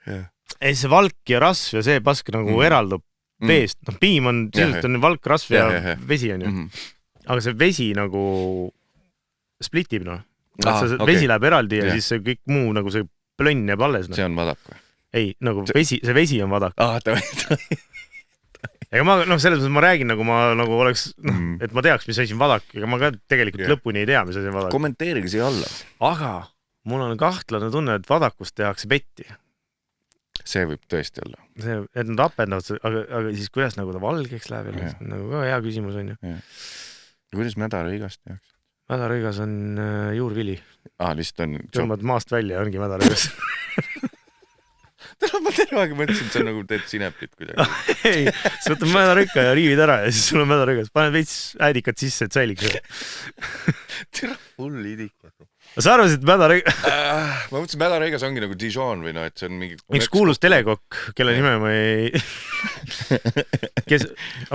Ja siis see valk ja rasv ja see pask nagu eraldub veest. Piim on, sisuliselt on valk, rasv ja vesi, on ju. Aga see vesi nagu splitib, vesi läheb eraldi ja siis see kõik muu nagu see plönn jääb alles. See on vadak või? Ei, nagu see vesi on vadak. Ega ma, selles mõttes ma räägin, nagu ma nagu oleks, et ma teaks, mis asi on vadak, ega ma ka tegelikult lõpuni ei tea, mis asi on vadak. Kommenteerige siia alla. Aga mul on kahtlane tunne, et vadakust tehakse petti. See võib tõesti olla. See, et nad apendavad, aga siis kuidas nagu ta valgeks läheb, nagu ka hea küsimus on ju. Ja kuidas mädarõigast tehakse? Mädarõigas on juurvili. Lihtsalt on... Tõmbad maast välja, ongi mädarõigas. Ma terve aeg mõtlesin, et see on nagu teed sineplit kuidagi. Ei, sa võtad mädarõika ja riivid ära ja siis sul on mädarõigas. Paned veits äädikat sisse, et säiliks. Tere, full idikat. Sa arvasid, et mädarõigas... Ma mõtlesin, mädarõigas ongi nagu Dijon või et see on mingi... Üks kuulus telekokk, kelle nime ma ei...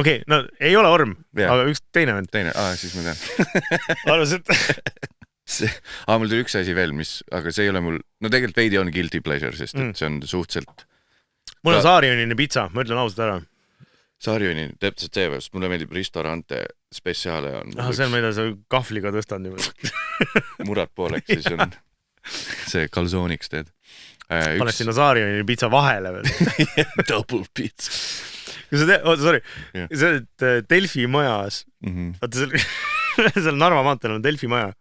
Okei, ei ole Orm, aga üks teine vend. Teine, siis ma tean. Arvasid, et... Mul tuli üks asi veel, aga see ei ole mul, tegelikult veidi on guilty pleasure, sest et see on suhteliselt... Mul on saarionine pitsa, ma ütlen ausalt ära. Saarionine, täpselt see, sest mulle meeldib Ristorante spetsiaale on... See on, mida sa kahvliga tõstad niimoodi. Murad pooleks, siis on see kalsooniks teed. Paned sinna saarionine pitsa vahele veel. Double pizza. Kui sa sa oled Delfi majas, vaata seal Narva maanteel on Delfi maja.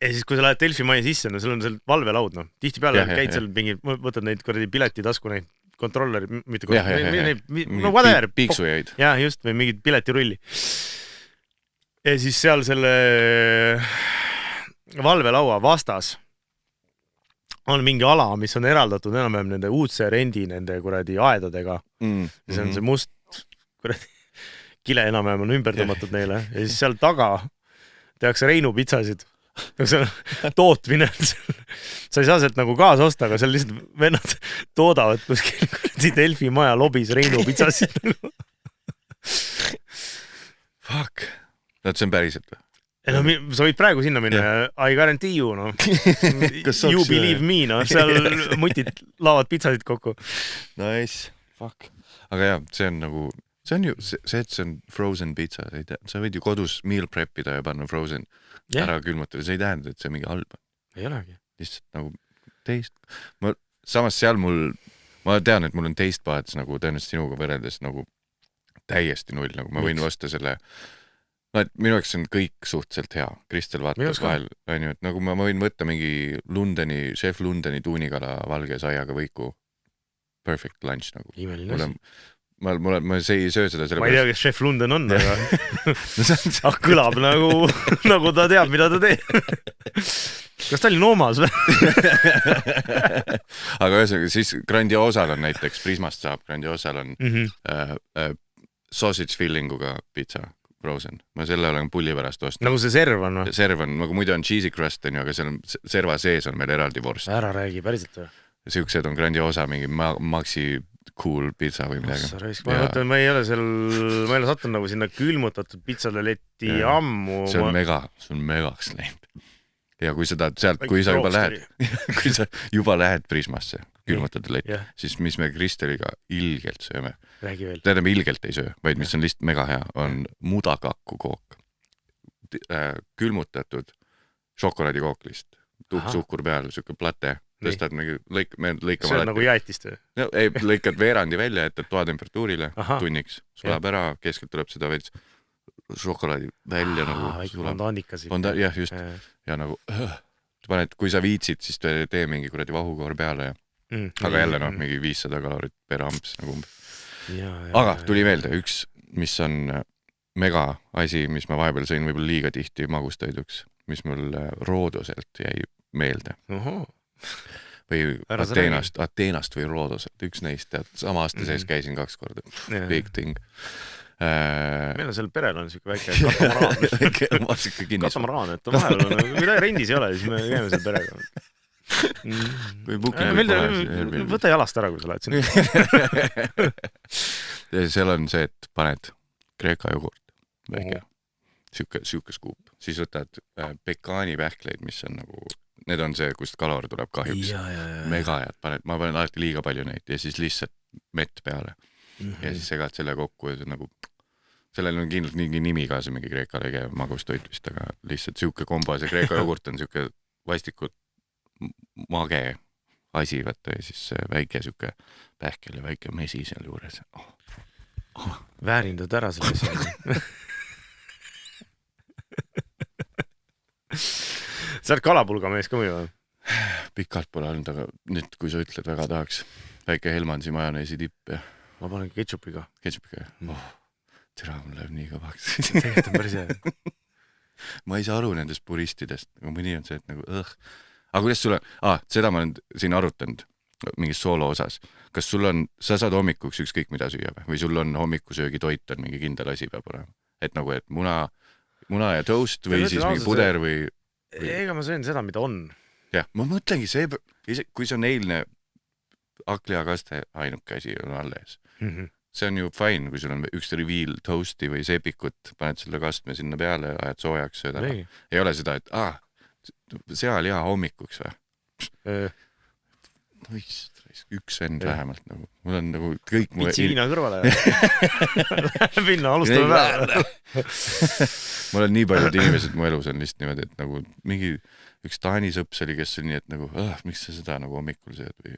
ja siis, kui sa lähed Delfi maja sisse, no sul on seal valvelaud, noh. Tihtipeale käid seal mingi, võtad neid piletitasku, neid kontrolleri, mitte kontrolleri, no whatever. Piiksujaid. Jah, just, või mingid piletirulli. Ja siis seal selle valvelaua vastas on mingi ala, mis on eraldatud enam-vähem nende uudse rendi, nende kuradi aedadega. Ja see on see must kuradi kile enam-vähem on ümber tõmmatud neile. Ja siis seal taga tehakse Reinu pitsasid. See on tootmine. Sa ei saa sealt nagu kaasa osta, aga seal lihtsalt vennad toodavad kuskil Delfi maja lobis Reinu pitsasid. Fuck. See on päriselt või? No, sa võid praegu sinna minna ja I guarantee you, no. You believe me, no. Seal mutid laavad pitsasid kokku. Nice. Fuck. Aga jah, see on nagu, see on ju, see, et see on frozen pizza, sa võid ju kodus meal prepida ja panna frozen ära külmutada, see ei tähenda, et see on mingi halb. Ei olegi. Lihtsalt nagu teist. Samas seal ma tean, et mul on teist pahetus nagu tõenäoliselt sinuga võrreldes nagu täiesti null, nagu ma võin osta selle. No, et minu jaoks on kõik suhteliselt hea. Kristel vaatab vahel, et nagu ma võin võtta mingi Chef Lundeni tuunikala valge saiaga võiku. Perfect lunch nagu. Imeline asi. Ma ei söö seda selle ma ei tea, kes Chef Lunden on, aga kõlab nagu ta teab, mida ta teeb. Kas ta oli noomas või? Aga ühesõnaga, siis Grandiosal on näiteks, Prismast saab, Grandiosal on sausage fillinguga pizza. Frozen. Ma selle olen pulli pärast ostnud. Nagu see serv on või? Serv on, nagu muidu on cheesy crust, aga seal on serva sees on meil eraldi vorst. Ära räägi, päriselt või? Siuksed on Grandiosa, mingi Maxi cool pizza või midagi. Ma mõtlen, ma ei ole sattunud nagu sinna külmutatud pizzale leti ammu. See on megaks läinud. Ja kui sa juba lähed Prismasse külmutatud lett, siis mis me Kristeliga ilgelt sööme. Tähendab ilgelt ei söö, vaid mis on lihtsalt mega hea, on mudakakku kook. Külmutatud šokolaadikooklist, suhkur peal, siuke plate, tõstad me lõikame see on nagu jäätist või? Ei, lõikad veerandi välja, et toatemperatuurile tunniks, sulab ära, keskelt tuleb seda veits šokolaadi välja nagu väike fondandikas. Jah, just. Ja nagu, kui sa viitsid, siis tee mingi kuradi vahukoor peale. Aga jälle mingi 500 kalorit per amps nagu umbes. Aga tuli meelde üks, mis on mega asi, mis ma vahepeal sõin võib-olla liiga tihti magustoiduks, mis mul Roodoselt jäi meelde. Või Ateenast või Roodoselt, üks neist, sama aasta sees käisin 2 korda. Big thing. Meil on seal perel on siuke väike katamaraan. Katamaraan, et vahel on, kui ta rendis ei ole, siis me käime seal perega. Võta jalast ära, kui sa lähed sinna. Ja seal on see, et paned kreeka jogurt, väike, siuke skuup. Siis võtad pekaanipähkleid, mis on nagu, need on see, kust kalor tuleb kahjuks. Mega head, ma panen alati liiga palju neid ja siis lihtsalt mett peale. Ja siis segad selle kokku ja see nagu, sellel on kindlalt mingi nimi ka, see mingi kreeka lege magustoit vist, aga lihtsalt siuke kombo, see kreeka jogurt on siuke vastikud mage asi, võtta ja siis väike siuke pähkel ja väike mesi seal juures. Väärindad ära selle asja. Sa oled kalapulga mees ka või või? Pikalt pole olnud, aga nüüd, kui sa ütled, väga tahaks väike Helmansi majoneesi tipp ja ma panen ketšupiga. Ketšupiga, jah? Tere, mul läheb nii kõvaks. Tegelikult on päris hea. Ma ei saa aru nendest puristidest, aga mõni on see, et nagu Aga kuidas sulle, seda ma olen siin arutanud mingis soolo osas. Kas sul on, sa saad hommikuks ükskõik mida süüa või sul on hommikusöögi toit on mingi kindel asi peab olema? Et nagu, et muna ja toast või siis mingi puder või... Ega ma söön seda, mida on. Jah, ma mõtlengi see, kui see on eilne akliakaste ainuke asi on alles. See on ju fine, kui sul on üks reveal toasti või sepikut, paned selle kastme sinna peale, ajad soojaks sööda. Ei ole seda, et sealiha hommikuks või? Üks vend vähemalt nagu. Mul on nagu kõik... Pitsi viina kõrvale. Pinna, alustame päeva. Mul on nii paljud inimesed mu elus on lihtsalt niimoodi, et nagu mingi üks Taani sõps oli, kes oli nii, et nagu, miks sa seda nagu hommikul sööd või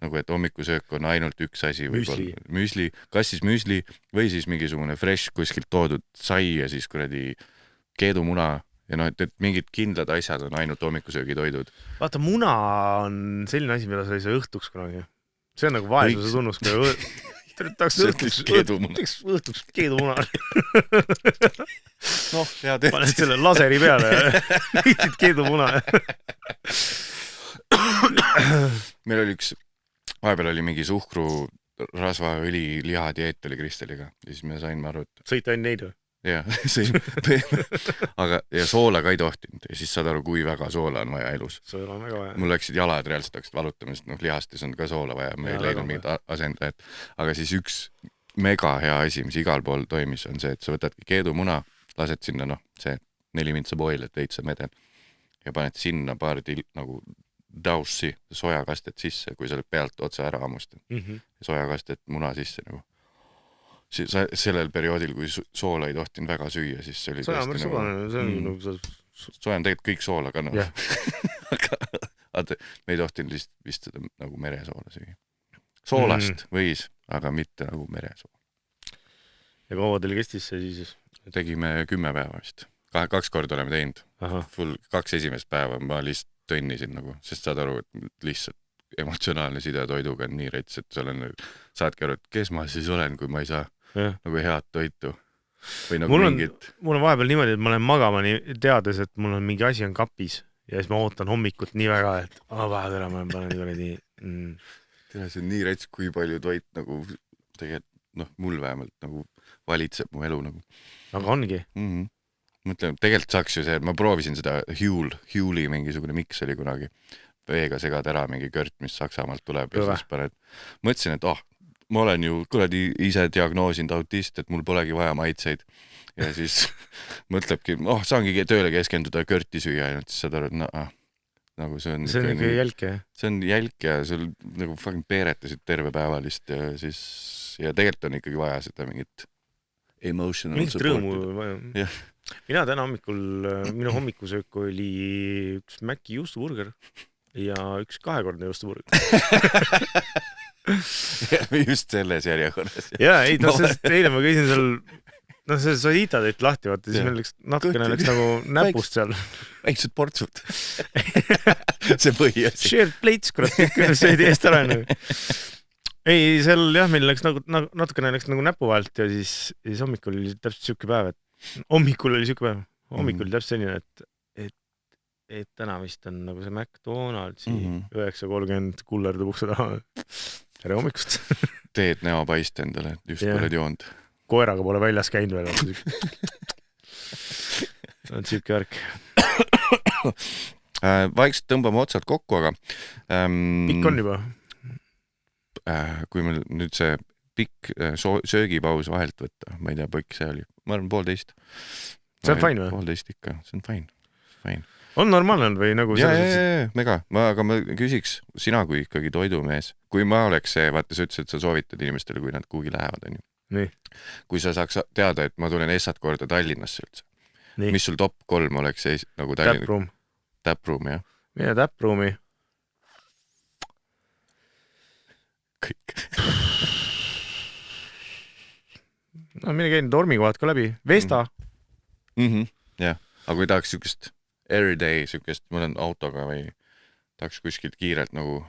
nagu, et hommikusöök on ainult üks asi müsli, kas siis müsli või siis mingisugune fresh kuskilt toodud sai ja siis kuradi keedumuna ja noh, et mingid kindlad asjad on ainult hommikusöögitoidud. Vaata, muna on selline asi, mida sa ei saa õhtuks kunagi. See on nagu vaesuse tunnus, kui tahaks õhtuks keedumuna. Noh, hea teed. Paned selle laseri peale ja viitid keedumuna. Meil oli vahepeal oli mingi suhkru, rasvaõli, lihadieet oli Kristeliga ja siis me saime aru, et... Sõita ainult neid või? Jah, aga ja soola ka ei tohtinud ja siis saad aru, kui väga soola on vaja elus. Soola on väga vaja. Mul läksid jalad reaalselt hakkasid valutama, sest lihastes on ka soola vaja, me ei leidnud mingit asendajat. Aga siis üks mega hea asi, mis igal pool toimis, on see, et sa võtadki keedumuna, lased sinna see 4 mintsa boil, et veitsa medel ja paned sinna paar nagu daussi, sojakastet sisse, kui sa oled pealt otsa ära ammustad. Sojakastet muna sisse nagu. Sellel perioodil, kui soola ei tohtinud väga süüa, siis see oli tõesti nagu... Soja on tegelikult kõik soola ka, aga me ei tohtinud vist seda nagu meresoola süüa. Soolast võis, aga mitte nagu meresoola. Ja kaua teil kestis see siis? Tegime 10 päeva vist. 2 korda oleme teinud. Full 2 esimest päeva ma lihtsalt tõnnisin nagu, sest saad aru, et lihtsalt emotsionaalne side toiduga on nii rets, et saadki aru, et kes ma siis olen, kui ma ei saa nagu head toitu või nagu mingit... Mul on vahepeal niimoodi, et ma lähen magama teades, et mul on mingi asi on kapis ja siis ma ootan hommikut nii väga, et vahepeal ma panen kuradi... See on nii rets, kui palju toit nagu tegelikult, mul vähemalt nagu valitseb mu elu nagu. Aga ongi? Mõtlen, tegelikult saaks ju see, ma proovisin seda Hule'i mingisugune miks oli kunagi. Veega segad ära mingi kõrt, mis Saksamaalt tuleb ja siis paned. Mõtlesin, et ma olen ju kuradi ise diagnoosinud autist, et mul polegi vaja maitseid. Ja siis mõtlebki, saangi tööle keskenduda kõrti süüa ainult, siis saad aru, et nagu see on... See on ikka jälk, jah? See on jälk ja sul nagu fucking peeretasid terve päevalist ja siis... Ja tegelikult on ikkagi vaja seda mingit emotional support. Mingit rõõmu vaja. Mina täna hommikul, minu hommikusöök oli üks Mäkki juustuburger ja üks 2-kordne juustuburger. Just selles järjekorras. Jaa, ei, sest eile ma käisin seal, see Sodita teilt lahti, vaata, siis meil natukene läks nagu näpust seal. Väiksed portsud. See põhiasi. Shared plates, kurat, söödi eest ära. Ei, seal jah, meil läks natukene läks nagu näpu vahelt ja siis hommikul oli täpselt siuke päev, et hommikul oli täpselt selline, et täna vist on nagu see McDonaldsi 9.30 kullerdub ukse taha. Tere hommikust. Teed näo paist endale, just oled joonud. Koeraga pole väljas käinud veel. See on siuke värk. Vaikselt tõmbame otsad kokku, aga... Pikk on juba? Kui meil nüüd see pikk söögipaus vahelt võtta, ma ei tea, pikk see oli, ma arvan 1,5. See on fine või? 1,5 ikka, see on fine. On normaalne või nagu... Mega, aga ma küsiks sina kui ikkagi toidumees, kui ma oleks see, vaata sa ütlesid, et sa soovitad inimestele, kui nad kuhugi lähevad, on ju. Nii. Kui sa saaks teada, et ma tulen essat korda Tallinnasse üldse, mis sul top 3 oleks nagu Tallinna? Taproom, jah. Mine Taproomi. Kõik. Mine käin tormikohad ka läbi. Vesta. Jah, aga kui tahaks siukest everyday, siukest, ma olen autoga või tahaks kuskilt kiirelt nagu...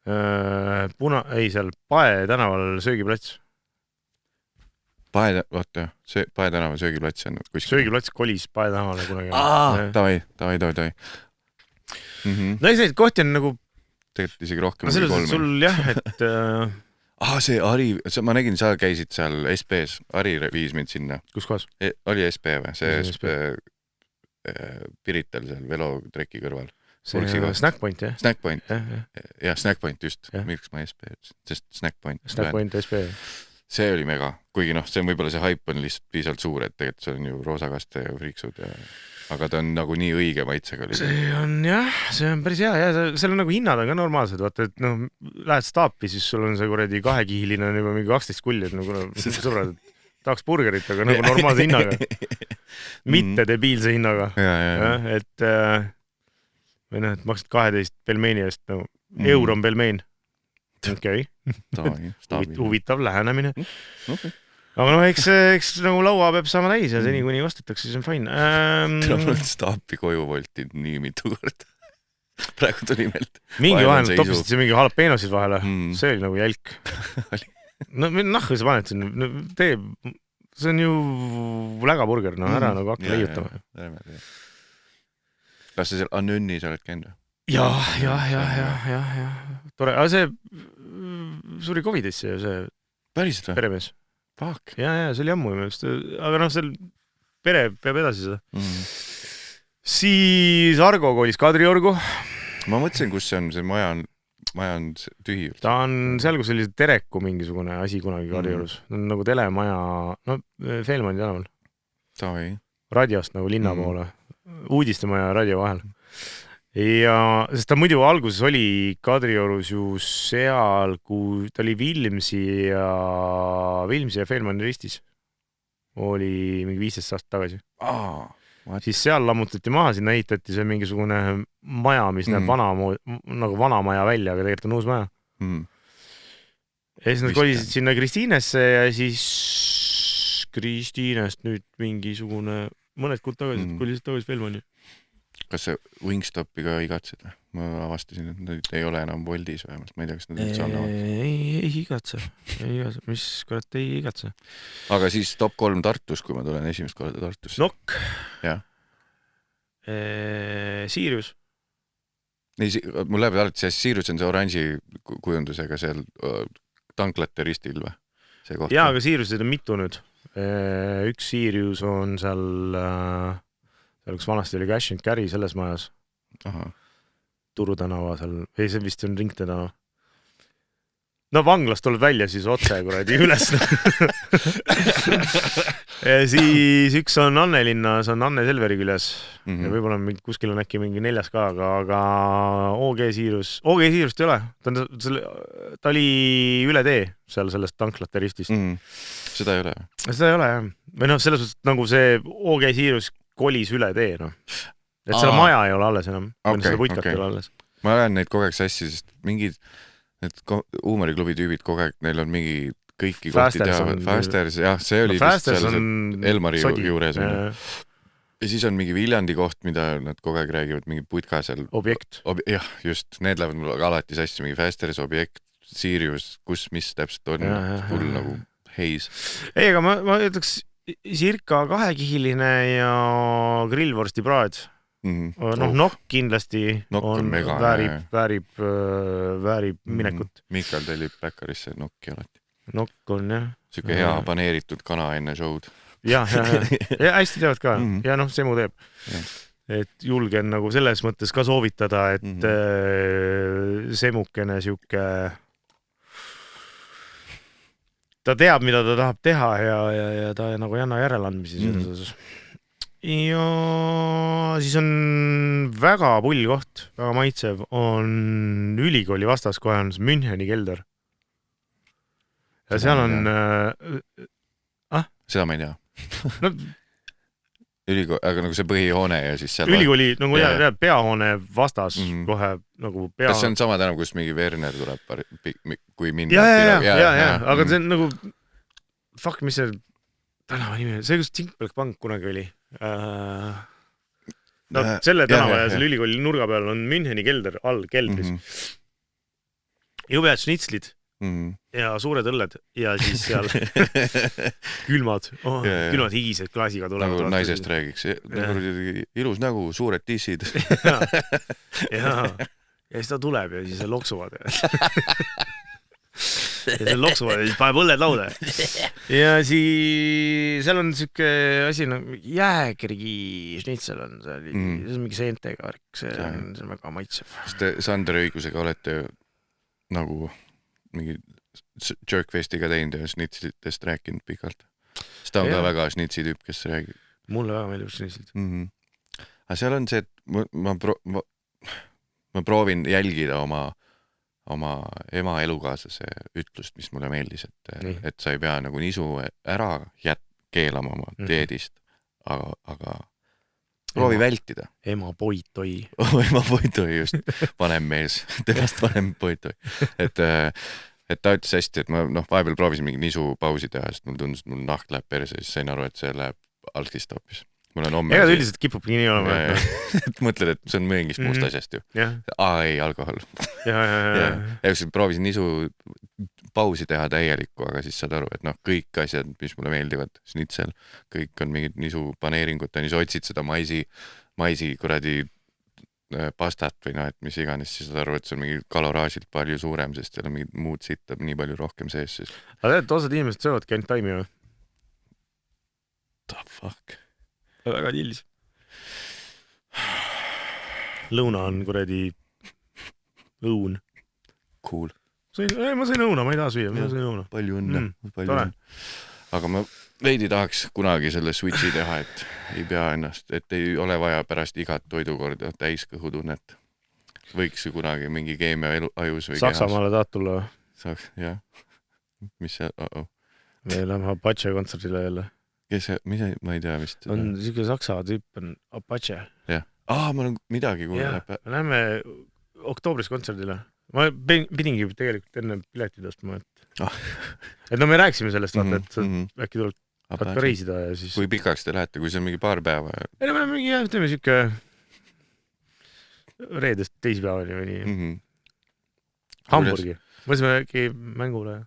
seal Pae tänaval söögiplats. Pae tänaval söögiplats on kuskil. Söögiplats kolis Pae tänavale kunagi. Davai. No ei, see kohti on nagu... Tegelikult isegi rohkem. Selles on sul jah, et... see Ari, ma nägin, sa käisid seal SPs, Ari viis mind sinna. Kus kohas? Oli SP või? See SP Pirital seal velotreki kõrval. See Snackpoint, jah? Snackpoint. Jah, Snackpoint just. Miks ma SP ütlesin? Sest Snackpoint. Snackpoint SP. See oli mega. Kuigi see on võib-olla see hype on lihtsalt piisavalt suur, et tegelikult see on ju roosakaste ja friiksud ja... Aga ta on nagu nii õige maitsega. See on päris hea ja seal on nagu hinnad on ka normaalsed, vaata, et lähed staapi, siis sul on see kuradi 2-kihiline on juba mingi 12 kulli, et nagu sõbrad, tahaks burgerit, aga nagu normaalse hinnaga. Mitte debiilse hinnaga. Et maksad 12 pelmeeni eest, euro on pelmeen. Okei. Huvitav lähenemine. aga no eks nagu laua peab saama täis ja seni kuni vastatakse, siis on fine. Täna olen staapi koju voltinud nii mitu korda. Praegu tuli meelt. Mingi vahel toppisid see mingi jalapenosid vahele. See oli nagu jälk. No nahku sa paned siin, see on ju lägaburger, no ära nagu hakka leiutama. Kas sa seal Anünnis oled käinud? Ja. Tore, aga see suri COVID-isse ju see päriselt või? Peremees. Fuck. Ja, see oli ammu, aga noh, seal pere peab edasi seda. Siis Argo kolis Kadriorgu. Ma mõtlesin, kus see on, see maja on tühi. Ta on seal, kus oli Tereku mingisugune asi kunagi Kadriorus. Ta on nagu telemaja, no Feelmani tänaval. Tavai. Radiost nagu linna poole. Uudistemaja ja radio vahel. Ja sest ta muidu alguses oli Kadriorus ju seal, kui ta oli Vilmsi ja Feelmani ristis. Oli mingi 15 aastat tagasi. Siis seal lammutati maha, sinna ehitati see mingisugune maja, mis näeb nagu vana maja välja, aga tegelikult on uus maja. Ja siis nad kolisid sinna Kristiinesse ja siis Kristiinest nüüd mingisugune mõned kuud tagasi kolisid tagasi Feelmani. Kas sa Wingstopi ka igatsed? Ma avastasin, et nad ei ole enam Woldis vähemalt. Ma ei tea, kas nad üldse annavad. Ei igatse. Mis kurat ei igatse. Aga siis top 3 Tartus, kui ma tulen esimest korda Tartus. Nokk. Jah. Sirius. Mul läheb alati see Sirius on see oranži kujundusega seal tanklate ristil või? Jaa, aga Siriusid on mitu nüüd. Üks Sirius on seal kus vanasti oli Cash & Carry selles majas. Turu tänava seal. Ei, see vist on Ringte tänava. No vanglast tuleb välja siis otse kuradi üles. Ja siis üks on Annelinna, see on Anne Selveri küljes. Ja võib-olla kuskil on äkki mingi 4 ka, aga OG Siriust ei ole. Ta oli üle tee seal sellest tanklate ristist. Seda ei ole? Seda ei ole, jah. Või noh, selles mõttes nagu see OG Sirius kolis üle tee, noh. Et selle maja ei ole alles enam. Seda puitkat ei ole alles. Ma olen neid kogu aeg sassi, sest mingid need huumoriklubi tüübid kogu aeg, neil on mingi kõiki kohti teavad. Fasters, jah, see oli vist seal Elmari juures. Ja siis on mingi Viljandi koht, mida nad kogu aeg räägivad, mingi putka seal. Objekt. Jah, just, need lähevad mul alati sassi, mingi Fasters, Objekt, Sirius, kus, mis täpselt on, full nagu heis. Ei, aga ma ütleks circa 2-kihiline ja grillvorsti praad. Nokk kindlasti väärib minekut. Mikal tellib Bäkkarisse nokki alati. Nokk on, jah. Siuke hea paneeritud kana enne show'd. Ja hästi teavad ka. Ja noh, see mu teeb. Et julgen nagu selles mõttes ka soovitada, et semukene siuke ta teab, mida ta tahab teha ja ta nagu ei anna järeleandmisi selles osas. Ja siis on väga pull koht, väga maitsev, on ülikooli vastas kohe on Müncheni kelder. Ja seal on... Seda ma ei tea. Ülikooli, aga nagu see põhihoone ja siis seal... Ülikooli nagu peahoone vastas kohe nagu pea... Kas see on sama tänav, kus mingi Werner tuleb, kui minna? Ja, aga see on nagu... Fuck, mis see tänava nimi? See, kus Zinkberg Bank kunagi oli. Selle tänava ja selle ülikooli nurga peal on Müncheni kelder all keldris. Jubead schnitslid ja suured õlled ja siis seal külmad higised klaasiga tulevad. Nagu naisest räägiks. Ilus nägu, suured tissid. Ja siis ta tuleb ja siis loksuvad. Ja see loksuvad ja siis paneb õlled lauda. Ja siis seal on siuke asi nagu jääkergi schnitzel on seal. See on mingi seentega värk. See on väga maitsev. Kas te Sander õigusega olete nagu mingi jerkfestiga teinud ja schnitzelitest rääkinud pikalt? Sest ta on ka väga schnitsi tüüp, kes räägib. Mulle väga meeldib schnitzelit. Aga seal on see, et ma proovin jälgida oma ema elukaaslase ütlust, mis mulle meeldis, et sa ei pea nagu nisu ära keelama oma teedist, aga proovi vältida. Ema poitoi. Ema poitoi, just. Vanem mees. Temast vanem poitoi. et ta ütles hästi, et ma vahepeal proovisin mingi nisupausi teha, sest mul tundus, et mul nahk läheb perse, siis sain aru, et see läheb algist hoopis. Mul on homme... Ega üldiselt kipubki nii olema. Et mõtled, et see on mingist muust asjast ju. Ei, alkohol. Ja proovisin nisu pausi teha täielikku, aga siis saad aru, et kõik asjad, mis mulle meeldivad, snitsel, kõik on mingid nisu paneeringud, siis otsid seda maisi kuradi pastat või et mis iganes, siis saad aru, et see on mingi kaloraasilt palju suurem, sest seal on mingid muud sitab nii palju rohkem sees. Siis... Aga tead, osad inimesed söövadki ainult taimi või? The fuck? Väga tillis. Lõuna on kuradi õun. Cool. Ma sain õuna, ma ei taha süüa, ma sain õuna. Palju õnne. Aga ma veidi tahaks kunagi selle switchi teha, et ei pea ennast, et ei ole vaja pärast igat toidukorda täiskõhutunnet. Võiks ju kunagi mingi keemia ajus või Saksamaale tahad tulla või? Saaks, jah. Mis see? Me läheme Apache kontserdile jälle. Kes see, ma ei tea vist. On siuke saksa tüüp, on Apache. Jah. Ma olen midagi kuulnud. Me läheme oktoobris kontserdile. Ma pidingi tegelikult enne piletid ostma, et me rääkisime sellest, vaata, et äkki tuleb ka reisida ja siis... Kui pikaks te lähete, kui see on mingi paar päeva? Ei, me läheme mingi, teeme siuke reedest teisipäevani või nii. Hamburgi. Mõtlesime äkki mängule.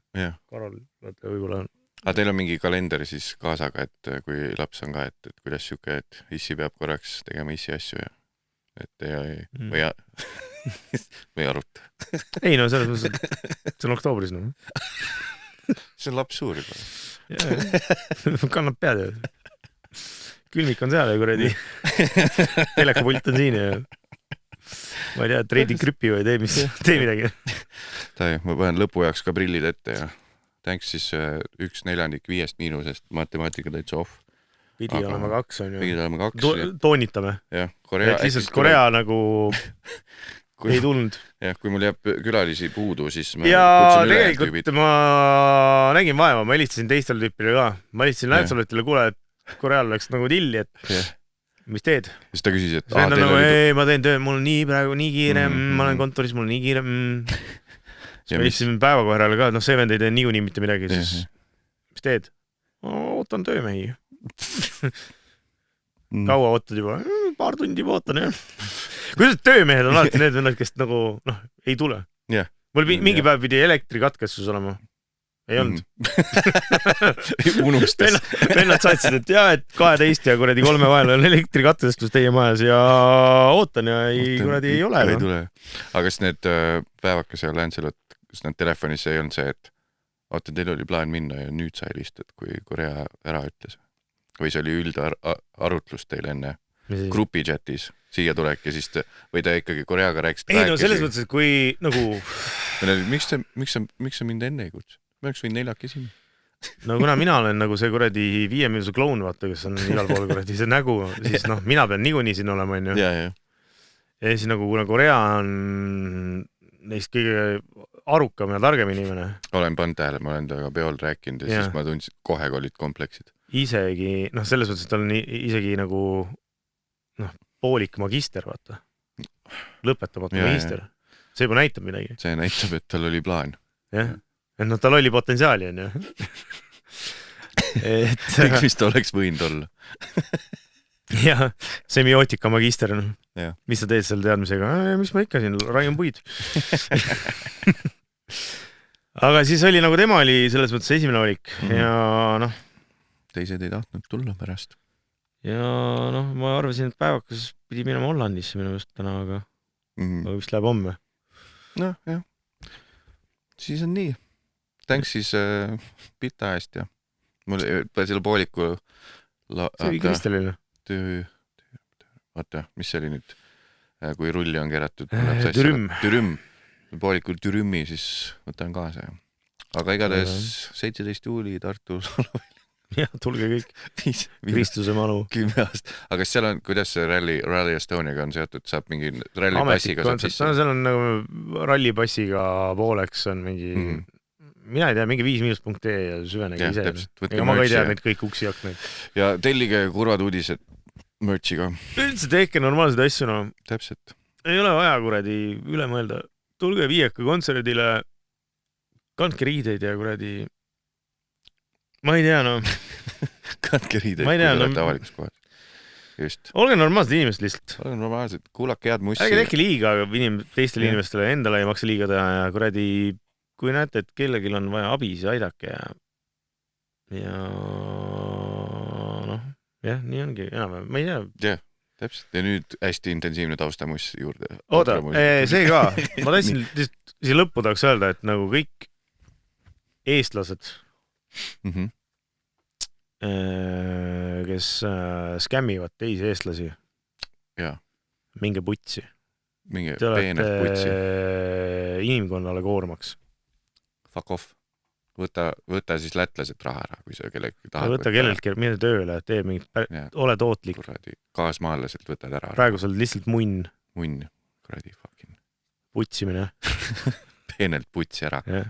Karol, vaata, võib-olla on. Aga teil on mingi kalender siis kaasaga, et kui laps on ka, et kuidas siuke, et issi peab korraks tegema issi asju ja et või aruta. Ei, no selles mõttes, et see on oktoobris. See on laps suur juba. Kannab pead ja külmik on seal ja kuradi telekapult on siin ja ma ei tea, treidi krüppi või tee midagi. Ma panen lõpu jaoks ka prillid ette ja tänks siis 1/4 5-miinusest matemaatika täitsa off. Pidi olema 2 on ju. Pidi olema 2. Toonitame. Jah, et lihtsalt Korea nagu ei tulnud. Jah, kui mul jääb külalisi puudu, siis ja tegelikult ma nägin vaeva, ma helistasin teistele tüüpile ka. Ma helistasin Lätsolotile, kuule, et Koreal läks nagu tilli, et mis teed? Siis ta küsis, et ma teen töö, mul on nii praegu nii kiire, ma olen kontoris, mul on nii kiire. Siis ma helistasin päevakoherale ka, see vend ei tee niikuinii mitte midagi, siis mis teed? Ootan töömehi. Kaua ootad juba? Paar tundi juba ootan, jah. Kuidas töömehed on alati need vennad, kes nagu, ei tule? Mul mingi päev pidi elektrikatkestus olema. Ei olnud. Unustas. Vennad saatsid, et jah, et 12 ja kuradi 3 vahel on elektrikatkestus teie majas ja ootan ja kuradi ei ole. Ei tule. Aga kas need päevakas ja Lancelot, kas need telefonis ei olnud see, et oota, teil oli plaan minna ja nüüd sa helistad, kui Korea ära ütles? Või see oli üldarutlus teil enne grupichatis siia tulek ja siis või ta ikkagi Koreaga rääkisid? Ei, no selles mõttes, et kui nagu... Miks sa mind enne ei kutsu? Ma oleks võin 4 siin. No kuna mina olen nagu see kuradi 5-minuse kloun, vaata, kes on igal pool kuradi see nägu, siis mina pean niikuinii siin olema, on ju. Ja siis nagu kuna Korea on neist kõige arukam ja targem inimene. Olen pannud tähele, ma olen temaga peol rääkinud ja siis ma tundsin, kohe olid kompleksid. Isegi, selles mõttes, et tal on isegi nagu poolik magister, vaata. Lõpetamata magister. See juba näitab midagi. See näitab, et tal oli plaan. Jah. Et tal oli potentsiaali, on ju. Kõik, mis ta oleks võinud olla. Jah, semiootika magister. Mis sa teed seal teadmisega? Mis ma ikka siin, raiun puid. Aga siis oli nagu tema oli selles mõttes esimene valik ja teised ei tahtnud tulla pärast. Ja ma arvasin, et päevakas pidi minema Hollandisse minu just täna, aga vist läheb homme. Jah. Siis on nii. Tänks siis pita eest ja mul selle pooliku see oli Kristelile. Vaata, mis see oli nüüd? Kui rulli on keratud. Türüm. Poolikul türümmi, siis võtan kaasa. Aga igatahes 17 juuli Tartu Salavil. Jah, tulge kõik. Kristuse manu. 10 aastat. Aga kas seal on, kuidas see Rally Estoniaga on seotud? Saab mingi rallipassiga saab sisse? Seal on nagu rallipassiga pooleks on mingi... Mina ei tea, mingi 5-. ja süvenegi ise. Ega ma ka ei tea neid kõik uksi akneid. Ja tellige kurvad uudised merchiga. Üldse tehke normaalseid asju, Täpselt. Ei ole vaja kuradi üle mõelda. Tulge Viieka kontserdile. kandke riideid ja kuradi ma ei tea, no kandke riideid, kui te olete avalikus kohas. Just. Olge normaalsed inimesed lihtsalt. Olge normaalsed, kuulake head mussi. Ärge tehke liiga teistele inimestele, endale ei maksa liiga teha ja kuradi, kui näete, et kellelgi on vaja abi, siis aidake ja noh, jah, nii ongi enam, ma ei tea. Jah, täpselt. Ja nüüd hästi intensiivne taustamuss juurde. Oota, see ka. Ma tahtsin siia lõppu tahaks öelda, et nagu kõik eestlased kes skämmivad teisi eestlasi. Ja. Minge putsi. Minge te peenelt putsi. Inimkonnale koormaks. Fuck off. Võta siis lätlaselt raha ära, kui sa kellegi tahad. Võta kelleltki, mine tööle, tee mingit, ole tootlik. Kuradi, kaasmaalaselt võtad ära. Praegu sa oled lihtsalt munn. Munn, kuradi fucking. Putsimine. Peenelt putsi ära. Yeah.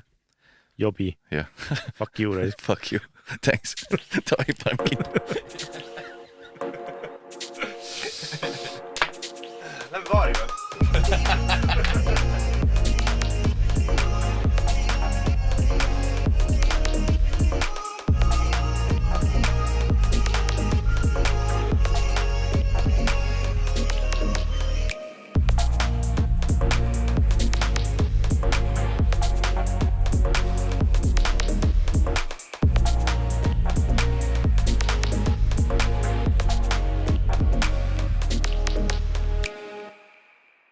Jobi. Yeah. Fuck you, right? Fuck you. Thanks. Tohi paneb kinni.